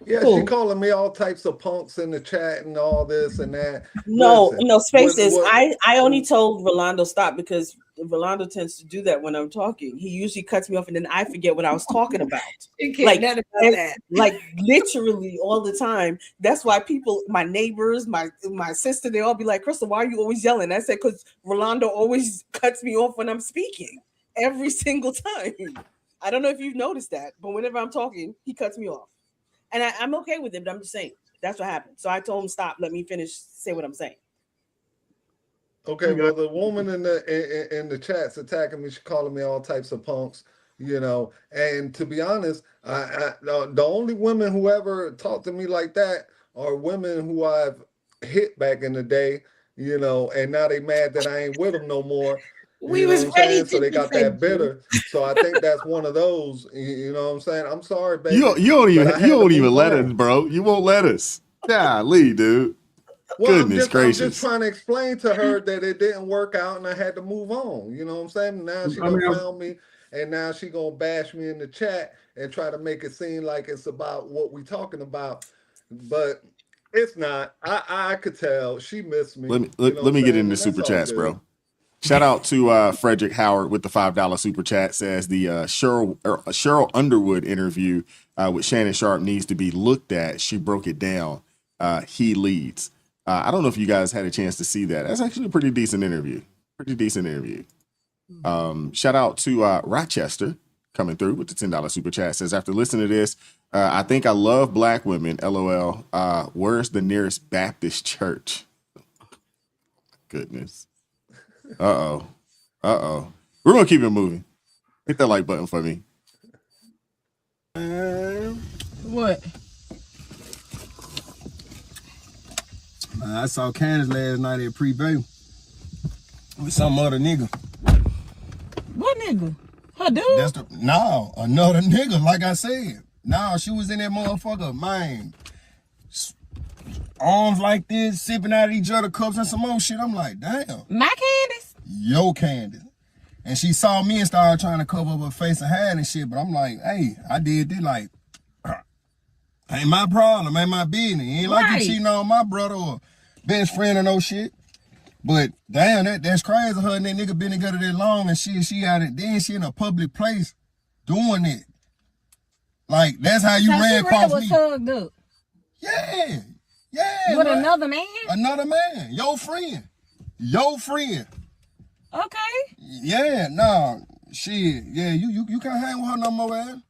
Yeah, she calling me all types of punks in the chat and all this and that. No, Listen, Spaces. I only told Rolando stop because Rolando tends to do that when I'm talking. He usually cuts me off and then I forget what I was talking about. Like literally all the time. That's why people, my neighbors, my sister, they all be like, Crystal, why are you always yelling? I said, because Rolando always cuts me off when I'm speaking every single time. I don't know if you've noticed that, but whenever I'm talking, he cuts me off. And I'm okay with it, but I'm just saying that's what happened. So I told him, stop, let me finish, say what I'm saying. Okay, well, the woman in the chat's attacking me. She's calling me all types of punks, And to be honest, the only women who ever talked to me like that are women who I've hit back in the day, and now they mad that I ain't with them no more. We was ready to so they got that bitter. So I think that's one of those. You know what I'm saying? I'm sorry, baby. You don't even let us, bro. You won't let us. Golly, dude. Well, Goodness gracious. I'm just trying to explain to her that it didn't work out and I had to move on. You know what I'm saying? Now she found me and now she gonna bash me in the chat and try to make it seem like it's about what we talking about. But it's not. I could tell she missed me. Let me get into super chats, bro. Shout out to Frederick Howard with the $5 super chat. Says the Cheryl Underwood interview with Shannon Sharpe needs to be looked at. She broke it down. He leads. I don't know if you guys had a chance to see that. That's actually a pretty decent interview. Shout out to Rochester coming through with the $10 super chat. Says after listening to this, I think I love black women. LOL. Where's the nearest Baptist church? Goodness. Uh-oh. We're going to keep it moving. Hit that like button for me. What? I saw Candace last night at Pre-Bay with some other nigga. What nigga? Her dude? No, another nigga, like I said. No, she was in that motherfucker, man. Arms like this, sipping out of each other cups and some more shit. I'm like, damn. My Candace? Yo, Candace. And she saw me and started trying to cover up her face and hide and shit. But I'm like, hey, I did this like, ain't my problem, ain't my business. Ain't like you cheating on my brother or best friend or no shit. But damn, that's crazy. Her and that nigga been together that long and she out it. Then she in a public place doing it. Like, that's how you ran across me. Hugged up. Yeah. With man. Another man? Another man. Your friend. Okay. Yeah, no. Shit. Yeah, you can't hang with her no more, man.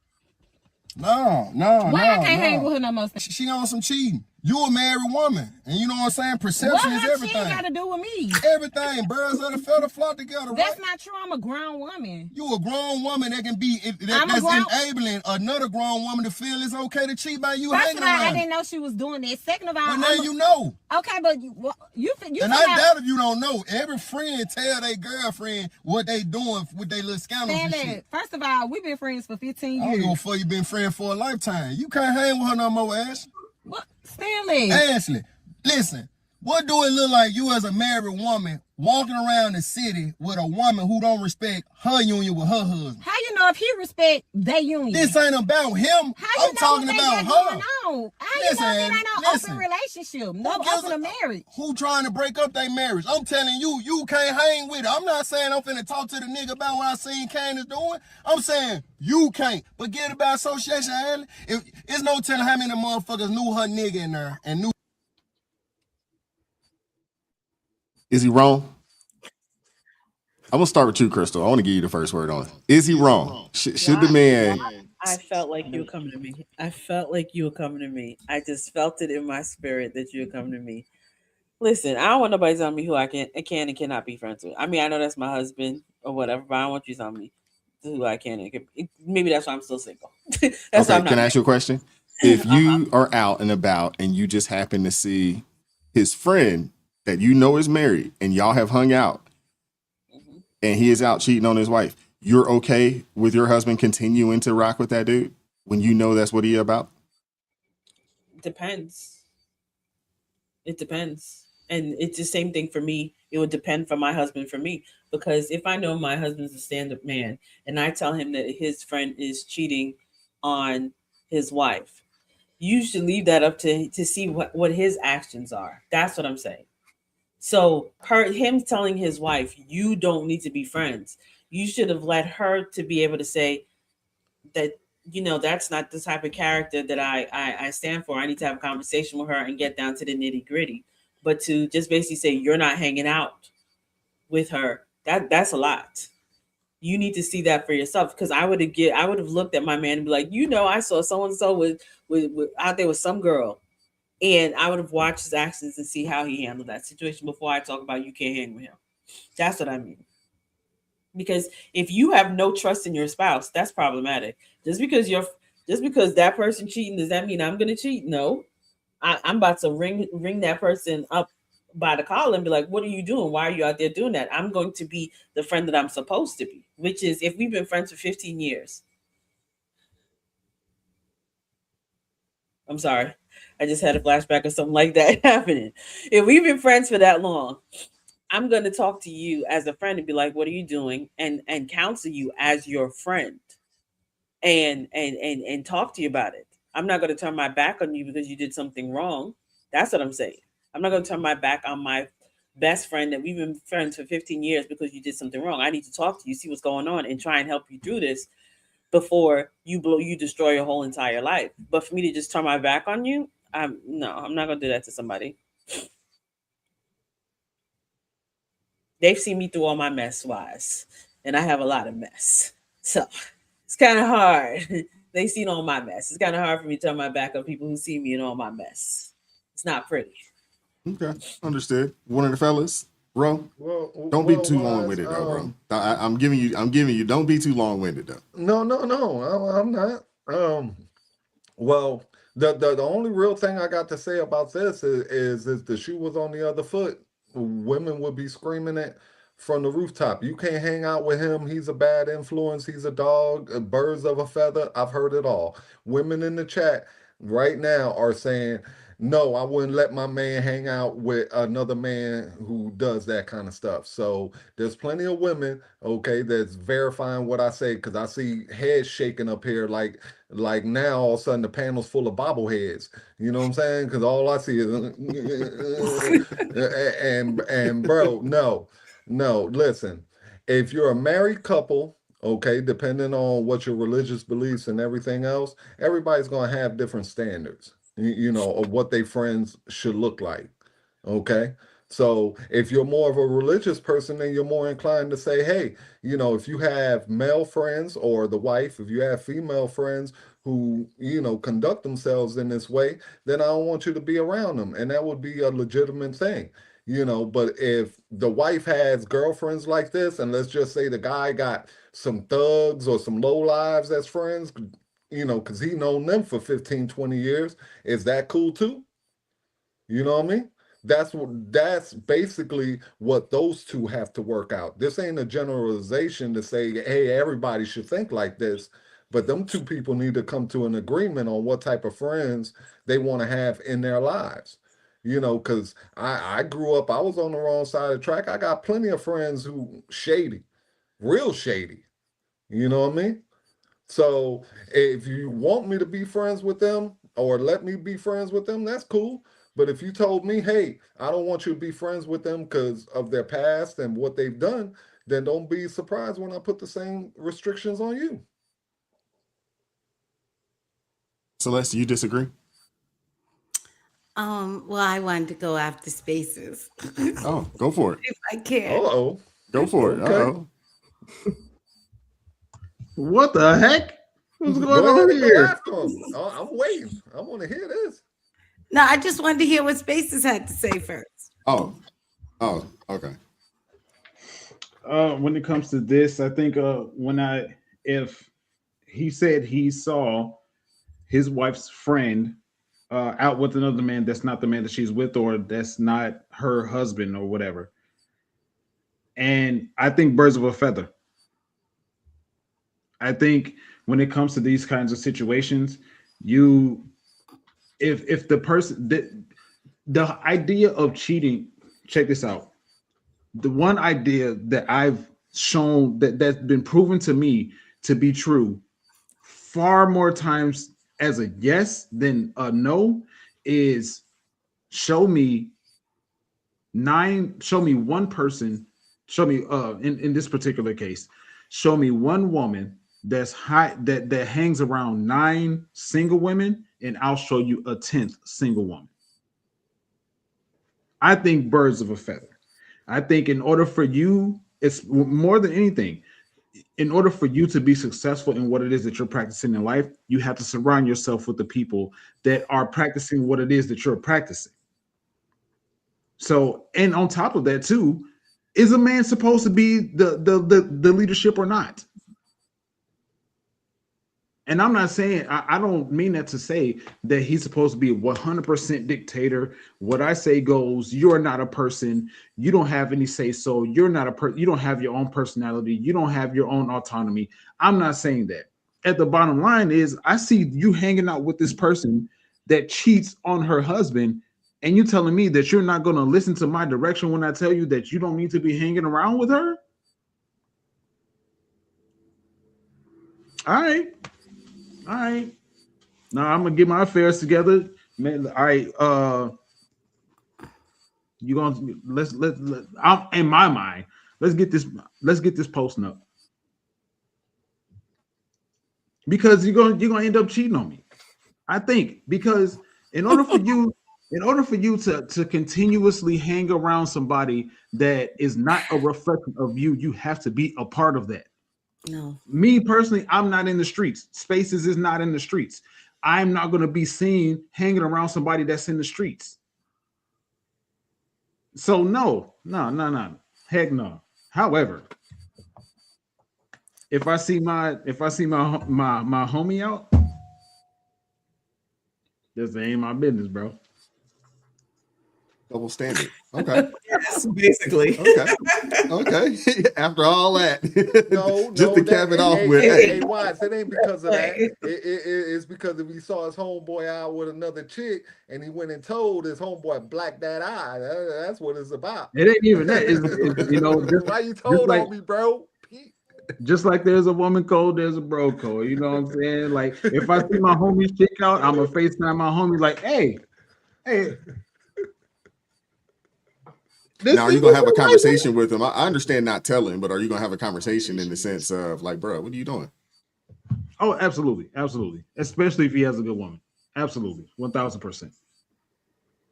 No. Why I can't hang with her no more? She on some cheating. You a married woman, and you know what I'm saying? Perception is What everything. she got to do with me? Everything. Birds of a feather flock together, right? That's not true. I'm a grown woman. You a grown woman that can be that's enabling another grown woman to feel it's okay to cheat by you First hanging of all, I around. didn't know she was doing that. Second of all, But now you know. Okay, but you And I doubt if you don't know. Every friend tell their girlfriend what they doing with their little scandals and shit. First of all, we've been friends for 15 I don't years. go for you been friends for a lifetime. You can't hang with her no more, Ashley. What? Stanley. Ashley, listen. What do it look like you as a married woman walking around the city with a woman who don't respect her union with her husband? How you know if he respect their union? This ain't about him. I'm talking about her. How you know that ain't no open relationship? No open marriage. Who trying to break up their marriage? I'm telling you, you can't hang with her. I'm not saying I'm finna talk to the nigga about what I seen Candace doing. I'm saying you can't. But get about association, Ashley. It's no telling how many motherfuckers knew her nigga in there and knew. Is he wrong? I'm gonna start with you, Crystal. I want to give you the first word on it. Is he wrong? Should the man? I felt like you were coming to me. I felt like you were coming to me. I just felt it in my spirit that you were coming to me. Listen, I don't want nobody telling me who I can and cannot be friends with. I mean, I know that's my husband or whatever, but I don't want you telling me who I can and can. Maybe that's why I'm still single. That's why I'm not Can I ask you a question? If you are out and about and you just happen to see his friend that you know is married and y'all have hung out and he is out cheating on his wife, you're okay with your husband continuing to rock with that dude when you know that's what he about? Depends. It depends. And it's the same thing for me. It would depend for my husband for me. Because if I know my husband's a stand-up man and I tell him that his friend is cheating on his wife, you should leave that up to see what his actions are. That's what I'm saying. So him telling his wife, you don't need to be friends. You should have let her to be able to say that, you know, that's not the type of character that I stand for. I need to have a conversation with her and get down to the nitty gritty. But to just basically say you're not hanging out with her, that's a lot. You need to see that for yourself. Because I would have looked at my man and be like, you know, I saw so and so with out there with some girl. And I would have watched his actions and see how he handled that situation before I talk about you can't hang with him. That's what I mean. Because if you have no trust in your spouse, that's problematic. Just because that person cheating, does that mean I'm going to cheat? No. I'm about to ring that person up by the collar and be like, what are you doing? Why are you out there doing that? I'm going to be the friend that I'm supposed to be, which is if we've been friends for 15 years. I'm sorry. I just had a flashback of something like that happening. If we've been friends for that long, I'm going to talk to you as a friend and be like, what are you doing? And counsel you as your friend and talk to you about it. I'm not going to turn my back on you because you did something wrong. That's what I'm saying. I'm not going to turn my back on my best friend that we've been friends for 15 years because you did something wrong. I need to talk to you, see what's going on, and try and help you through this before you destroy your whole entire life. But for me to just turn my back on you, I'm not going to do that to somebody. They've seen me through all my mess wise, and I have a lot of mess. So it's kind of hard. They've seen all my mess. It's kind of hard for me to turn my back on people who see me in all my mess. It's not pretty. Okay, understood. One of the fellas, bro. Don't be too long-winded, though, bro. I'm giving you. Don't be too long-winded, though. No, I'm not. Well, the only real thing I got to say about this is if the shoe was on the other foot, women would be screaming it from the rooftop. You can't hang out with him. He's a bad influence. He's a dog. Birds of a feather. I've heard it all. Women in the chat right now are saying, no, I wouldn't let my man hang out with another man who does that kind of stuff. So there's plenty of women, okay, that's verifying what I say, because I see heads shaking up here like now all of a sudden the panel's full of bobbleheads. You know what I'm saying? Because all I see is and bro, no, listen. If you're a married couple, okay, depending on what your religious beliefs and everything else, everybody's gonna have different standards, you know, of what their friends should look like. Okay. So if you're more of a religious person, then you're more inclined to say, hey, if you have male friends or the wife, if you have female friends who, conduct themselves in this way, then I don't want you to be around them. And that would be a legitimate thing. But if the wife has girlfriends like this, and let's just say the guy got some thugs or some low lives as friends, because he known them for 15, 20 years, is that cool too? You know what I mean? That's basically what those two have to work out. This ain't a generalization to say, hey, everybody should think like this, but them two people need to come to an agreement on what type of friends they want to have in their lives. Because I grew up, I was on the wrong side of the track. I got plenty of friends who shady, real shady. You know what I mean? So if you want me to be friends with them or let me be friends with them, that's cool. But if you told me, hey, I don't want you to be friends with them because of their past and what they've done, then don't be surprised when I put the same restrictions on you. Celeste, you disagree? Well, I wanted to go after Spaces. Oh, go for it. If I can. Uh-oh. Go for it. Okay. Uh-oh. What the heck? What's going Go on ahead and here? go after 'em. I'm waiting. I want to hear this. No, I just wanted to hear what Spaces had to say first. Oh, okay. When it comes to this, I think if he said he saw his wife's friend out with another man that's not the man that she's with, or that's not her husband or whatever. And I think birds of a feather. I think when it comes to these kinds of situations, if the person, the idea of cheating, check this out. The one idea that I've shown that's been proven to me to be true far more times as a yes than a no is show me one person, in this particular case, show me one woman that's high that hangs around 9 single women, and I'll show you a 10th single woman. I think birds of a feather. I think in order for you, it's more than anything, in order for you to be successful in what it is that you're practicing in life, you have to surround yourself with the people that are practicing what it is that you're practicing. So, and on top of that too, is a man supposed to be the leadership or not? And I'm not saying, I don't mean that to say that he's supposed to be a 100% dictator. What I say goes. You're not a person. You don't have any say so. You're not a person. You don't have your own personality. You don't have your own autonomy. I'm not saying that. At the bottom line is, I see you hanging out with this person that cheats on her husband, and you telling me that you're not going to listen to my direction when I tell you that you don't need to be hanging around with her? All right. Now I'm gonna get my affairs together, man. All right. You gonna let's I'm in my mind. Let's get this posting up, because you're gonna end up cheating on me. I think, because in order for you to continuously hang around somebody that is not a reflection of you, you have to be a part of that. No. Me personally, I'm not in the streets. Spaces is not in the streets. I'm not going to be seen hanging around somebody that's in the streets. So no. Heck no. However, if I see my homie out, this ain't my business, bro. Double standard. Okay. Yes, basically. Okay. After all that, No, just to cap it off with. Hey, Watts, it ain't because of that. It's because if he saw his homeboy out with another chick and he went and told his homeboy black that eye. That's what it's about. It ain't even that. It's just, why you told on me, bro? Just like there's a woman code, there's a bro code. You know what I'm saying? Like, if I see my homie chick out, I'm gonna FaceTime my homie like, hey. Now, are you gonna have a conversation with him? I understand not telling, but are you gonna have a conversation in the sense of like, bro, what are you doing? Oh, absolutely. Especially if he has a good woman. Absolutely, 1000%.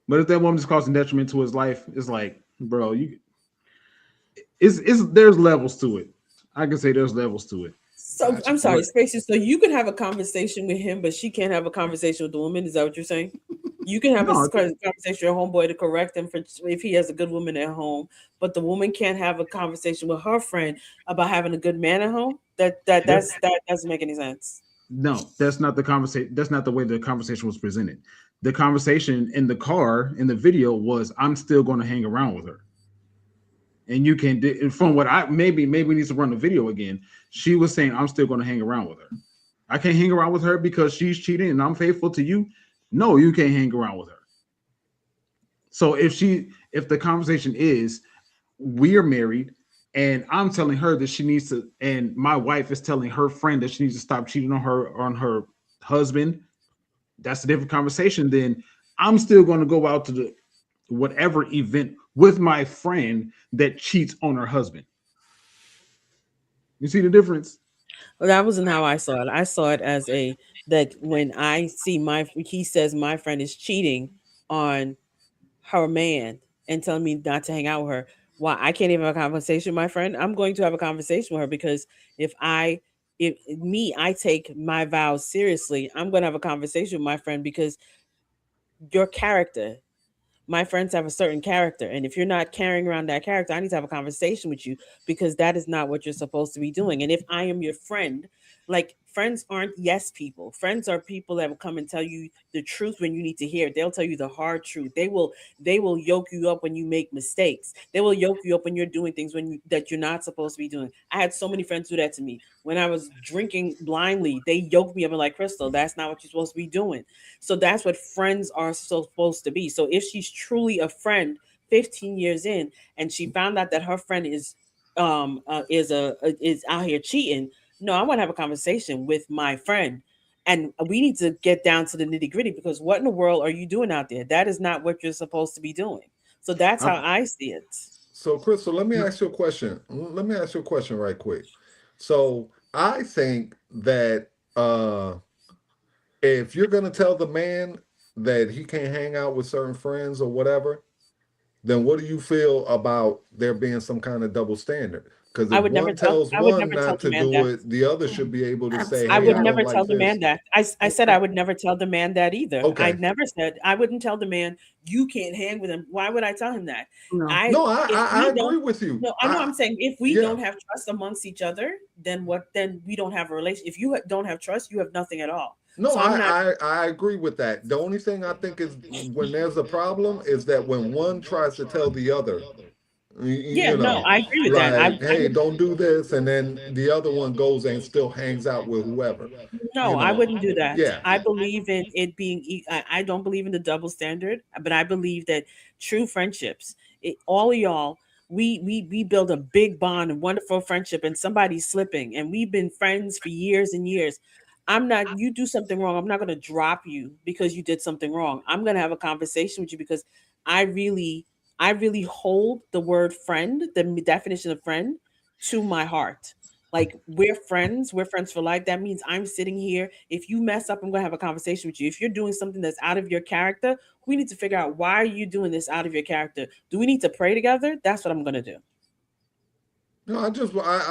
But if that woman is causing detriment to his life, it's like, bro, it's there's levels to it. I can say there's levels to it. So I'm sorry, Spacey. So you can have a conversation with him, but she can't have a conversation with the woman. Is that what you're saying? You can have a conversation with your homeboy to correct him for if he has a good woman at home, but the woman can't have a conversation with her friend about having a good man at home. That doesn't make any sense. No, that's not the conversation. That's not the way the conversation was presented. The conversation in the car in the video was, "I'm still going to hang around with her." And you can, from what I maybe we need to run the video again. She was saying, "I'm still going to hang around with her. I can't hang around with her because she's cheating and I'm faithful to you." No, you can't hang around with her. So if the conversation is, we are married and I'm telling her that she needs to, and my wife is telling her friend that she needs to stop cheating on her husband, that's a different conversation. Then I'm still going to go out to the whatever event with my friend that cheats on her husband. You see the difference? Well, that wasn't how I saw it. I saw it as that when I see he says my friend is cheating on her man and telling me not to hang out with her. Why I can't even have a conversation with my friend? I'm going to have a conversation with her because if I take my vows seriously, I'm going to have a conversation with my friend because your character. My friends have a certain character, and if you're not carrying around that character, I need to have a conversation with you because that is not what you're supposed to be doing. And if I am your friend, like friends aren't yes people. Friends are people that will come and tell you the truth when you need to hear it. They'll tell you the hard truth. They will yoke you up when you make mistakes. They will yoke you up when you're doing things that you're not supposed to be doing. I had so many friends do that to me. When I was drinking blindly, they yoked me up and like, Crystal, that's not what you're supposed to be doing. So that's what friends are supposed to be. So if she's truly a friend 15 years in and she found out that her friend is out here cheating, no, I want to have a conversation with my friend and we need to get down to the nitty gritty because what in the world are you doing out there? That is not what you're supposed to be doing. So that's how I see it. So Crystal, let me ask you a question. Let me ask you a question right quick. So I think that if you're going to tell the man that he can't hang out with certain friends or whatever, then what do you feel about there being some kind of double standard? Because if one tells one not to do it, the other should be able to say, I would never tell the man that. I said I would never tell the man that either. Okay. I never said I wouldn't tell the man you can't hang with him. Why would I tell him that? I agree with you. No, I know. I'm saying if we don't have trust amongst each other, then what? Then we don't have a relationship. If you don't have trust, you have nothing at all. No, so I agree with that. The only thing I think is when there's a problem is that when one tries to tell the other, no, I agree with that. Hey, don't do this, and then the other one goes and still hangs out with whoever. No, I wouldn't do that. Yeah, I believe in it being. I don't believe in the double standard, but I believe that true friendships, all of y'all, we build a big bond, a wonderful friendship, and somebody's slipping, and we've been friends for years and years. You do something wrong, I'm not going to drop you because you did something wrong. I'm going to have a conversation with you because I really hold the word friend, the definition of friend, to my heart. Like we're friends for life. That means I'm sitting here. If you mess up, I'm going to have a conversation with you. If you're doing something that's out of your character, we need to figure out why are you doing this out of your character? Do we need to pray together? That's what I'm going to do. No, I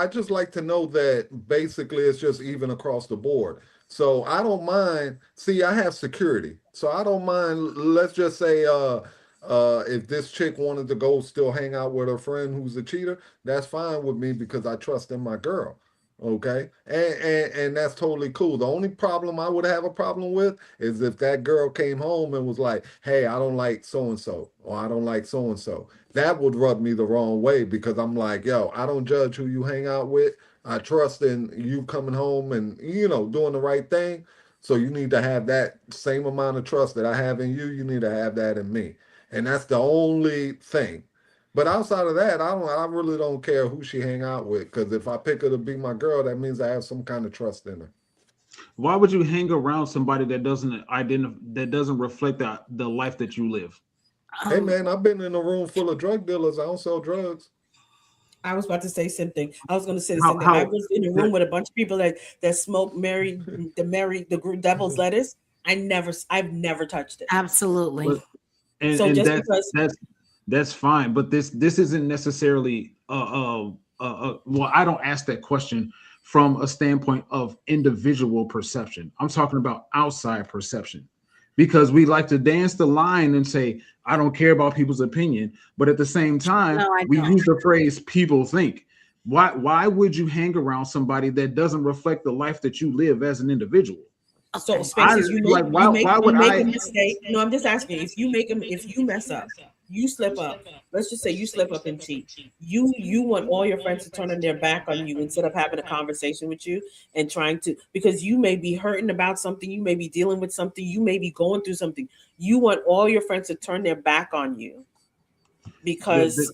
just like to know that basically it's just even across the board. So I don't mind. See, I have security, so I don't mind. Let's just say, if this chick wanted to go still hang out with her friend who's a cheater, that's fine with me because I trust in my girl. Okay, and that's totally cool. The only problem I would have a problem with is if that girl came home and was like, "Hey, I don't like so and so," or "I don't like so and so." That would rub me the wrong way because I'm like, "Yo, I don't judge who you hang out with. I trust in you coming home and doing the right thing. So you need to have that same amount of trust that I have in you. You need to have that in me, and that's the only thing." But outside of that, I really don't care who she hang out with because if I pick her to be my girl, that means I have some kind of trust in her. Why would you hang around somebody that doesn't reflect the life that you live? Hey man, I've been in a room full of drug dealers. I don't sell drugs. I was about to say something. I was going to say the same thing. I was in a room with a bunch of people that smoke the devil's lettuce. I've never touched it. Absolutely. that's fine. But this isn't necessarily well, I don't ask that question from a standpoint of individual perception. I'm talking about outside perception, because we like to dance the line and say, I don't care about people's opinion. But at the same time, we use the phrase people think. Why would you hang around somebody that doesn't reflect the life that you live as an individual? So Spaces, you make, why would you make I? a mistake. No, I'm just asking, if you mess up, you slip up. Let's just say you slip up and cheat. You want all your friends to turn on their back on you instead of having a conversation with you and trying to, because you may be hurting about something, you may be dealing with something, you may be going through something. You want all your friends to turn their back on you because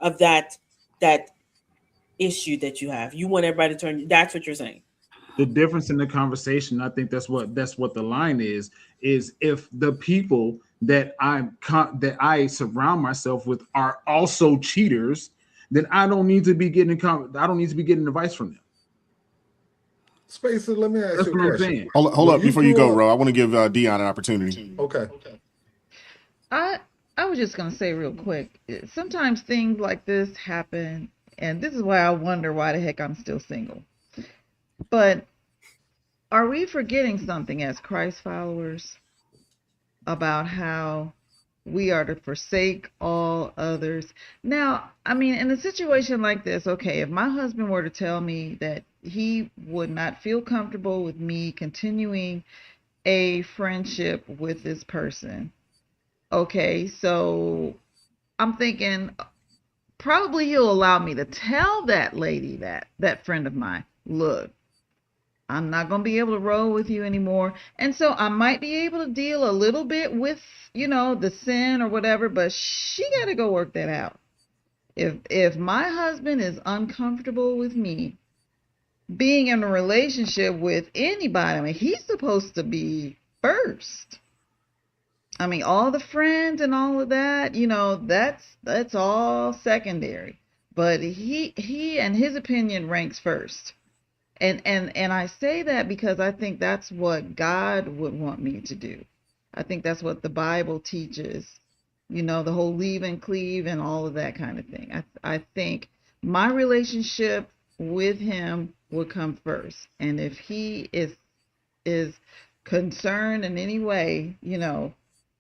of that issue that you have. You want everybody to turn. That's what you're saying. The difference in the conversation, I think that's what the line is if the people that I surround myself with are also cheaters, then I don't need to be getting advice from them. Spaces, let me ask That's you a what I'm question. saying. Hold up before you go, Ro. I want to give Dion an opportunity. Okay. I was just gonna say real quick. Sometimes things like this happen, and this is why I wonder why the heck I'm still single. But are we forgetting something as Christ followers about how we are to forsake all others? Now, I mean, in a situation like this, okay, if my husband were to tell me that he would not feel comfortable with me continuing a friendship with this person, okay, so I'm thinking probably he'll allow me to tell that lady, that friend of mine, look, I'm not going to be able to roll with you anymore. And so I might be able to deal a little bit with, the sin or whatever, but she got to go work that out. If my husband is uncomfortable with me being in a relationship with anybody, I mean, he's supposed to be first. I mean, all the friends and all of that, that's all secondary. But he and his opinion ranks first. And I say that because I think that's what God would want me to do. I think that's what the Bible teaches, the whole leave and cleave and all of that kind of thing. I think my relationship with him would come first. And if he is concerned in any way,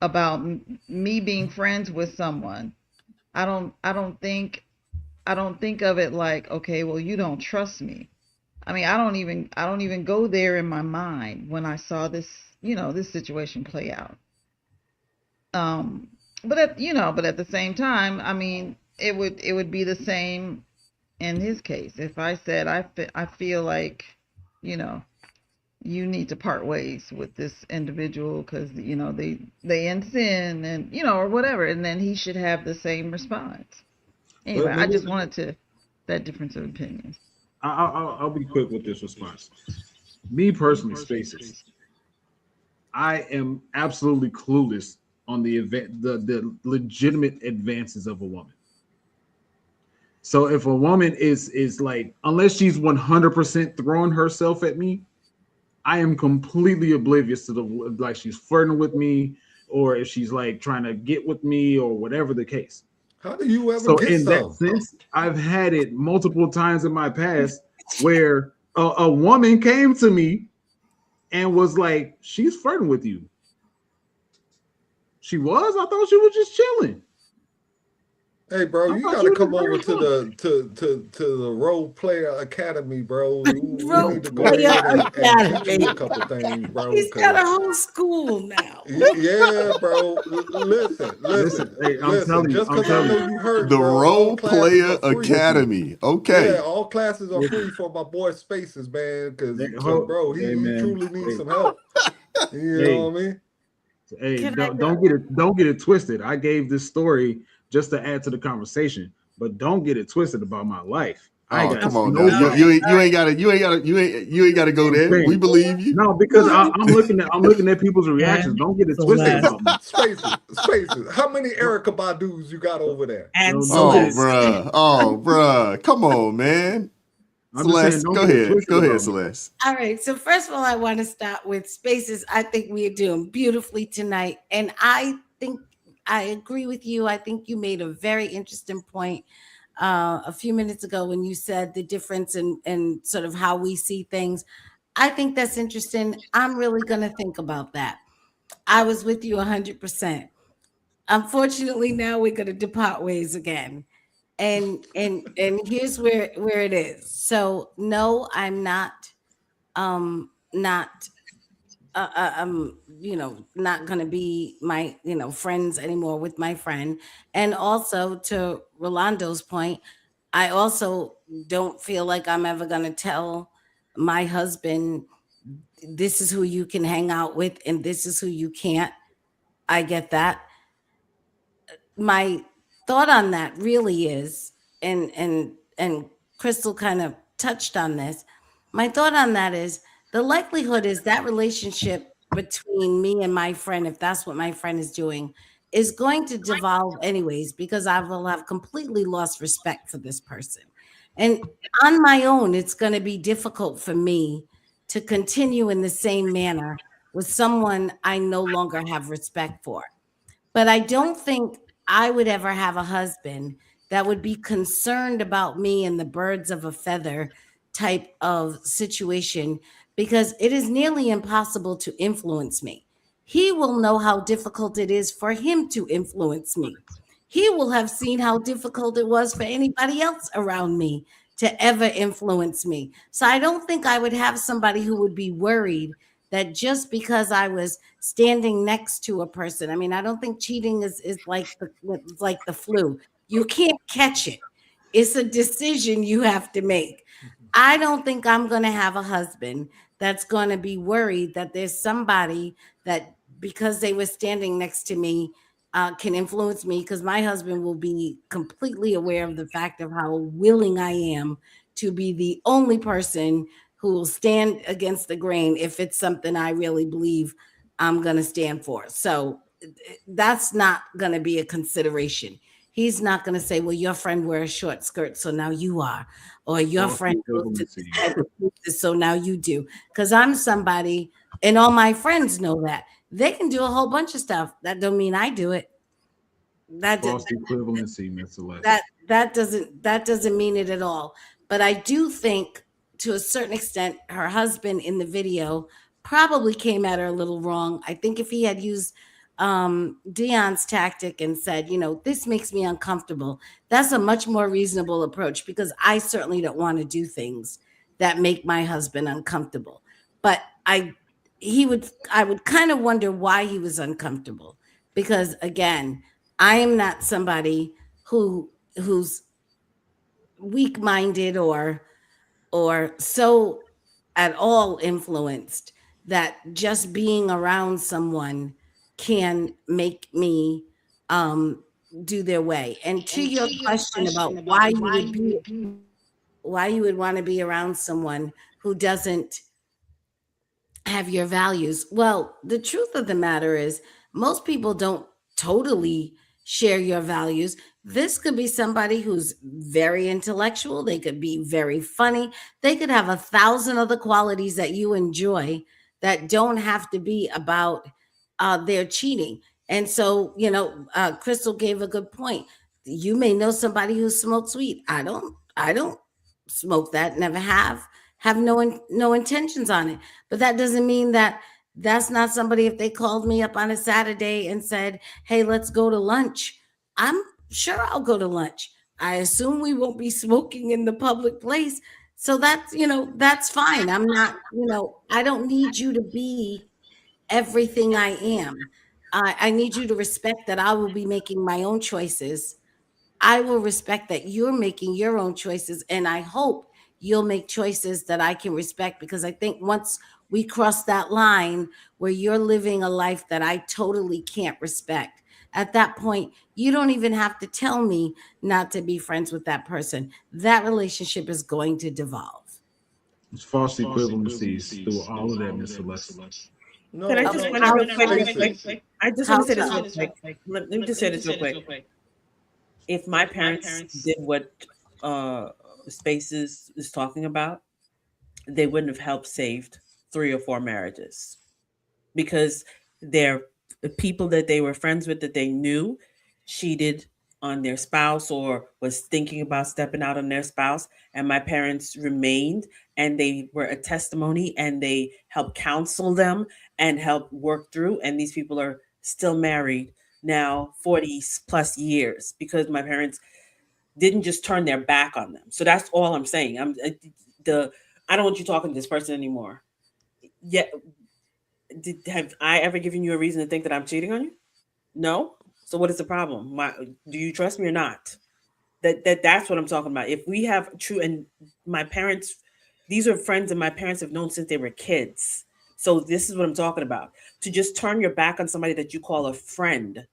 about me being friends with someone, I don't think of it like, okay, well, you don't trust me. I mean, I don't even go there in my mind when I saw this, this situation play out. But at the same time, I mean, it would be the same in his case. If I said, I feel like, you need to part ways with this individual because, they in sin and, or whatever, and then he should have the same response. Anyway, I just wanted that difference of opinion. I'll be quick with this response. Me personally, Spaces, I am absolutely clueless on the legitimate advances of a woman. So if a woman is like, unless she's 100% throwing herself at me, I am completely oblivious to like she's flirting with me, or if she's like trying to get with me, or whatever the case. How do you ever so get in some? that sense, I've had it multiple times in my past where a woman came to me and was like, she's flirting with you. She was? I thought she was just chilling. Hey, bro, you gotta come over to the Role Player Academy, bro. We need to go ahead and teach you a couple things, bro. He's got a whole school now. Yeah, bro. Listen. Hey, I'm telling you, just because I know you heard The bro, Role Player Academy. Okay. Yeah, all classes are free for my boy Spaces, man. Because bro, he man. truly needs some help. You know what I mean? Hey, don't get it twisted. I gave this story just to add to the conversation, but don't get it twisted about my life. Oh, come on, now. You ain't gotta go there. We believe you. No, because I'm looking at people's reactions. Don't get it twisted about me. Spaces. How many Erykah Badu's you got over there? Oh, bruh. Come on, man. Celeste, go ahead, Celeste. All right. So first of all, I want to start with Spaces. I think we are doing beautifully tonight. And I think I agree with you. I think you made a very interesting point a few minutes ago when you said the difference in sort of how we see things. I think that's interesting. I'm really going to think about that. I was with you 100%. Unfortunately, now we're going to depart ways again. And here's where it is. So no, I'm not not not going to be my friends anymore with my friend. And also, to Rolando's point, I also don't feel like I'm ever going to tell my husband, this is who you can hang out with and this is who you can't. I get that. My thought on that really is, and Crystal kind of touched on this. My thought on that is, the likelihood is that relationship between me and my friend, if that's what my friend is doing, is going to devolve anyways, because I will have completely lost respect for this person. And on my own, it's going to be difficult for me to continue in the same manner with someone I no longer have respect for. But I don't think I would ever have a husband that would be concerned about me and the birds of a feather type of situation, because it is nearly impossible to influence me. He will know how difficult it is for him to influence me. He will have seen how difficult it was for anybody else around me to ever influence me. So I don't think I would have somebody who would be worried that just because I was standing next to a person. I mean, I don't think cheating is like the flu. You can't catch it. It's a decision you have to make. I don't think I'm going to have a husband that's going to be worried that there's somebody that, because they were standing next to me, can influence me, because my husband will be completely aware of the fact of how willing I am to be the only person who will stand against the grain if it's something I really believe I'm going to stand for. So that's not going to be a consideration. He's not going to say, well, your friend wears short skirts, so now you are. Or your friend goes to this type of places, so now you do. Because I'm somebody, and all my friends know that. They can do a whole bunch of stuff. That don't mean I do it. False equivalency, Miss Celeste. That doesn't mean it at all. But I do think, to a certain extent, her husband in the video probably came at her a little wrong. I think if he had used Dion's tactic and said, this makes me uncomfortable, that's a much more reasonable approach, because I certainly don't want to do things that make my husband uncomfortable. But I would kind of wonder why he was uncomfortable, because again, I am not somebody who's weak-minded or so at all influenced that just being around someone can make me do their way. And to your question about why you would want to be around someone who doesn't have your values. Well, the truth of the matter is, most people don't totally share your values. This could be somebody who's very intellectual. They could be very funny. They could have 1,000 other qualities that you enjoy that don't have to be about their cheating. And so, Crystal gave a good point. You may know somebody who smokes weed. I don't smoke that, never have no intentions on it. But that doesn't mean that that's not somebody, if they called me up on a Saturday and said, hey, let's go to lunch, I'm sure I'll go to lunch. I assume we won't be smoking in the public place. So that's fine. I'm not, I don't need you to be everything I am. I need you to respect that I will be making my own choices. I will respect that you're making your own choices. And I hope you'll make choices that I can respect, because I think once we cross that line where you're living a life that I totally can't respect, at that point, you don't even have to tell me not to be friends with that person. That relationship is going to devolve. It's false equivalencies through all of that, Miss Celeste. No, Can I just no, real no, quick? I just want to say this real quick. Let me just say this real quick. If my parents did what Spaces is talking about, they wouldn't have helped saved 3 or 4 marriages, because they're the people that they were friends with that they knew cheated on their spouse or was thinking about stepping out on their spouse, and my parents remained, and they were a testimony, and they helped counsel them and help work through, and these people are still married now 40 plus years because my parents didn't just turn their back on them. So that's all I'm saying. I don't want you talking to this person anymore. Yet, have I ever given you a reason to think that I'm cheating on you? No. So what is the problem? Do you trust me or not? That's what I'm talking about. If we have true, and my parents, these are friends that my parents have known since they were kids. So this is what I'm talking about. To just turn your back on somebody that you call a friend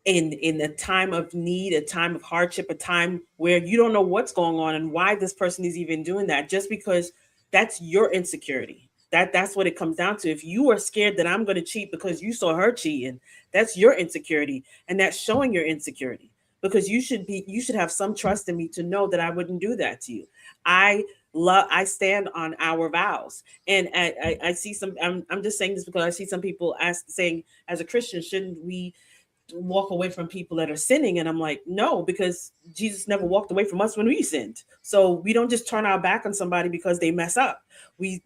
in a time of need, a time of hardship, a time where you don't know what's going on and why this person is even doing that, just because that's your insecurity. That's what it comes down to. If you are scared that I'm going to cheat because you saw her cheating, that's your insecurity, and that's showing your insecurity, because you should have some trust in me to know that I wouldn't do that to you. I stand on our vows, and I see some. I'm just saying this because I see some people saying, as a Christian, shouldn't we walk away from people that are sinning? And I'm like, no, because Jesus never walked away from us when we sinned. So we don't just turn our back on somebody because they mess up. We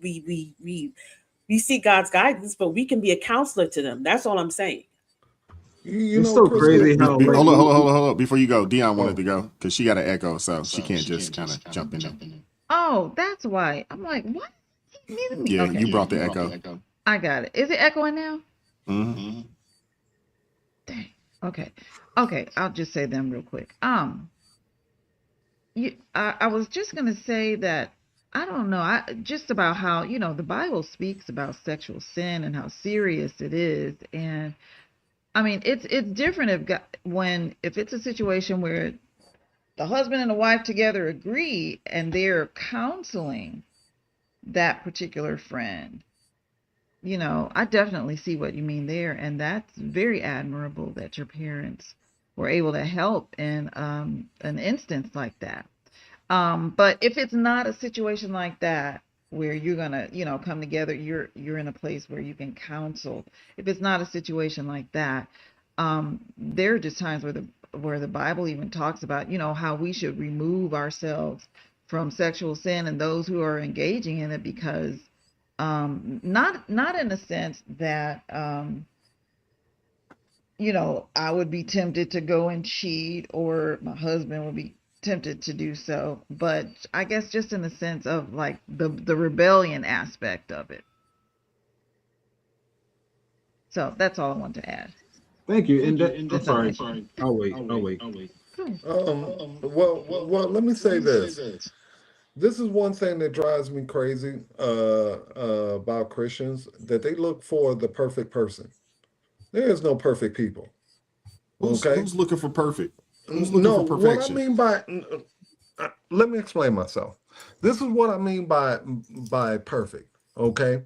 seek God's guidance, but we can be a counselor to them. That's all I'm saying. It's so crazy how Hold on. Before you go, Dion wanted to go because she got an echo, so she can't just kind of jump in there. Oh, that's why. I'm like, what? Yeah, Okay. you brought the echo. I got it. Is it echoing now? Mm-hmm. Okay. I'll just say them real quick. I was just gonna say that I don't know. Just about how the Bible speaks about sexual sin and how serious it is, and I mean it's different if it's a situation where the husband and the wife together agree and they're counseling that particular friend. I definitely see what you mean there, and that's very admirable that your parents were able to help in an instance like that. But if it's not a situation like that where you're gonna, come together, you're in a place where you can counsel. If it's not a situation like that, there are just times where the Bible even talks about, how we should remove ourselves from sexual sin and those who are engaging in it, because not in a sense that I would be tempted to go and cheat, or my husband would be tempted to do so, but I guess just in the sense of like the rebellion aspect of it. So that's all I want to add. Thank you. And I'm sorry. I'll wait. Well, let me say this. This is one thing that drives me crazy about Christians, that they look for the perfect person. There is no perfect people. Okay? Who's looking for perfect? Who's No, looking for what I perfection? mean by let me explain myself. This is what I mean by perfect. Okay?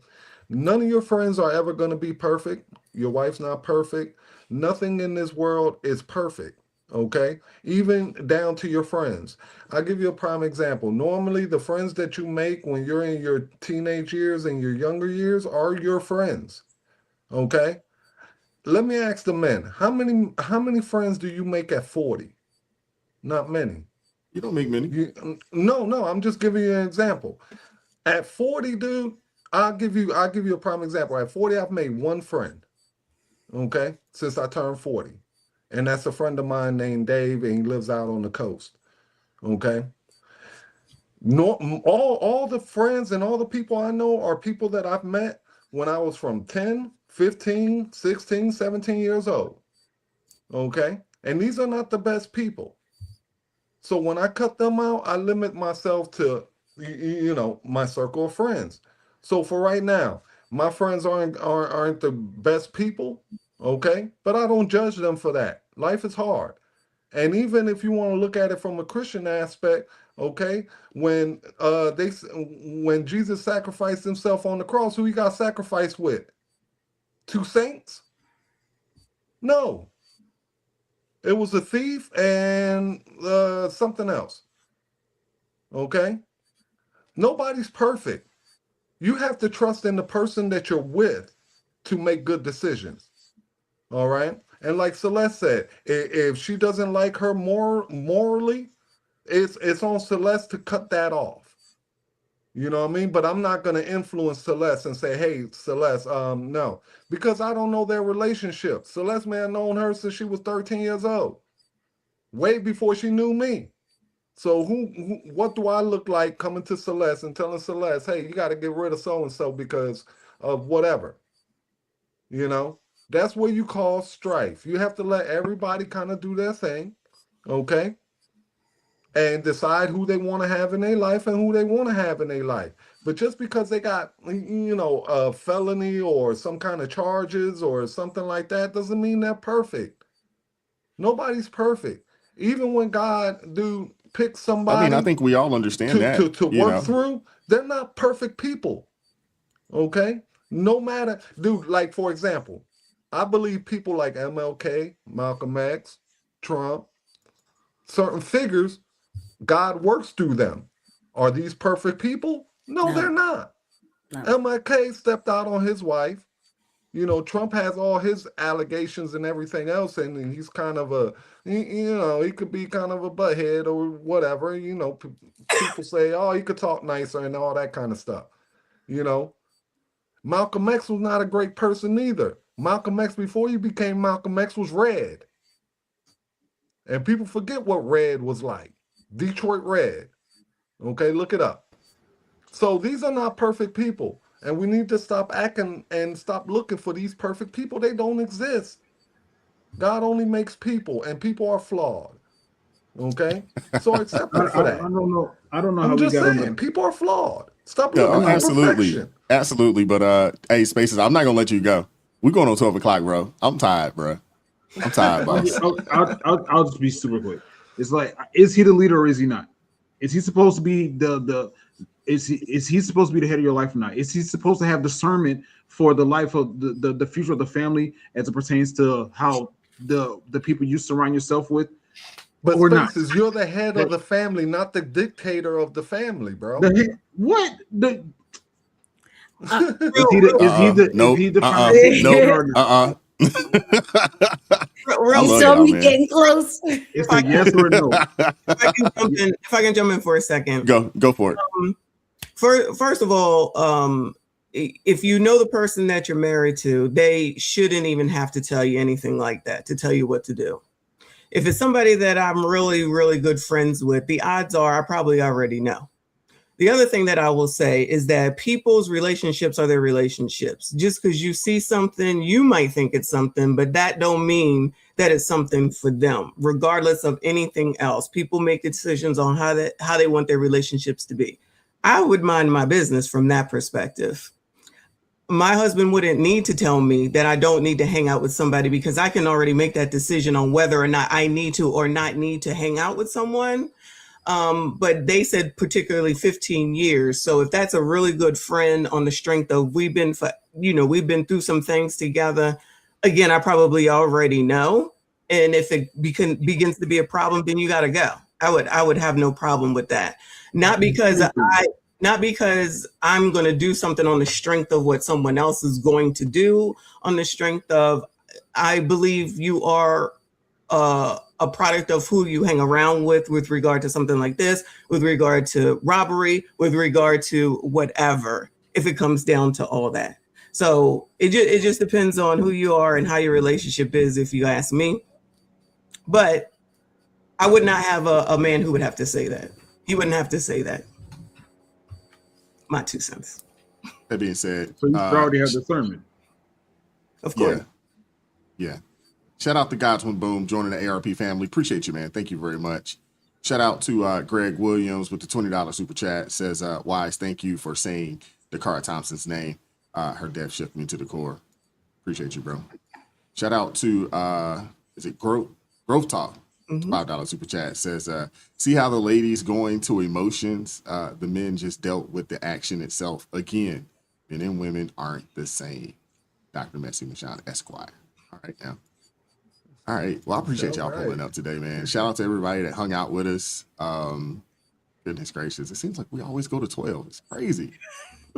None of your friends are ever going to be perfect. Your wife's not perfect. Nothing in this world is perfect. Okay, even down to your friends. I'll give you a prime example. Normally, the friends that you make when you're in your teenage years and your younger years are your friends. Okay, let me ask the men: how many friends do you make at 40? Not many. You don't make many. No. I'm just giving you an example. At 40, dude, I'll give you a prime example. At 40, I've made one friend. Okay, since I turned 40. And that's a friend of mine named Dave, and he lives out on the coast. Okay. No, all the friends and all the people I know are people that I've met when I was from 10, 15, 16, 17 years old. Okay. And these are not the best people. So when I cut them out, I limit myself to, my circle of friends. So for right now, my friends aren't the best people. Okay, but I don't judge them for that. Life is hard. And even if you want to look at it from a Christian aspect, okay, when Jesus sacrificed himself on the cross, who he got sacrificed with? 2 saints? No. It was a thief and something else. Okay? Nobody's perfect. You have to trust in the person that you're with to make good decisions. All right. And like Celeste said, if she doesn't like her morally, it's on Celeste to cut that off. You know what I mean? But I'm not going to influence Celeste and say, hey, Celeste, no. Because I don't know their relationship. Celeste may have known her since she was 13 years old. Way before she knew me. So what do I look like coming to Celeste and telling Celeste, hey, you got to get rid of so-and-so because of whatever? You know? That's what you call strife. You have to let everybody kind of do their thing, okay? And decide who they want to have in their life and who they want to have in their life. But just because they got, a felony or some kind of charges or something like that doesn't mean they're perfect. Nobody's perfect. Even when God pick somebody, I mean, I think we all understand that to work through, they're not perfect people, okay? No matter, dude, like, for example, I believe people like MLK, Malcolm X, Trump, certain figures, God works through them. Are these perfect people? No, they're not. No. MLK stepped out on his wife. Trump has all his allegations and everything else, and he's kind of he could be kind of a butthead or whatever. People say, oh, he could talk nicer and all that kind of stuff. Malcolm X was not a great person either. Malcolm X, before he became Malcolm X, was red. And people forget what red was like. Detroit Red. Okay, look it up. So these are not perfect people. And we need to stop acting and stop looking for these perfect people. They don't exist. God only makes people, and people are flawed. Okay? So accept it for that. I don't know I'm how just we got saying, on people are flawed. Stop looking for absolutely. perfection. Absolutely. But hey, Spaces, I'm not gonna let you go. We're going on 12 o'clock, bro. I'm tired, bro. I'm tired, boss. I'll just be super quick. It's like, is he the leader or is he not? Is he supposed to be is he supposed to be the head of your life or not? Is he supposed to have discernment for the life of the future of the family as it pertains to how the people you surround yourself with? But or Spaces, not? you're the head of the family, not the dictator of the family, bro. What? Nope. You saw me getting close. It's a yes or no. If I can jump in for a second. Go for it. First of all, if you know the person that you're married to, they shouldn't even have to tell you anything like that, to tell you what to do. If it's somebody that I'm really, really good friends with, the odds are I probably already know. The other thing that I will say is that people's relationships are their relationships. Just because you see something, you might think it's something, but that don't mean that it's something for them, regardless of anything else. People make decisions on how they want their relationships to be. I would mind my business from that perspective. My husband wouldn't need to tell me that I don't need to hang out with somebody because I can already make that decision on whether or not I need to or not need to hang out with someone. But they said particularly 15 years. So if that's a really good friend on the strength of we've been through some things together, again, I probably already know. And if it begins to be a problem, then you got to go. I would have no problem with that. Not because I'm going to do something on the strength of what someone else is going to do, on the strength of I believe you are a product of who you hang around with regard to something like this, with regard to robbery, with regard to whatever, if it comes down to all that. So it just depends on who you are and how your relationship is, if you ask me. But I would not have a man who would have to say that. He wouldn't have to say that. My 2 cents. That being said, so you already have discernment. Of course. Yeah. Shout out to Godswin Boom joining the ARP family. Appreciate you, man. Thank you very much. Shout out to Greg Williams with the $20 super chat. Says, Wise, thank you for saying Dakara Thompson's name. Her death shook me to the core. Appreciate you, bro. Shout out to is it Grove Talk? $5 super chat says, see how the ladies going to emotions? The men just dealt with the action itself. Again, men and women aren't the same. Dr. Messi Michon Esquire. All right, now. All right. Well, I appreciate y'all pulling up today, man. Shout out to everybody that hung out with us. Goodness gracious. It seems like we always go to 12. It's crazy.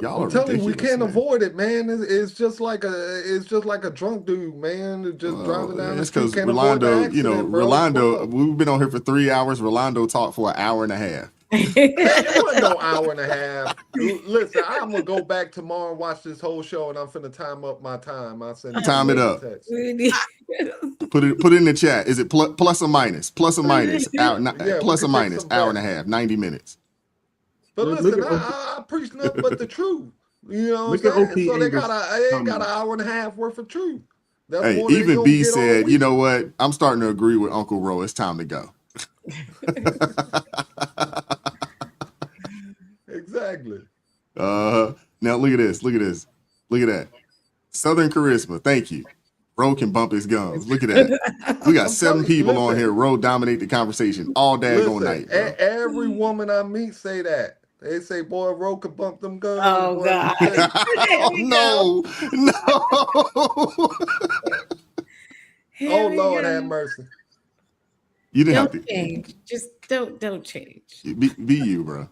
Y'all I'm are telling you, we ridiculous, can't man. avoid it, man. It's just like a drunk dude, man, just driving down the It's street. because Can't avoid the Rolando, accident, bro. Rolando, Fuck. we've been on here for 3 hours. Rolando talked for an hour and a half. Man, it wasn't no hour and a half. Listen, I'm gonna go back tomorrow and watch this whole show, and I'm finna time up my time. I'll send Time you it a up. text. Put it in the chat. Is it plus or minus? Plus or minus? Hour, Yeah, plus we or can take minus? some Hour and a bets. half. 90 minutes. But Look listen, at I preach nothing but the truth. You know what Look I'm at saying? OP So they Angel's got an comment. hour and a half worth of truth. That's Hey, more than they even gonna B get all said, week. you know what? I'm starting to agree with Uncle Ro. It's time to go. Exactly. Now look at this. Look at this. Look at that. Southern charisma. Thank you. Ro can bump his gums. Look at that. We got I'm 7 telling you, people on listen. here. Ro dominate the conversation all daggone Listen, night, bro. every woman I meet say that. They say, "Boy, Ro could bump them guns." Oh, boy, God. let me tell you. Oh no, Oh Lord, have mercy. you didn't have Don't to change. Just don't change. be you, bro.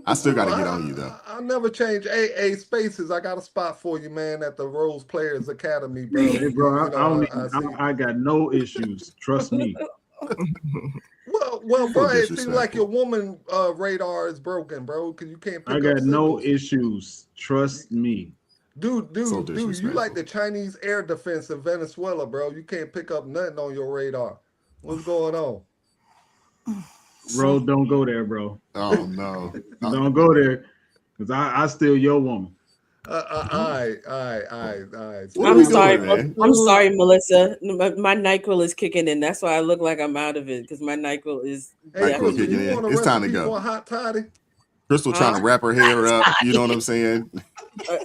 I still got to get on you though. I'll never change. Hey, Spaces, I got a spot for you, man, at the Rose Players Academy, bro. Hey, bro, You know, I see. I got no issues. Trust me. Well, bro, it seems disrespectful. like your woman radar is broken, bro, because you can't pick I up got no signals. issues. Trust me. Dude, So you like disrespectful. the Chinese air defense in Venezuela, bro. You can't pick up nothing on your radar. What's going on? Bro, don't go there, bro. Oh no. Don't go there. Because I steal your woman. All right. What are we doing, man? I'm sorry, Melissa. My NyQuil is kicking in. That's why I look like I'm out of it because my NyQuil is. Hey, NyQuil Crystal, kicking you in. want a It's time to recipe go. for a hot toddy? Crystal trying to wrap her hair up. You know what I'm saying?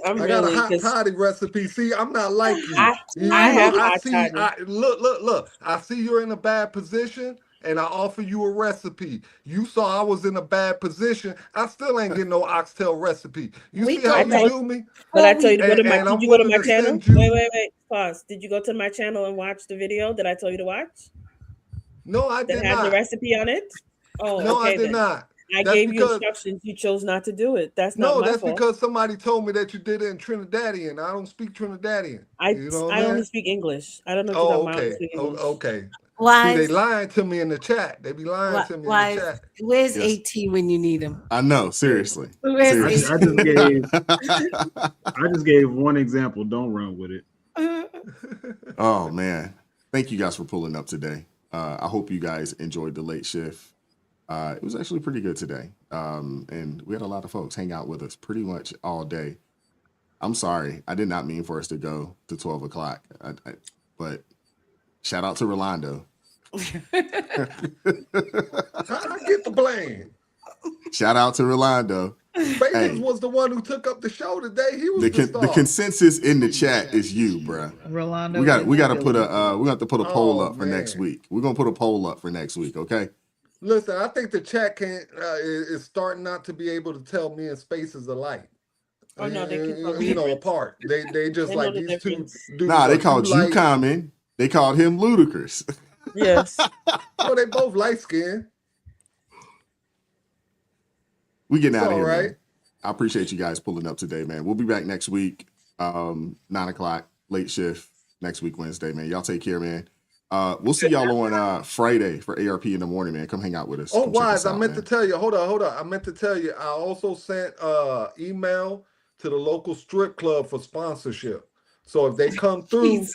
I'm I got really a hot 'cause toddy recipe. See, I'm not like you. I You have know, I hot see. toddy. Look. I see you're in a bad position, and I offer you a recipe. You saw I was in a bad position. I still ain't getting no oxtail recipe. You see how you do me? But I tell you to go to my. And Did I'm you go to willing my to channel? send you. Wait. Pause. Did you go to my channel and watch the video that I told you to watch? No, I That did had the not. recipe on it? Oh, No, okay I did then. not. I That's gave you because instructions. You chose not to do it. That's not no, my that's fault. because somebody told me that you did it in Trinidadian. I don't speak Trinidadian. You know what I I'm only saying? speak English. I don't know what you're Oh, talking about. I only okay. speak Oh, English. okay. See, Why? they lying to me in the chat. They be lying to me in the Why? chat. Where's Yes. AT when you need him? I know, seriously. Where's Seriously. I just gave one example. Don't run with it. Oh man. Thank you guys for pulling up today. I hope you guys enjoyed the late shift. It was actually pretty good today. And we had a lot of folks hang out with us pretty much all day. I'm sorry. I did not mean for us to go to 12 o'clock. But shout out to Rolando. I get the blame. Shout out to Rolando. Spaces Hey, was the one who took up the show today. He was the the star. consensus in the chat is you, bruh. Rolando. We got to is put the we got to put a poll Oh, up for next man. week. We're gonna put a poll up for next week, okay? Listen, I think the chat is starting not to be able to tell me and Spaces alike. Oh no, they can tell the You know, difference. apart. They just They like know the these two difference. dudes. Nah, they are called too you light. Common. They called him ludicrous. Yes. Well, they both light skinned. We getting It's out of all here, right. man. I appreciate you guys pulling up today, man. We'll be back next week, 9 o'clock, late shift next week, Wednesday, man. Y'all take care, man. We'll see y'all on Friday for ARP in the morning, man. Come hang out with us. Oh, Come check us Wise, I out, meant to man. tell you. Hold on. I meant to tell you. I also sent email to the local strip club for sponsorship. So if they come through,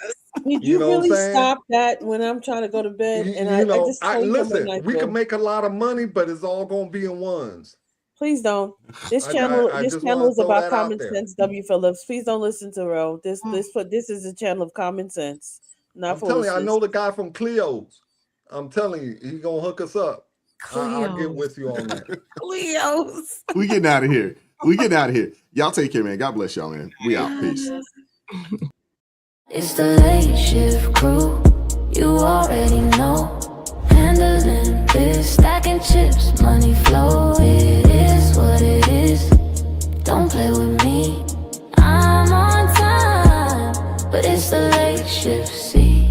Did you you know what I'm really saying? stop that when I'm trying to go to bed? And You I know, just told you listen, about we can NyQuil. make a lot of money, but it's all gonna be in ones. Please don't. This I channel just want to is throw about that out common there. sense. W. Phillips. Please don't listen to Ro. This is a channel of common sense, not I'm telling you, I foolishness. know the guy from Cleo's. I'm telling you, he's gonna hook us up. I'll get with you on that. Leos. We getting out of here. We getting out of here. Y'all take care, man. God bless y'all, man. We out. Peace. It's the late shift crew, you already know. Handling this, stacking chips, money flow. It is what it is. Don't play with me. I'm on time, but it's the late shift. See.